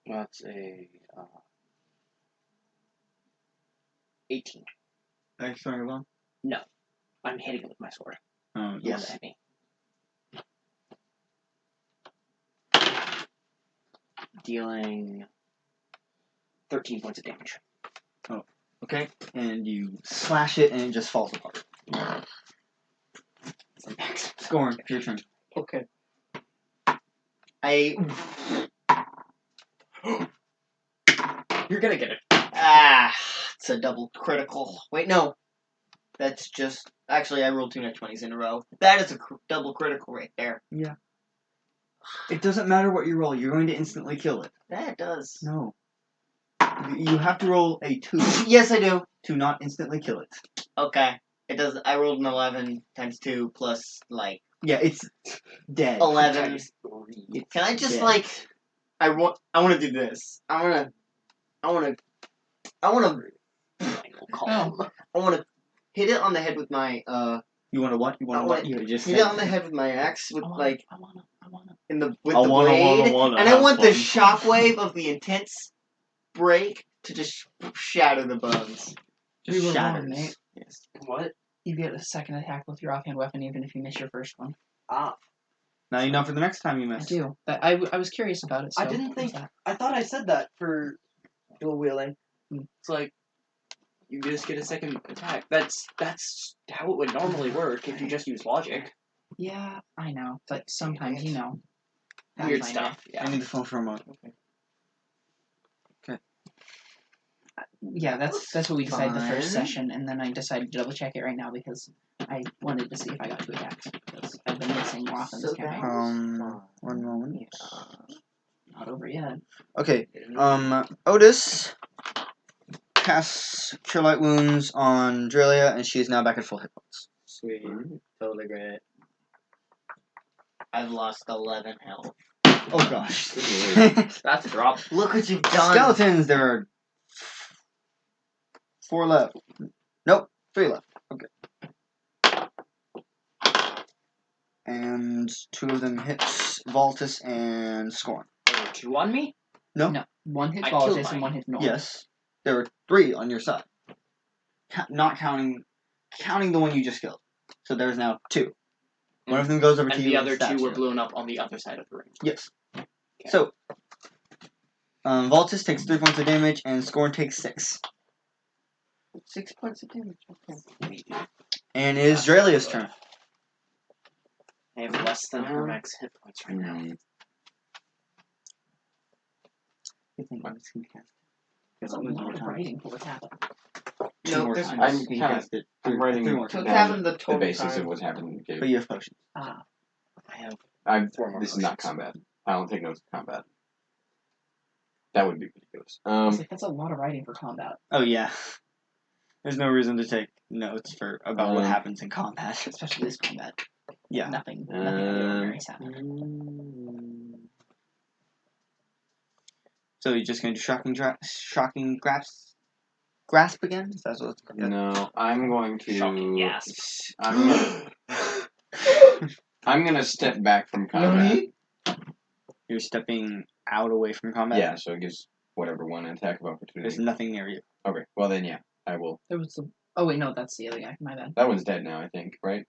That's a 18. Are you throwing a bomb? I'm hitting it with my sword. Yes. Hit me. Dealing 13 points of damage. Okay. And you slash it and it just falls apart. Skorn, your turn. Okay. You're gonna get it. It's a double critical. Wait, no. That's just... Actually, I rolled 2 net 20s in a row. That is a double critical right there. It doesn't matter what you roll, you're going to instantly kill it. That does. No. You have to roll a 2 Yes, I do. to not instantly kill it. Okay. It does. I rolled an 11 times 2 plus, like, Yeah, it's dead. 11. It's Can I just, dead. like... I want to do this. I want to hit it on the head with my, You want to what? You want I to what? wanna You just hit said it on the head with my axe with, like, I wanna. with I the wanna, blade. wanna And I have want the fun. shockwave of the intense break to just shatter the bones. We were wrong, shatters. mate. Yes. What? You get a second attack with your offhand weapon even if you miss your first one. Ah. Now you know for the next time you I miss. do. But I was curious about it. So I didn't think. that. I thought I said that for dual wielding. It's like you just get a second attack. That's how it would normally work if you just use logic. Yeah, I know. But sometimes, you know. Weird Pathfinder. stuff. Yeah. I need the phone for a moment. Yeah, that's what we decided the first Fine. session, and then I decided to double check it right now because I wanted to see if I got 2 attacks because I've been missing more often this So campaign. One moment. Not over yet. Okay. Otis casts Cure Light Wounds on Draelia, and she is now back at full hit points. Sweet. Totally great. I've lost 11 health. Oh gosh. That's a drop. Look what you've done. Skeletons, there are 4 left. Nope, 3 left. Okay. And 2 of them hits Volatis and Skorn. There were 2 on me? No. No. One hits I killed Volatis and mine. one hits Noir. Yes. There were 3 on your side. Not counting the one you just killed. So there's now 2. One of them goes over And to you the other stabs 2 were you. blown up on the other side of the ring. Yes. So, Volatis takes 3 points of damage and Skorn takes 6. 6 points of damage. Okay. And it is Draelia's turn. I have less than her max hit points right now. You think I'm just gonna cast There's a One lot more of time. writing for what's happened. Two No, more there's- times. I'm You can counting. cast it. I'm writing 3 more So times. it's happened the the total basis time. of what's happened in the cave. But you have potions. Ah, I have This is not combat. I don't take notes of combat. That would be ridiculous. it's like, that's a lot of writing for combat. Oh yeah. There's no reason to take notes about what Um, happens in combat. Especially this combat. Yeah. Nothing out of the ordinary has happened. So you're just going to do shocking grasp again? Is that what it's called? No, I'm going to. shocking gasp. I'm gonna step back from No combat. need. You're stepping out away from combat. Yeah, so it gives whatever one attack of There's opportunity. nothing near you. Okay, well then, yeah, I will. There was the. Oh wait, no, that's the other guy. My bad. That one's dead now, I think, right?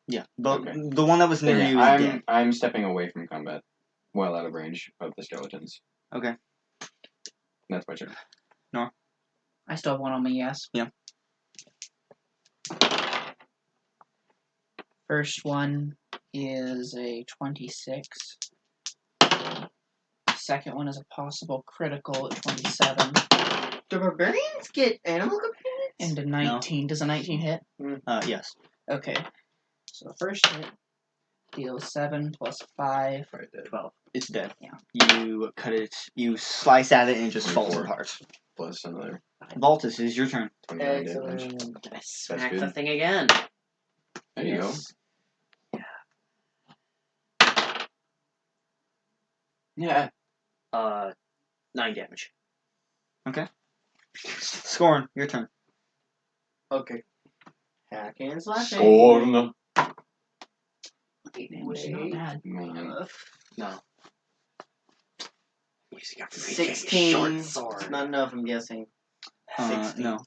Yeah. But Okay. the one that was near Then, you yeah, is dead. I'm stepping away from combat, well out of range of the skeletons. Okay. That's my turn. I still have one on me. Yes. Yeah. First one is a 26. Second one is a possible critical at 27. Do barbarians get animal companions? And a 19. Does a 19 hit? Yes. Okay. So the first hit deals 7 plus 5. Right there. 12. It's dead. Yeah. You cut it, you slice at it, and it just falls 24. apart. Plus another Voltus, it is your turn. 29 damage. Excellent. Did I smack good. the thing again? There you go. Yes. Yeah. 9 damage. Skorn, your turn. Okay. Hacking and slashing. Skorn. Which is not bad. Man. No. 16. Short sword. It's not enough, I'm guessing. 16. No.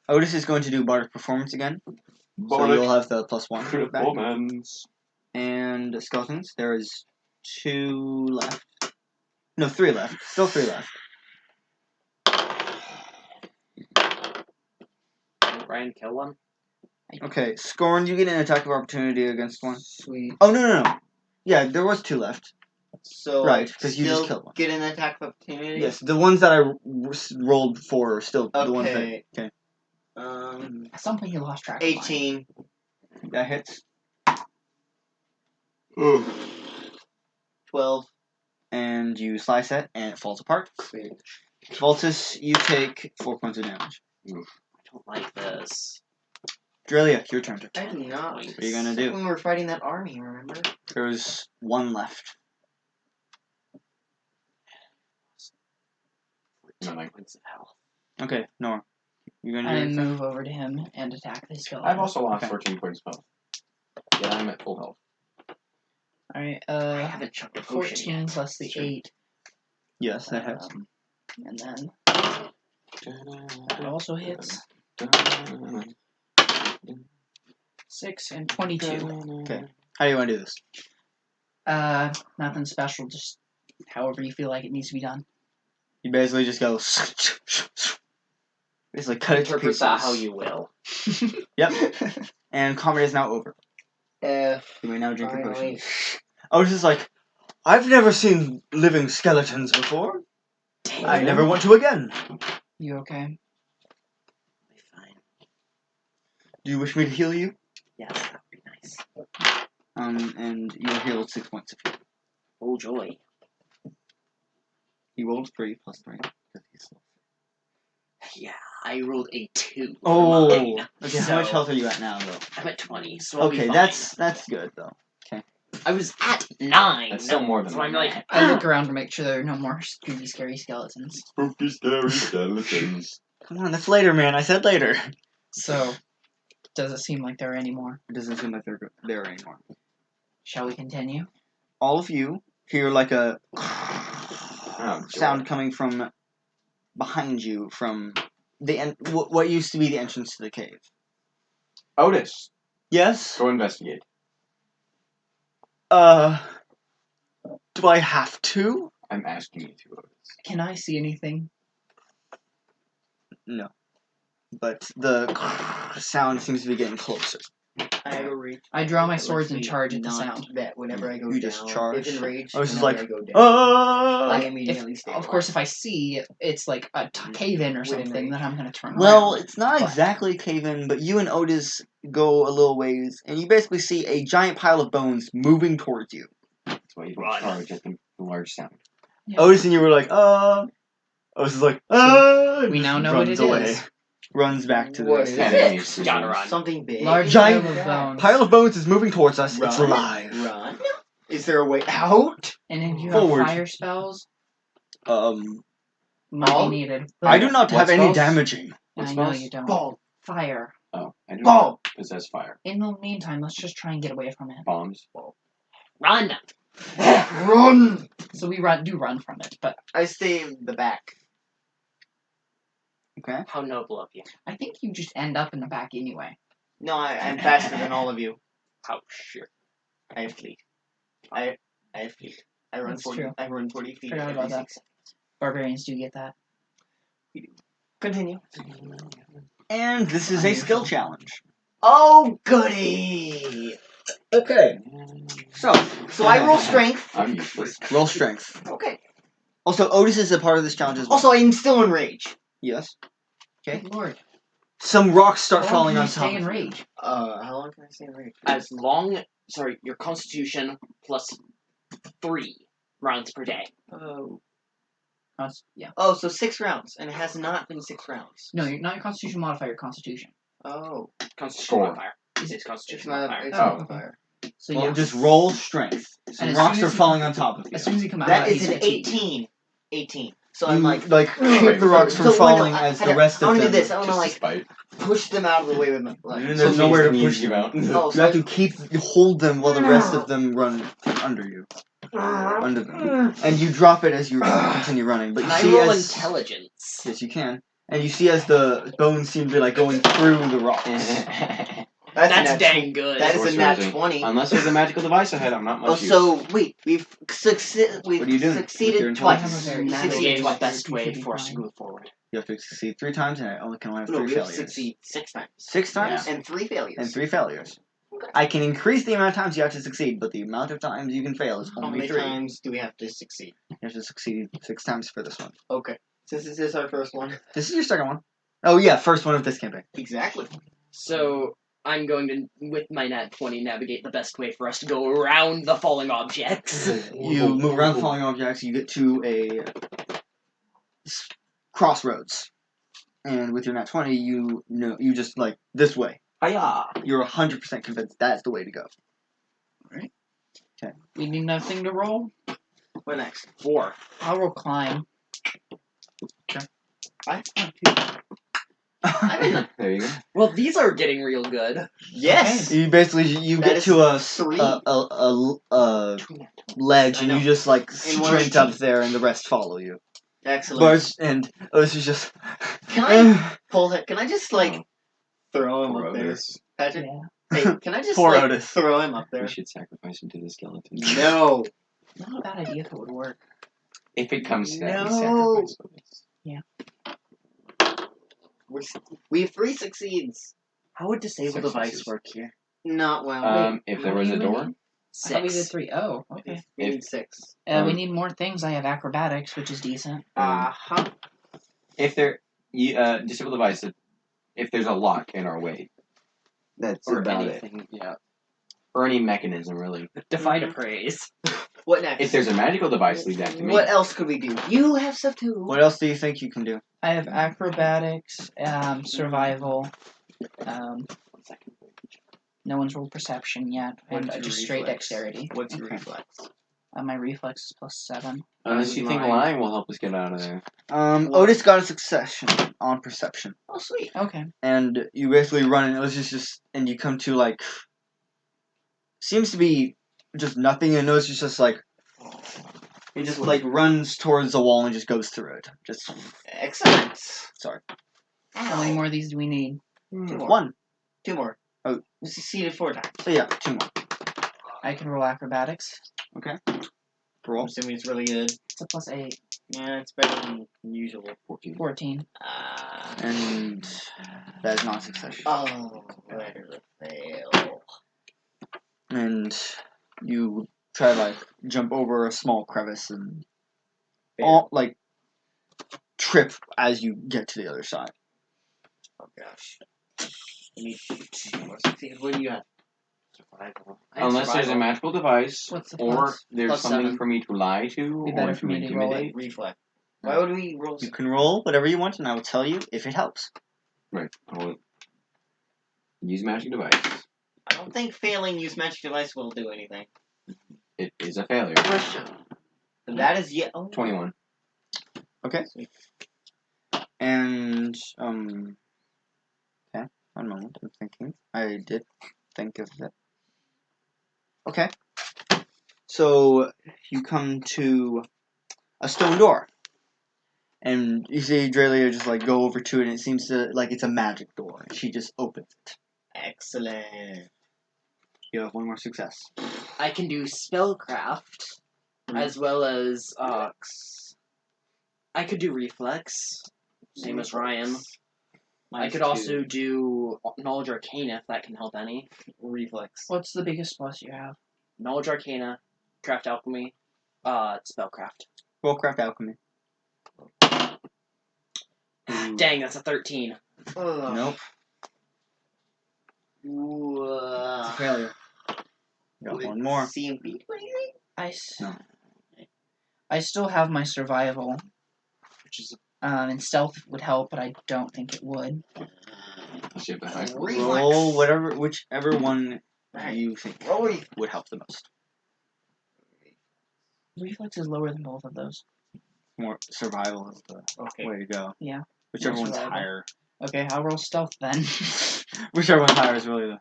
Otis is going to do Bardic Performance again. So Bardic you'll have the +1 back. performance. And skeletons, there is 2 left. No, 3 left. Still 3 left. Did Ryan kill one? Okay, Skorn, you get an attack of opportunity against one. Sweet. Oh, no. Yeah, there was 2 left. So, Right, 'cause you just still killed one. get an attack of opportunity? Yes, the ones that I rolled for are still the ones that... Okay. Okay, At some point, he lost track of mine. 18. that hits. 12. And you slice it, and it falls apart. Sweet. Voltus, you take 4 points of damage. I don't like this. Draelia, your turn. I do not. What are you gonna do? When we were fighting that army, remember? There's 1 left. 14 like- points of health. Okay, Noir. You're gonna do I your thing? move over to him and attack the skeleton. I've also lost Okay. 14 points of health. Yeah, I'm at full health. Alright, I haven't chucked a potion 14 yet. plus the Sure. 8. Yes, that hits. And then that also hits. 6 and 22. Okay. How do you want to do this? Nothing special, just however you feel like it needs to be done. You basically just go... Basically cut it to Interpret pieces. that how you will. Yep. And combat is now over. F. You may now drink your Finally. potion. Otis is like, I've never seen living skeletons before. Dang I it. never want to again. You okay? Fine. Do you wish me to heal you? Yes, that would be nice. And you'll heal 6 points of heal. Oh, joy. He rolled 3 plus 3. Yeah, I rolled a 2. Oh, for mine. okay. How much So, health are you at now, though? I'm at 20, so I'll be Okay, fine. that's good though. I was at 9. That's still more than so I'm like, I look around to make sure there are no more spooky, scary skeletons. spooky, scary skeletons. Come on, that's later, man. I said later. So, does it seem like there are any more? It doesn't seem like they're there anymore. Shall we continue? All of you hear like a Oh, sound coming from behind you from the what used to be the entrance to the cave. Otis, Yes? go investigate. Do I have to? I'm asking you to, Otis. Can I see anything? No. But the sound seems to be getting closer. I have a reach. I draw my It lets swords and me charge at the not sound. That whenever I go You down, just charge? if enraged, I was just whenever like, I go down, oh! I If, immediately stay of course, if I see it's like a cave-in or Within something, range. then I'm gonna turn Well, around. it's not But- exactly cave-in, but you and Otis go a little ways, and you basically see a giant pile of bones moving towards you. That's why you don't Run. charge at the large sound. Yeah. Otis and you were like, Otis is like, we now know runs what it away. is. Runs back to the What rest is of it? the Enemies. Gotta run. Something big. Large Giant pile of bones. pile of bones is moving towards us. It's Run. alive. Run. Is there a way out? And if you Forward. have fire spells, might Ball? be needed. I do not What have any spells? damaging. What I know spells? you don't. Ball. Fire. Oh, I do Ball. possess fire. In the meantime, let's just try and get away from it. Bombs. run! Run. So we run from it, but I stay in the back. Okay. How noble of you. I think you just end up in the back anyway. No, I'm faster than all of you. How sure. I have fleet. I have fleet. I run That's 40. true. I run 40 feet. Forgot every about that. 6 seconds. Barbarians do get that. Continue. And this is a skill challenge. Oh goody! Okay. So I roll strength. I'm useless. roll strength. Okay. Also, Otis is a part of this challenge as well. Also, I'm still in rage. Yes. Okay. Good Lord. Some rocks start How long falling can on you top stay of in you. rage? How long can I stay in rage? As your constitution plus 3 rounds per day. Oh. Yeah. Oh, so 6 rounds, and it has not been 6 rounds. No, you're not your constitution modifier, your constitution. Oh. Constitution Score. modifier. It's It's constitution not. modifier. It's Oh, not okay. fire. So Well, yeah. just roll strength. Some as rocks soon are as you- falling on top of you. As soon as you come out, That he's is an fatigued. 18. 18. So You I'm like, keep the rocks from So, wait, no, falling I- as I the know. rest I of wanna them. do this. I wanna Just like spite. push them out of the way with my. Like, And there's nowhere to push you them. out. oh, You so have to hold them while the rest of them run under you, under them, and you drop it as you continue running. But Can you I see roll as intelligence? yes, you can, and you see as the bones seem to be like going through the rocks. That's That's a nat dang good. That is a nat Sorcerer. 20. Unless there's a magical device ahead, I'm not much Oh, use. so wait, we've What are you doing with your succeeded intelligence? twice. I have a very We bad succeeded idea. Navigate twice. the best way You should be for us to fine. move forward. You have to succeed 3 times, and I can only have No, 3 we have failures. succeed 6 times 6 times and 3 failures. and 3 failures. Okay. I can increase the amount of times you have to succeed, but the amount of times you can fail is How only many 3. times do we have to succeed? You have to succeed 6 times for this one. Okay, since this is our first one. This is your second one. Oh yeah, first one of this campaign. Exactly. So I'm going to, with my nat 20, navigate the best way for us to go around the falling objects. You move around falling objects, you get to a crossroads. And with your nat 20, you just like, this way. Hiya! You're 100% convinced that's the way to go. We need nothing to roll. What next? 4. I'll roll climb. There you go. Well, these are getting real good. Yes. You basically, you That get is to a 3. ledge, I and know. you just like In one sprint up sheet. there, and the rest follow you. Excellent. But and this is just. Can I pull it? Can I just like throw him Poor up there, Otis. Patrick? Yeah. Hey, can I just Poor like Otis. throw him up there? We should sacrifice him to the skeleton. No. Not a bad idea if it would work. If it comes to that, we No. sacrifice Otis. We have 3 succeeds. How would disable Six device successes. work here? Not well. If how there was a many do we door, need? I thought we did 6. 3. Oh, okay. We need 6. We need more things. I have acrobatics, which is decent. Uh-huh. if there, you disable device. If there's a lock in our way, that's Or about it. anything. Yeah. Or any mechanism really. Defy to praise. What next? If there's a magical device, leave that to me. What else could we do? You have stuff too. What else do you think you can do? I have acrobatics, survival, 1 second. No one's rolled perception yet, and What's your just straight reflex? dexterity. What's your Okay. reflex? My reflex is +7. Unless you think Mine. lying will help us get out of there. Otis got a succession on perception, Oh, sweet. Okay. and you basically run, and it was just and you come to like seems to be just nothing, and Otis is just like he just like runs towards the wall and just goes through it. Just Excellent. sorry, How many more of these do we need? 2 more. one. 2 more. Oh. You succeeded 4 times. So yeah, 2 more. I can roll acrobatics. Roll. I'm assuming it's really good. It's a +8. Yeah, it's better than usual. 14. And that is not a succession. Oh, letter of fail. And you try to like jump over a small crevice and Fail. like trip as you get to the other side. Oh gosh. Let me 2 more succeed. What do you have? Survival. Unless there's a magical device, What's the or plus? there's Plus something 7. for me to lie to, Be or better to for me to roll it. intimidate. Reflex. Why would we roll? You can roll whatever you want, and I will tell you if it helps. Right. I will use magic device. I don't think failing use magic device will do anything. It is a failure. That is yet. Oh. 21. And okay, 1 moment. I'm thinking. I did think of it. Okay. So you come to a stone door, and you see Draelia just like go over to it, and it seems to like it's a magic door. She just opens it. Excellent. You have 1 more success. I can do spellcraft, as well as I could do reflex, same as Ryan. I could also do knowledge arcana if that can help any. reflex. What's the biggest plus you have? Knowledge arcana, craft alchemy, spellcraft. Roll craft alchemy. Dang, that's a 13. Ugh. Nope. It's a failure. Got 1 more. CMB 23? I still have my survival. Which is And stealth would help, but I don't think it would. Unless you have the highest roll. Reflex. Roll whichever one Right. you think Roll reflex. would help the most. Reflex is lower than both of those. More survival is the Okay. way to go. Yeah. Whichever More one's survival. higher. Okay, I'll roll stealth then. Whichever one's higher is really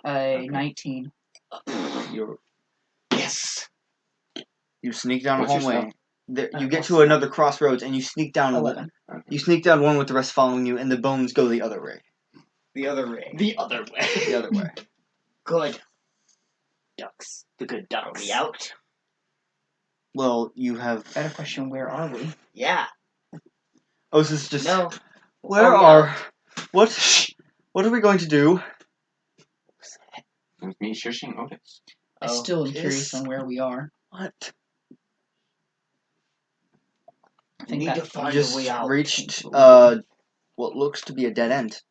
A 19. the Yes. you sneak down What's a your hallway. You get plus to another crossroads and you sneak down 11. You sneak down one with the rest following you, and the bones go the other way. The other way. the other way. The other way. Good. Ducks. The good Are ducks. we out? Well, you have. Better question, where are we? Yeah. Oh, this is just. No. Where are? What are we going to do? It was me shushing Otis. I Oh, still am yes. curious on where we are. What? I We think need that to You find a just way out. reached what looks to be a dead end.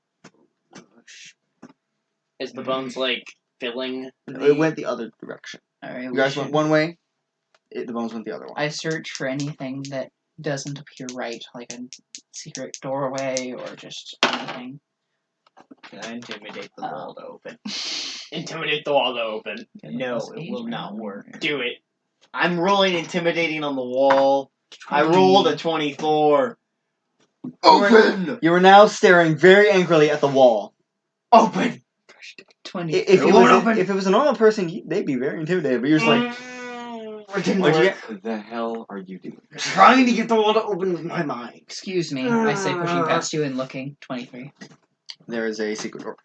Is the bones like filling? It went the other direction. Alright, You guys went one way. The bones went the other one. I search for anything that doesn't appear right, like a secret doorway or just anything. Can I intimidate the wall to open? Intimidate the wall to open. No, Plus it 8 will or not no? work. Do it. I'm rolling intimidating on the wall. I rolled a 24. Open! You are now staring very angrily at the wall. Open! 20. If It it was a normal person, they'd be very intimidated. But you're just like, It didn't What'd you work. get? What the hell are you doing? Trying to get the wall to open with my mind. Excuse me, I say pushing past you and looking. 23. there is a secret door.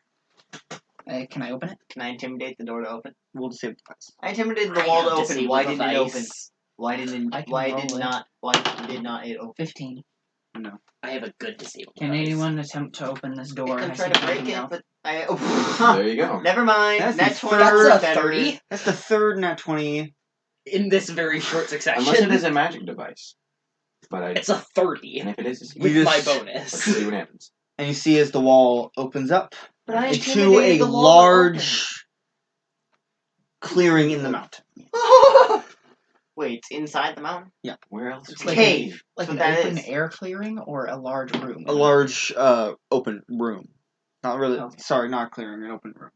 Can I open it? Can I intimidate the door to open? We'll disable the device. I intimidated the wall to open. Disable Why the didn't it open? device. Why didn't I can why roll did it. not why did not it open? 15. I have a good disable Can device. anyone attempt to open this door? I'm I trying see to break nothing it, else. but I There you go. never mind. That's That the 20 third- is That's a better. 30 That's the third nat 20. in this very short succession. Unless it is a magic device. But I. It's a 30 And if it is, it's with You my just- bonus. Let's see what happens. And you see as the wall opens up But I into intimidated a the wall to large clearing in the mountain. open. Wait, it's inside the mountain? Where else? It's would like it Cave. be? Like That's an what that open is. air clearing or a large room? A large open room. Not really. Okay. Sorry, not a clearing. An open room.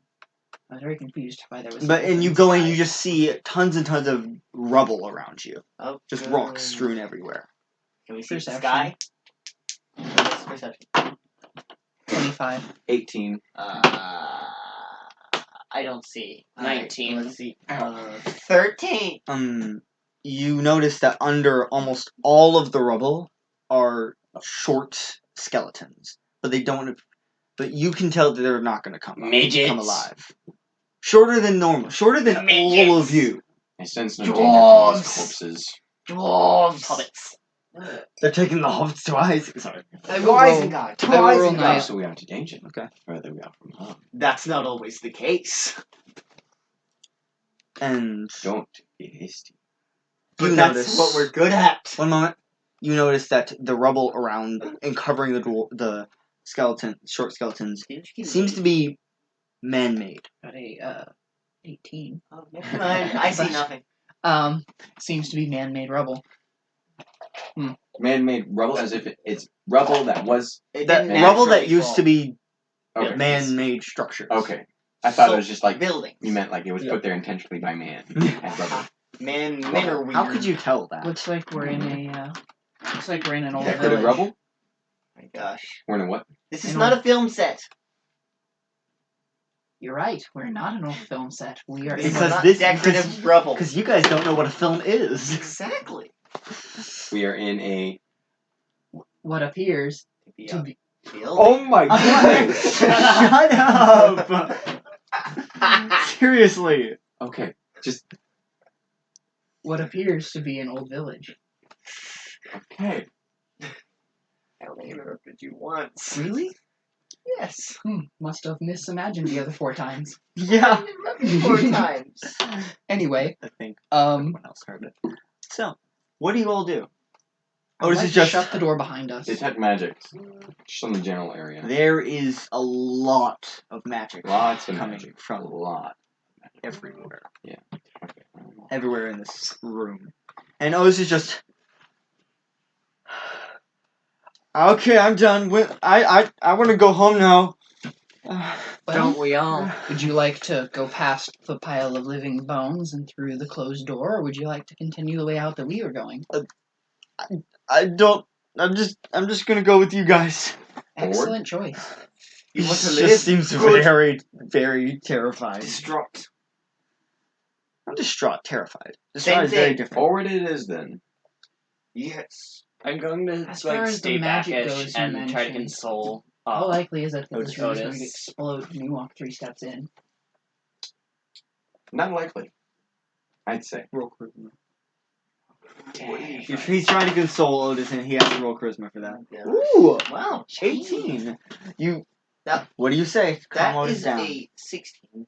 I was very confused by there was. But and you things. go in, you just see tons and tons of rubble around you, Oh, just good. rocks strewn everywhere. Can we see the Perception. sky? Yes, perception. 25. 18. I don't see. 19. Alright, let's see. 13. You notice that under almost all of the rubble are short skeletons, but they don't. But you can tell that they're not going to come Midgets. alive. Shorter than normal. Shorter than all of Midgets. you. I sense no danger from these corpses. Dwarves. Hobbits. They're taking the hobbits to Isengard. Sorry. I will roll. Isengard. To I will roll Isengard. nice. So we are to danger. Okay. Further we are from harm. That's not always the case. And Don't be hasty. But you that's notice what we're good at. One moment. You notice that the rubble around and covering the short skeletons, seems to be man-made. Got a 18. Oh, never mind. I see nothing. Seems to be man-made rubble. Man-made rubble, as if it's rubble that was. It That didn't rubble that naturally used fall. to be Okay. man-made structures. Okay. I thought So, it was just like buildings. you meant like it was Yeah. put there intentionally by man. As rubble. Men are weird. How could you tell that? Looks like we're in a. Looks like we're in an old Decorative village. rubble? My gosh. We're in a what? This is In not a film set. You're right. We're not an old film set. We are. This is Because not this- decorative rubble. Because you guys don't know what a film is. Exactly. We are in a. What appears To be to a be. building. Oh my god! Shut up! Seriously. Okay, just What appears to be an old village. okay. I only interrupted you once. Really? Yes. Must have misimagined the other 4 times. Yeah. I interrupted you 4 times. Anyway, I think um, else heard it. So, what do you all do? I'd Oh, this like is to just. shut the door behind us. Detect magic. Just on the general area. There is a lot of magic Lots of coming magic. A from lot. everywhere. Okay. Everywhere in this room. And this is just. Okay, I'm done. I want to go home now. Well, Don't we all? would you like to go past the pile of living bones and through the closed door, or would you like to continue the way out that we were going? I don't. I'm just gonna go with you guys. Excellent choice. You want to It live? just seems Good. very, very terrifying. Distraught. I'm distraught, terrified. Same Distraught is very thing. different. Forward it is then. Yes. I'm going to As far like as the stay magic backish goes, you and try to mentioned- console. How likely is it that Otis. this room is going to explode when you walk 3 steps in? Not likely. I'd say. Roll charisma. Dang. He's trying to console Otis, and he has to roll charisma for that. Yeah. Ooh, Wow. 18. You. That- What do you say? Calm That Otis is down. a 16.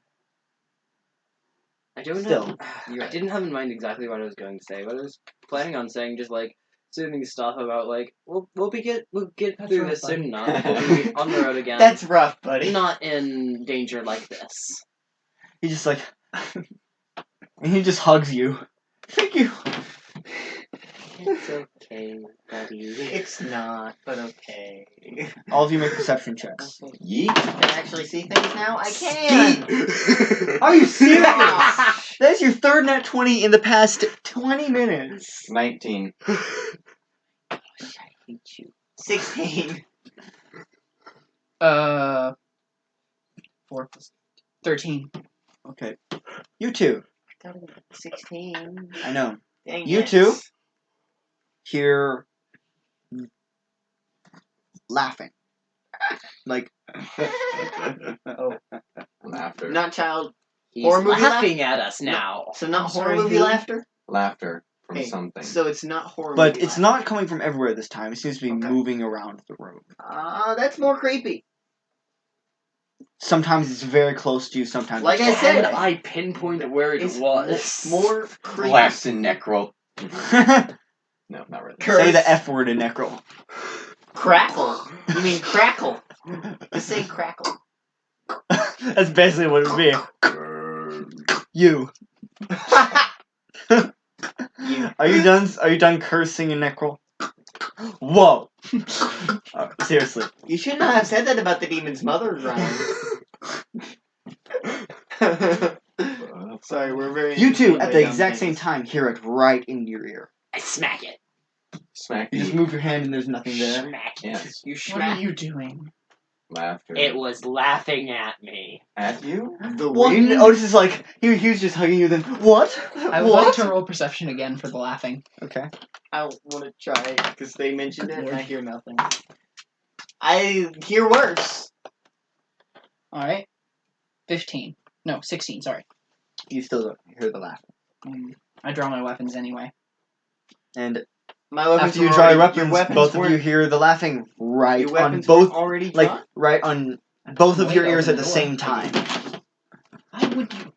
I don't Still. know. I didn't have in mind exactly what I was going to say, but I was planning on saying just like soothing stuff about like we'll get That's through rough, this buddy. soon enough. We'll be on the road again. That's rough, buddy. not in danger like this. He just like. And he just hugs you. Thank you. It's okay, buddy. It's not, but okay. All of you make perception checks. Yeet. Can I actually see things now? I can! Are you serious? That's your third nat 20 in the past 20 minutes. 19. I hate you. 16. 4 plus 13. Okay. You two. I got it at 16. I know. Dang You it. two? Hear laughing. Like Laughter. Not child. He's Horror movie laughing at us now. So not I'm horror sorry, movie who? laughter? Laughter from Hey, something. So it's not horror but movie it's laughter. not coming from everywhere this time. It seems to be Okay. moving around the room. That's more creepy. Sometimes it's very close to you, sometimes Like it's I said, And I pinpoint where it It's was. more creepy. Laughs in necro. far. No, not really. Curse. Say the F word in Necro. Crackle. You mean crackle. Just say crackle. That's basically what it would be. You. Are you done? Are you done cursing in Necro? Whoa. Seriously. You should not have said that about the demon's mother, Ryan. Sorry, we're very. You two, entertained at by the dumb exact same things. time, hear it right in your ear. I smack it. Smack You just the move your hand and there's nothing there. Smack it. yes. You What smack. are you doing? Laughter. It was laughing at me. At you? The What? wind. Otis is like, he was just hugging you then, what? I would what? like to roll perception again for the laughing. Okay. I want to try because they mentioned it and I hear nothing. I hear worse. Alright. 15. No, 16, sorry. You still don't hear the laugh. I draw my weapons anyway. And My weapons after you were draw your already- weapons, both of you hear the laughing right Your on weapons both, were already like, drawn? right on both of your Wait, ears open at the the door. same time. Why would you?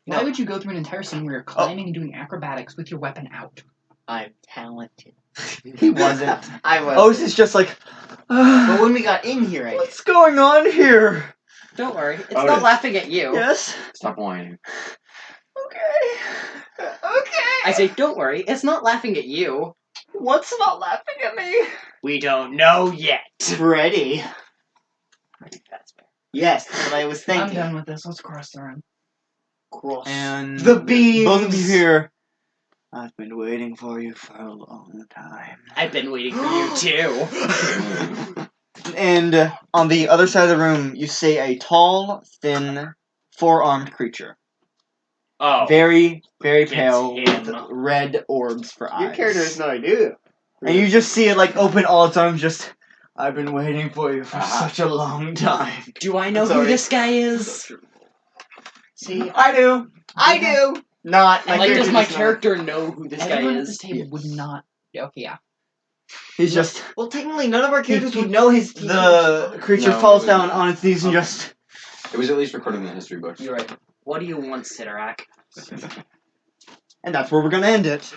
Why No. would you go through an entire scene where you're climbing and doing acrobatics with your weapon out? I'm talented. He wasn't. I was. Otis is just like, But when we got in here, I what's going on here? Don't worry, it's Otis. not laughing at you. Yes? Stop whining. Okay. Okay. I say, don't worry, it's not laughing at you. What's not laughing at me? We don't know yet. Freddy. That's fair. Yes, that's what I was I'm thinking. done with this. Let's cross the room. Cross. And The beams. both of you hear, I've been waiting for you for a long time. I've been waiting for you too. And on the other side of the room, you see a tall, thin, four-armed creature. Oh. Very, very It's pale, with him. red orbs for eyes. Your character has no idea. And you just see it like open all its arms, just, I've been waiting for you for Aha. such a long time. Do I know who Sorry. this guy is? See, I do. I do. Not my Like, character does my does not. character know who this guy Everyone at this is? table would not. Okay, yeah. He's just, Well, technically, none of our characters would know his team. the creature No, falls it down wouldn't. on its knees and Okay. just, It was at least recorded in the history books. You're right. What do you want, Sidorak? and that's where we're gonna end it.